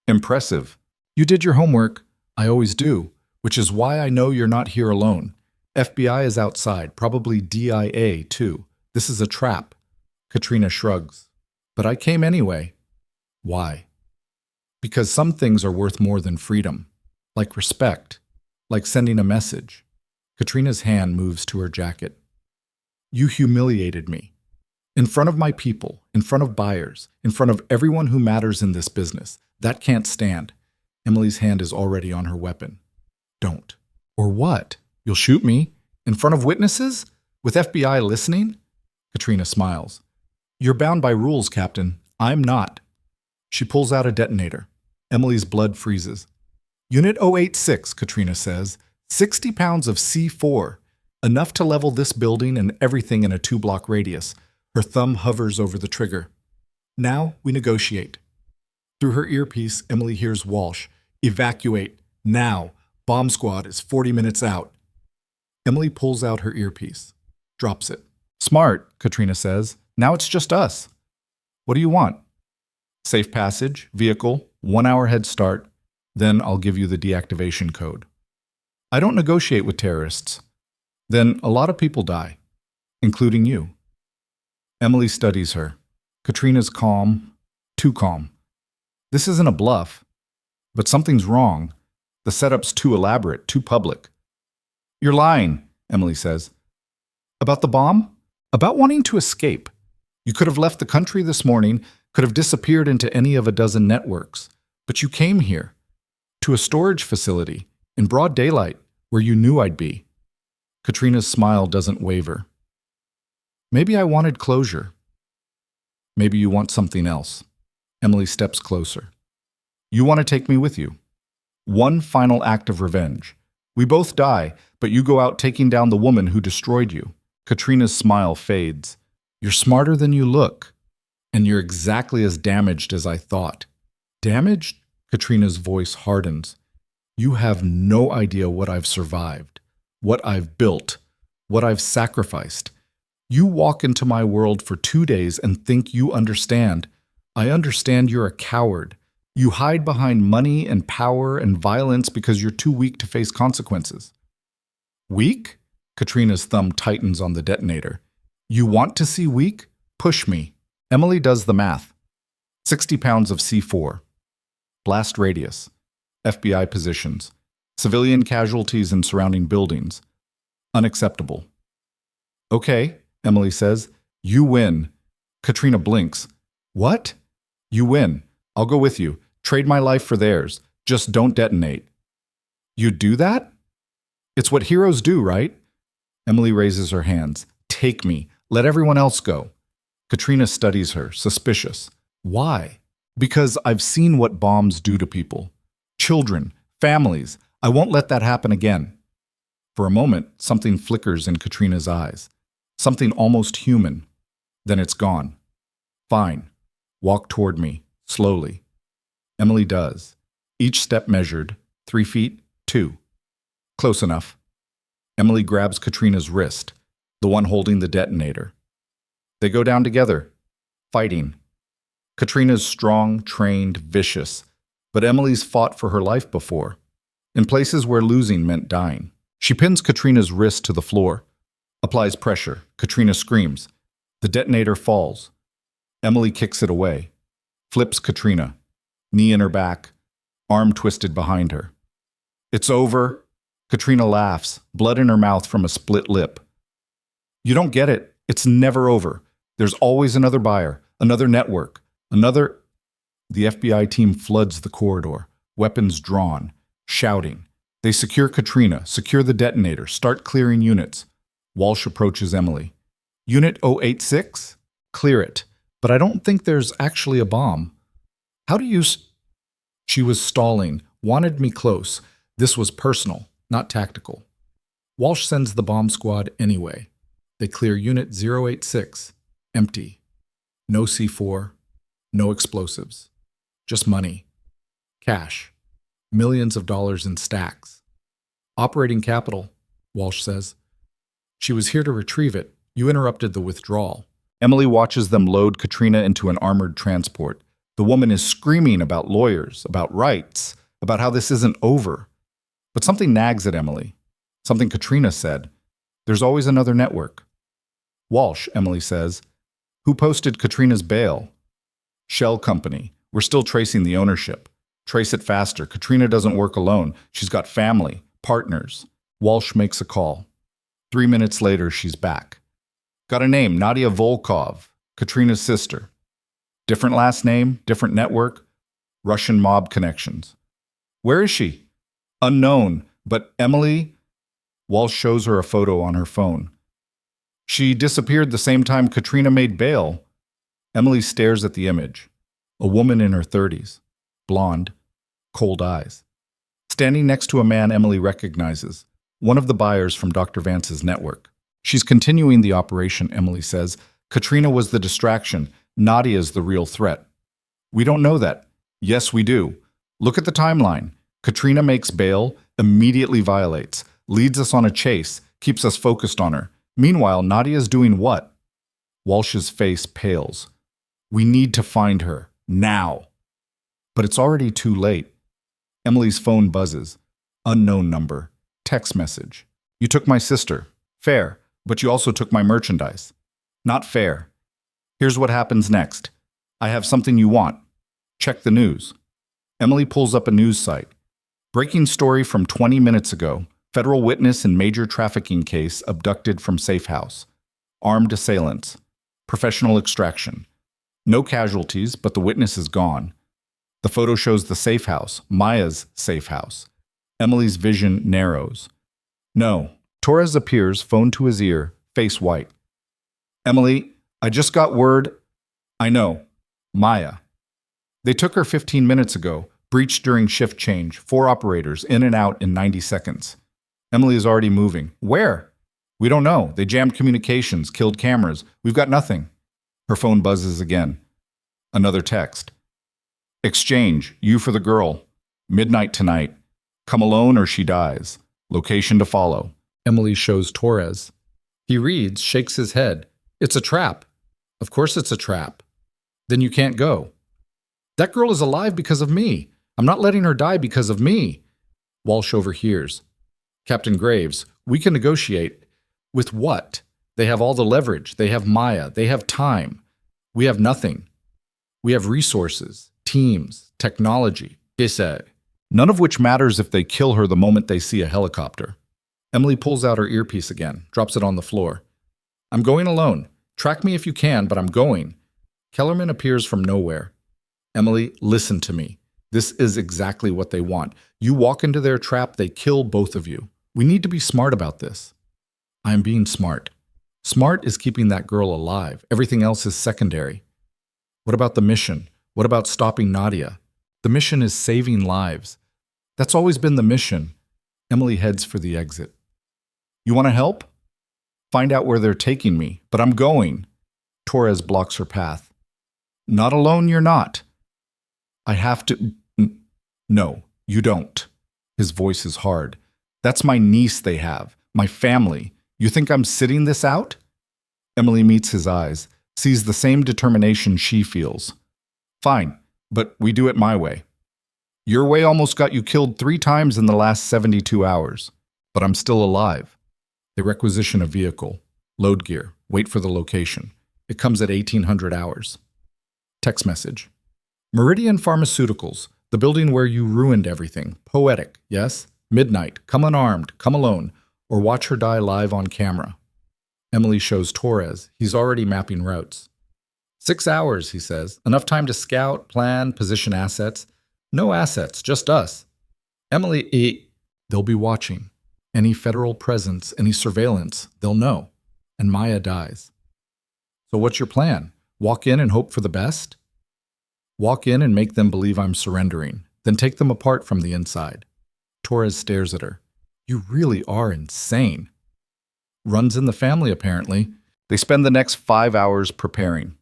Impressive. You did your homework. I always do, which is why I know you're not here alone. FBI is outside, probably DIA too. This is a trap. Katrina shrugs. But I came anyway. Why? Because some things are worth more than freedom, like respect, like sending a message. Katrina's hand moves to her jacket. You humiliated me. In front of my people, in front of buyers, in front of everyone who matters in this business. That can't stand. Emily's hand is already on her weapon. Don't. Or what? You'll shoot me? In front of witnesses? With FBI listening? Katrina smiles. You're bound by rules, Captain. I'm not. She pulls out a detonator. Emily's blood freezes. Unit 086, Katrina says. 60 pounds of C4. Enough to level this building and everything in a 2-block radius. Her thumb hovers over the trigger. Now we negotiate. Through her earpiece, Emily hears Walsh. Evacuate. Now. Bomb squad is 40 minutes out. Emily pulls out her earpiece. Drops it. Smart, Katrina says. Now it's just us. What do you want? Safe passage, vehicle, 1-hour head start. Then I'll give you the deactivation code. I don't negotiate with terrorists. Then a lot of people die, including you. Emily studies her. Katrina's calm, too calm. This isn't a bluff, but something's wrong. The setup's too elaborate, too public. You're lying, Emily says. About the bomb? About wanting to escape. You could have left the country this morning, could have disappeared into any of a dozen networks. But you came here, to a storage facility, in broad daylight, where you knew I'd be. Katrina's smile doesn't waver. Maybe I wanted closure. Maybe you want something else. Emily steps closer. You want to take me with you. One final act of revenge. We both die, but you go out taking down the woman who destroyed you. Katrina's smile fades. You're smarter than you look, and you're exactly as damaged as I thought. Damaged? Katrina's voice hardens. You have no idea what I've survived, what I've built, what I've sacrificed. You walk into my world for 2 days and think you understand. I understand you're a coward. You hide behind money and power and violence because you're too weak to face consequences. Weak? Katrina's thumb tightens on the detonator. You want to see weak? Push me. Emily does the math. 60 pounds of C4. Blast radius. FBI positions. Civilian casualties in surrounding buildings. Unacceptable. Okay, Emily says. You win. Katrina blinks. What? You win. I'll go with you. Trade my life for theirs. Just don't detonate. You'd do that? It's what heroes do, right? Emily raises her hands. Take me. Let everyone else go. Katrina studies her, suspicious. Why? Because I've seen what bombs do to people. Children, families. I won't let that happen again. For a moment, something flickers in Katrina's eyes. Something almost human. Then it's gone. Fine. Walk toward me, slowly. Emily does. Each step measured. 3 feet, 2. Close enough. Emily grabs Katrina's wrist, the one holding the detonator. They go down together, fighting. Katrina's strong, trained, vicious, but Emily's fought for her life before, in places where losing meant dying. She pins Katrina's wrist to the floor, applies pressure. Katrina screams. The detonator falls. Emily kicks it away, flips Katrina, knee in her back, arm twisted behind her. It's over. Katrina laughs, blood in her mouth from a split lip. You don't get it. It's never over. There's always another buyer, another network, another... The FBI team floods the corridor, weapons drawn, shouting. They secure Katrina, secure the detonator, start clearing units. Walsh approaches Emily. Unit 086? Clear it. But I don't think there's actually a bomb. How do you... She was stalling, wanted me close. This was personal, not tactical. Walsh sends the bomb squad anyway. They clear Unit 086. Empty. No C4, no explosives. Just money. Cash. Millions of dollars in stacks. Operating capital, Walsh says. She was here to retrieve it. You interrupted the withdrawal. Emily watches them load Katrina into an armored transport. The woman is screaming about lawyers, about rights, about how this isn't over. But something nags at Emily. Something Katrina said. There's always another network. Walsh, Emily says. Who posted Katrina's bail? Shell Company. We're still tracing the ownership. Trace it faster. Katrina doesn't work alone. She's got family, partners. Walsh makes a call. 3 minutes later, she's back. Got a name, Nadia Volkov, Katrina's sister. Different last name, different network, Russian mob connections. Where is she? Unknown, but Emily... Walsh shows her a photo on her phone. She disappeared the same time Katrina made bail. Emily stares at the image. A woman in her 30s, blonde, cold eyes. Standing next to a man Emily recognizes, one of the buyers from Dr. Vance's network. She's continuing the operation, Emily says. Katrina was the distraction. Nadia's the real threat. We don't know that. Yes, we do. Look at the timeline. Katrina makes bail, immediately violates, leads us on a chase, keeps us focused on her. Meanwhile, Nadia's doing what? Walsh's face pales. We need to find her. Now. But it's already too late. Emily's phone buzzes. Unknown number. Text message. You took my sister. Fair. But you also took my merchandise. Not fair. Here's what happens next. I have something you want. Check the news. Emily pulls up a news site. Breaking story from 20 minutes ago. Federal witness in major trafficking case abducted from safe house. Armed assailants. Professional extraction. No casualties, but the witness is gone. The photo shows the safe house, Maya's safe house. Emily's vision narrows. No. Torres appears, phone to his ear, face white. Emily, I just got word. I know. Maya. They took her 15 minutes ago, breached during shift change, 4 operators, in and out in 90 seconds. Emily is already moving. Where? We don't know. They jammed communications, killed cameras. We've got nothing. Her phone buzzes again. Another text. Exchange, you for the girl. Midnight tonight. Come alone or she dies. Location to follow. Emily shows Torres. He reads, shakes his head. It's a trap. Of course it's a trap. Then you can't go. That girl is alive because of me. I'm not letting her die because of me. Walsh overhears. Captain Graves, we can negotiate. With what? They have all the leverage. They have Maya. They have time. We have nothing. We have resources, teams, technology. None of which matters if they kill her the moment they see a helicopter. Emily pulls out her earpiece again, drops it on the floor. I'm going alone. Track me if you can, but I'm going. Kellerman appears from nowhere. Emily, listen to me. This is exactly what they want. You walk into their trap, they kill both of you. We need to be smart about this. I am being smart. Smart is keeping that girl alive. Everything else is secondary. What about the mission? What about stopping Nadia? The mission is saving lives. That's always been the mission. Emily heads for the exit. You want to help? Find out where they're taking me, but I'm going. Torres blocks her path. Not alone, you're not. I have to... No, you don't. His voice is hard. That's my niece they have, my family. You think I'm sitting this out? Emily meets his eyes, sees the same determination she feels. Fine, but we do it my way. Your way almost got you killed 3 times in the last 72 hours, but I'm still alive. They requisition a vehicle, load gear, wait for the location. It comes at 1800 hours. Text message. Meridian Pharmaceuticals, the building where you ruined everything. Poetic, yes? Midnight, come unarmed, come alone, or watch her die live on camera. Emily shows Torres. He's already mapping routes. 6 hours, he says. Enough time to scout, plan, position assets. No assets, just us. Emily, they'll be watching. Any federal presence, any surveillance, they'll know. And Maya dies. So what's your plan? Walk in and hope for the best? Walk in and make them believe I'm surrendering, then take them apart from the inside. Torres stares at her. You really are insane. Runs in the family, apparently. They spend the next 5 hours preparing.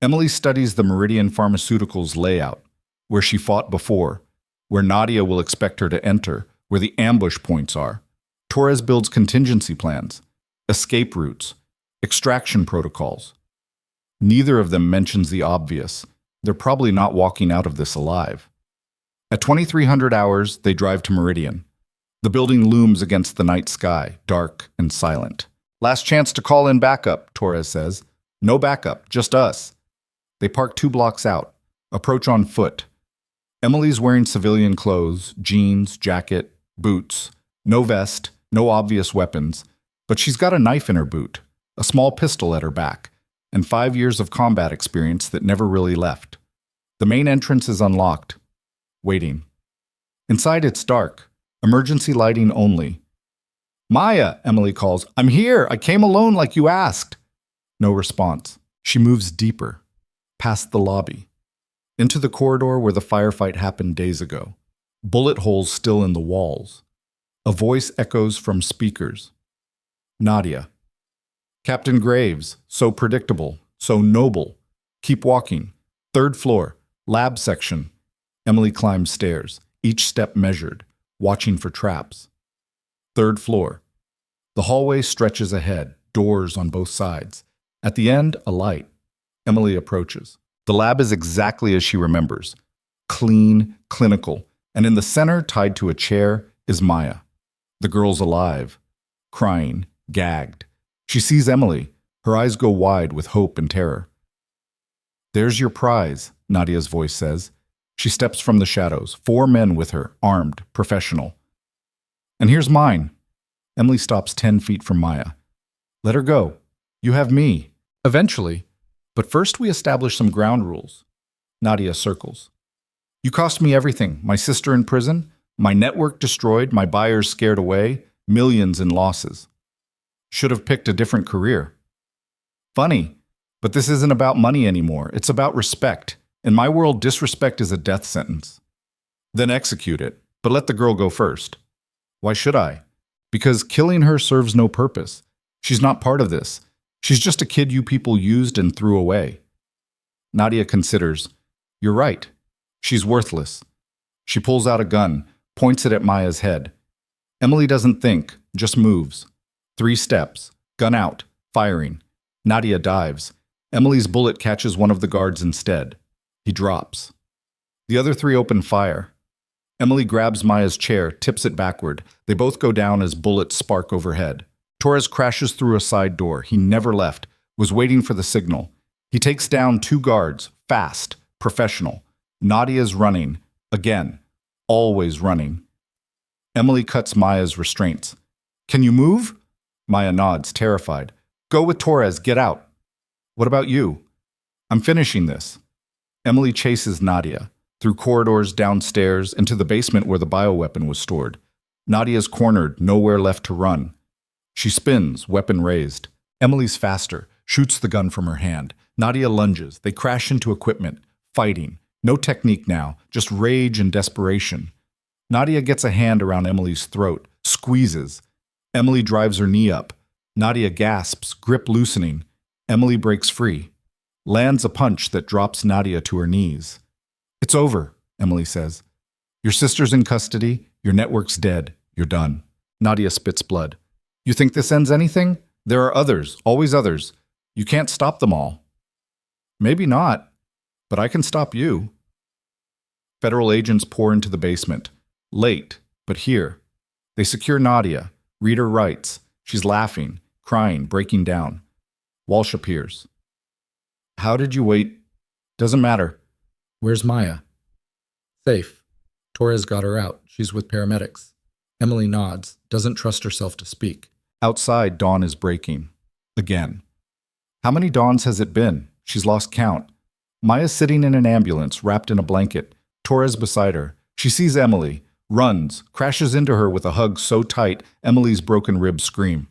Emily studies the Meridian Pharmaceuticals layout, where she fought before, where Nadia will expect her to enter, where the ambush points are. Torres builds contingency plans, escape routes, extraction protocols. Neither of them mentions the obvious. They're probably not walking out of this alive. At 2300 hours, they drive to Meridian. The building looms against the night sky, dark and silent. Last chance to call in backup, Torres says. No backup, just us. They park 2 blocks out, approach on foot. Emily's wearing civilian clothes, jeans, jacket, boots. No vest, no obvious weapons, but she's got a knife in her boot, a small pistol at her back, and 5 years of combat experience that never really left. The main entrance is unlocked. Waiting. Inside it's dark. Emergency lighting only. Maya, Emily calls. I'm here. I came alone like you asked. No response. She moves deeper, past the lobby, into the corridor where the firefight happened days ago. Bullet holes still in the walls. A voice echoes from speakers. Nadia. Captain Graves. So predictable. So noble. Keep walking. 3rd floor. Lab section. Emily climbs stairs, each step measured, watching for traps. 3rd floor. The hallway stretches ahead, doors on both sides. At the end, a light. Emily approaches. The lab is exactly as she remembers. Clean, clinical, and in the center, tied to a chair, is Maya. The girl's alive, crying, gagged. She sees Emily. Her eyes go wide with hope and terror. There's your prize, Nadia's voice says. She steps from the shadows, 4 men with her, armed, professional. And here's mine. Emily stops 10 feet from Maya. Let her go. You have me. Eventually. But first we establish some ground rules. Nadia circles. You cost me everything. My sister in prison, my network destroyed, my buyers scared away, millions in losses. Should have picked a different career. Funny, but this isn't about money anymore. It's about respect. In my world, disrespect is a death sentence. Then execute it, but let the girl go first. Why should I? Because killing her serves no purpose. She's not part of this. She's just a kid you people used and threw away. Nadia considers. You're right. She's worthless. She pulls out a gun, points it at Maya's head. Emily doesn't think, just moves. 3 steps, gun out, firing. Nadia dives. Emily's bullet catches one of the guards instead. He drops. The other 3 open fire. Emily grabs Maya's chair, tips it backward. They both go down as bullets spark overhead. Torres crashes through a side door. He never left, was waiting for the signal. He takes down 2 guards, fast, professional. Nadia's running. Again. Always running. Emily cuts Maya's restraints. Can you move? Maya nods, terrified. Go with Torres, get out. What about you? I'm finishing this. Emily chases Nadia, through corridors, downstairs, into the basement where the bioweapon was stored. Nadia's cornered, nowhere left to run. She spins, weapon raised. Emily's faster, shoots the gun from her hand. Nadia lunges. They crash into equipment, fighting. No technique now, just rage and desperation. Nadia gets a hand around Emily's throat, squeezes. Emily drives her knee up. Nadia gasps, grip loosening. Emily breaks free. Lands a punch that drops Nadia to her knees. It's over, Emily says. Your sister's in custody, your network's dead, you're done. Nadia spits blood. You think this ends anything? There are others, always others. You can't stop them all. Maybe not, but I can stop you. Federal agents pour into the basement. Late, but here. They secure Nadia. Read her rights. She's laughing, crying, breaking down. Walsh appears. How did you wait? Doesn't matter. Where's Maya? Safe. Torres got her out. She's with paramedics. Emily nods, doesn't trust herself to speak. Outside, dawn is breaking. Again. How many dawns has it been? She's lost count. Maya's sitting in an ambulance, wrapped in a blanket. Torres beside her. She sees Emily, runs, crashes into her with a hug so tight, Emily's broken ribs scream.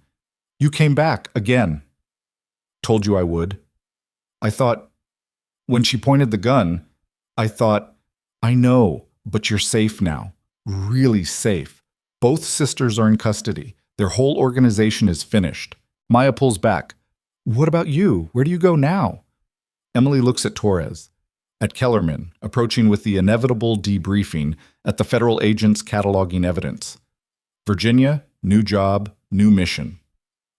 You came back, again. Told you I would. I thought, when she pointed the gun, I thought, I know, but you're safe now. Really safe. Both sisters are in custody. Their whole organization is finished. Maya pulls back. What about you? Where do you go now? Emily looks at Torres, at Kellerman, approaching with the inevitable debriefing, at the federal agents cataloging evidence. Virginia, new job, new mission.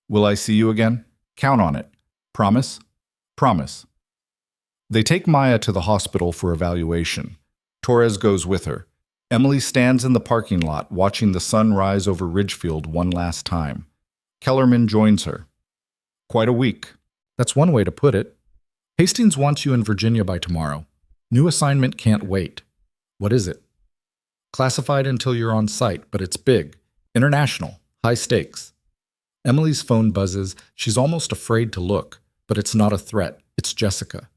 Will I see you again? Count on it. Promise? Promise. They take Maya to the hospital for evaluation. Torres goes with her. Emily stands in the parking lot watching the sun rise over Ridgefield one last time. Kellerman joins her. Quite a week. That's one way to put it. Hastings wants you in Virginia by tomorrow. New assignment can't wait. What is it? Classified until you're on site, but it's big. International. High stakes. Emily's phone buzzes. She's almost afraid to look, but it's not a threat. It's Jessica.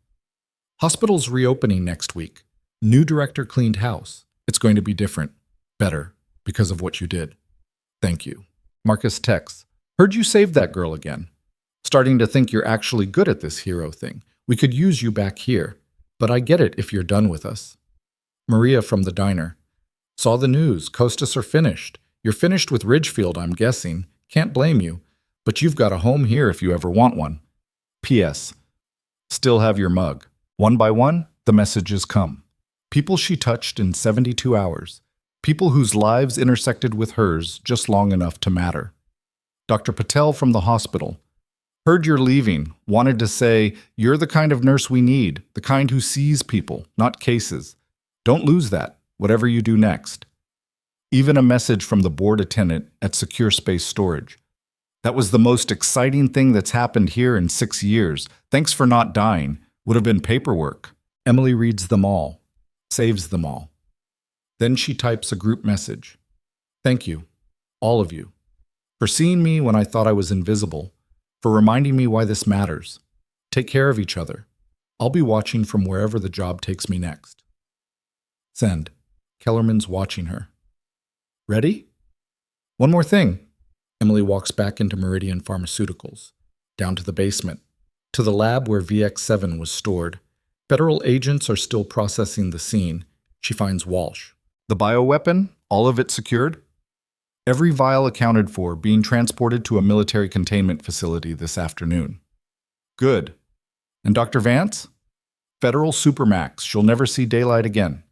Hospital's reopening next week. New director cleaned house. It's going to be different. Better, because of what you did. Thank you. Marcus texts. Heard you saved that girl again. Starting to think you're actually good at this hero thing. We could use you back here. But I get it if you're done with us. Maria from the diner. Saw the news. Costas are finished. You're finished with Ridgefield, I'm guessing. Can't blame you. But you've got a home here if you ever want one. P.S. Still have your mug. One by one, the messages come. People she touched in 72 hours. People whose lives intersected with hers just long enough to matter. Dr. Patel from the hospital. Heard you're leaving. Wanted to say, you're the kind of nurse we need, the kind who sees people, not cases. Don't lose that, whatever you do next. Even a message from the board attendant at Secure Space Storage. That was the most exciting thing that's happened here in 6 years. Thanks for not dying. Would have been paperwork. Emily reads them all. Saves them all. Then she types a group message. Thank you, all of you, for seeing me when I thought I was invisible, for reminding me why this matters. Take care of each other. I'll be watching from wherever the job takes me next. Send. Kellerman's watching her. Ready? One more thing. Emily walks back into Meridian Pharmaceuticals, down to the basement, to the lab where VX7 was stored. Federal agents are still processing the scene. She finds Walsh. The bioweapon? All of it secured? Every vial accounted for, being transported to a military containment facility this afternoon. Good. And Dr. Vance? Federal Supermax. She'll never see daylight again.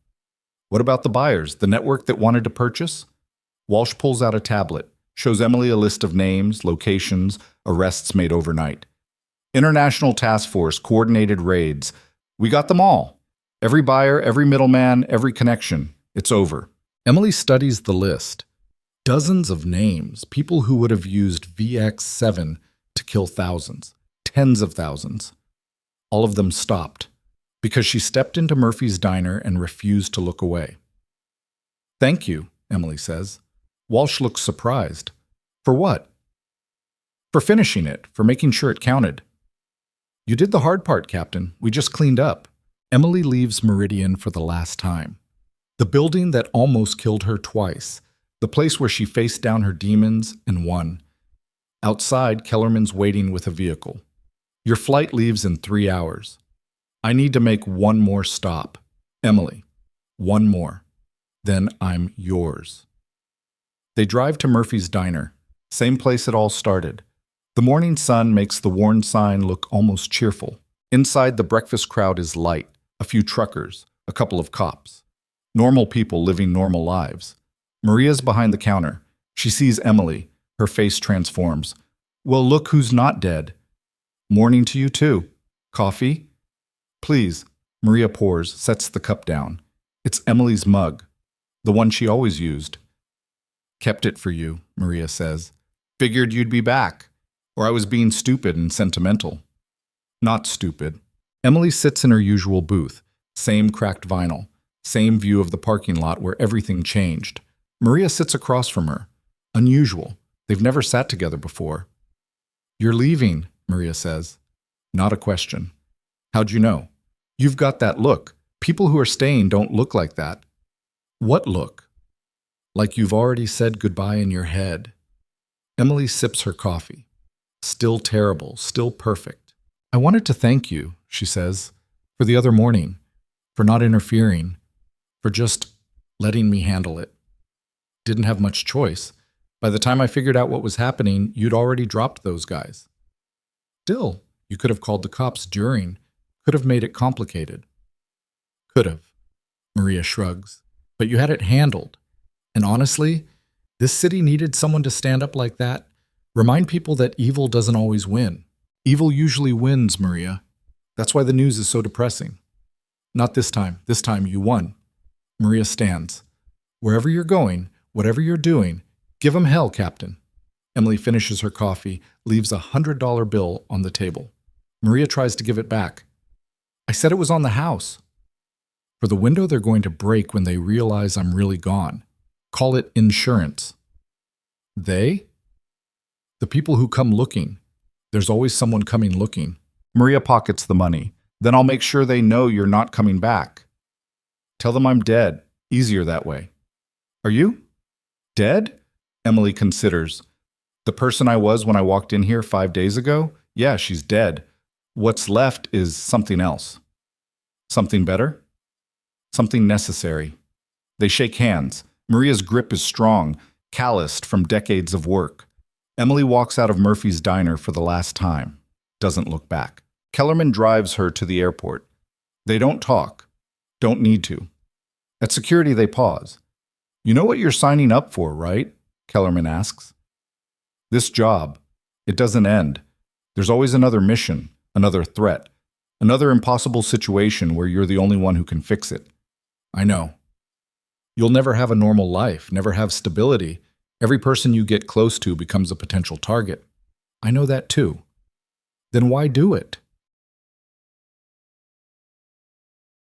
What about the buyers, the network that wanted to purchase? Walsh pulls out a tablet, shows Emily a list of names, locations, arrests made overnight. International Task Force, coordinated raids. We got them all. Every buyer, every middleman, every connection. It's over. Emily studies the list. Dozens of names, people who would have used VX7 to kill thousands, tens of thousands. All of them stopped, because she stepped into Murphy's diner and refused to look away. Thank you, Emily says. Walsh looks surprised. For what? For finishing it, for making sure it counted. You did the hard part, Captain. We just cleaned up. Emily leaves Meridian for the last time. The building that almost killed her twice. The place where she faced down her demons and won. Outside, Kellerman's waiting with a vehicle. Your flight leaves in 3 hours. I need to make one more stop. Emily, one more. Then I'm yours. They drive to Murphy's diner, same place it all started. The morning sun makes the worn sign look almost cheerful. Inside, the breakfast crowd is light, a few truckers, a couple of cops. Normal people living normal lives. Maria's behind the counter. She sees Emily. Her face transforms. Well, look who's not dead. Morning to you, too. Coffee? Please. Maria pours, sets the cup down. It's Emily's mug, the one she always used. Kept it for you, Maria says. Figured you'd be back. Or I was being stupid and sentimental. Not stupid. Emily sits in her usual booth. Same cracked vinyl. Same view of the parking lot where everything changed. Maria sits across from her. Unusual. They've never sat together before. You're leaving, Maria says. Not a question. How'd you know? You've got that look. People who are staying don't look like that. What look? Like you've already said goodbye in your head. Emily sips her coffee. Still terrible, still perfect. I wanted to thank you, she says, for the other morning, for not interfering, for just letting me handle it. Didn't have much choice. By the time I figured out what was happening, you'd already dropped those guys. Still, you could have called the cops during, Could have made it complicated. Could have, Maria shrugs. But you had it handled. And honestly, this city needed someone to stand up like that. Remind people that evil doesn't always win. Evil usually wins, Maria. That's why the news is so depressing. Not this time. This time you won. Maria stands. Wherever you're going, whatever you're doing, give 'em hell, Captain. Emily finishes her coffee, leaves a $100 bill on the table. Maria tries to give it back. I said it was on the house. For the window they're going to break when they realize I'm really gone. Call it insurance. They? The people who come looking. There's always someone coming looking. Maria pockets the money. Then I'll make sure they know you're not coming back. Tell them I'm dead. Easier that way. Are you? Dead? Emily considers. The person I was when I walked in here 5 days ago? Yeah, she's dead. What's left is something else. Something better? Something necessary. They shake hands. Maria's grip is strong, calloused from decades of work. Emily walks out of Murphy's diner for the last time. Doesn't look back. Kellerman drives her to the airport. They don't talk. Don't need to. At security, they pause. You know what you're signing up for, right? Kellerman asks. This job. It doesn't end. There's always another mission, another threat, another impossible situation where you're the only one who can fix it. I know. You'll never have a normal life, never have stability. Every person you get close to becomes a potential target. I know that too. Then why do it?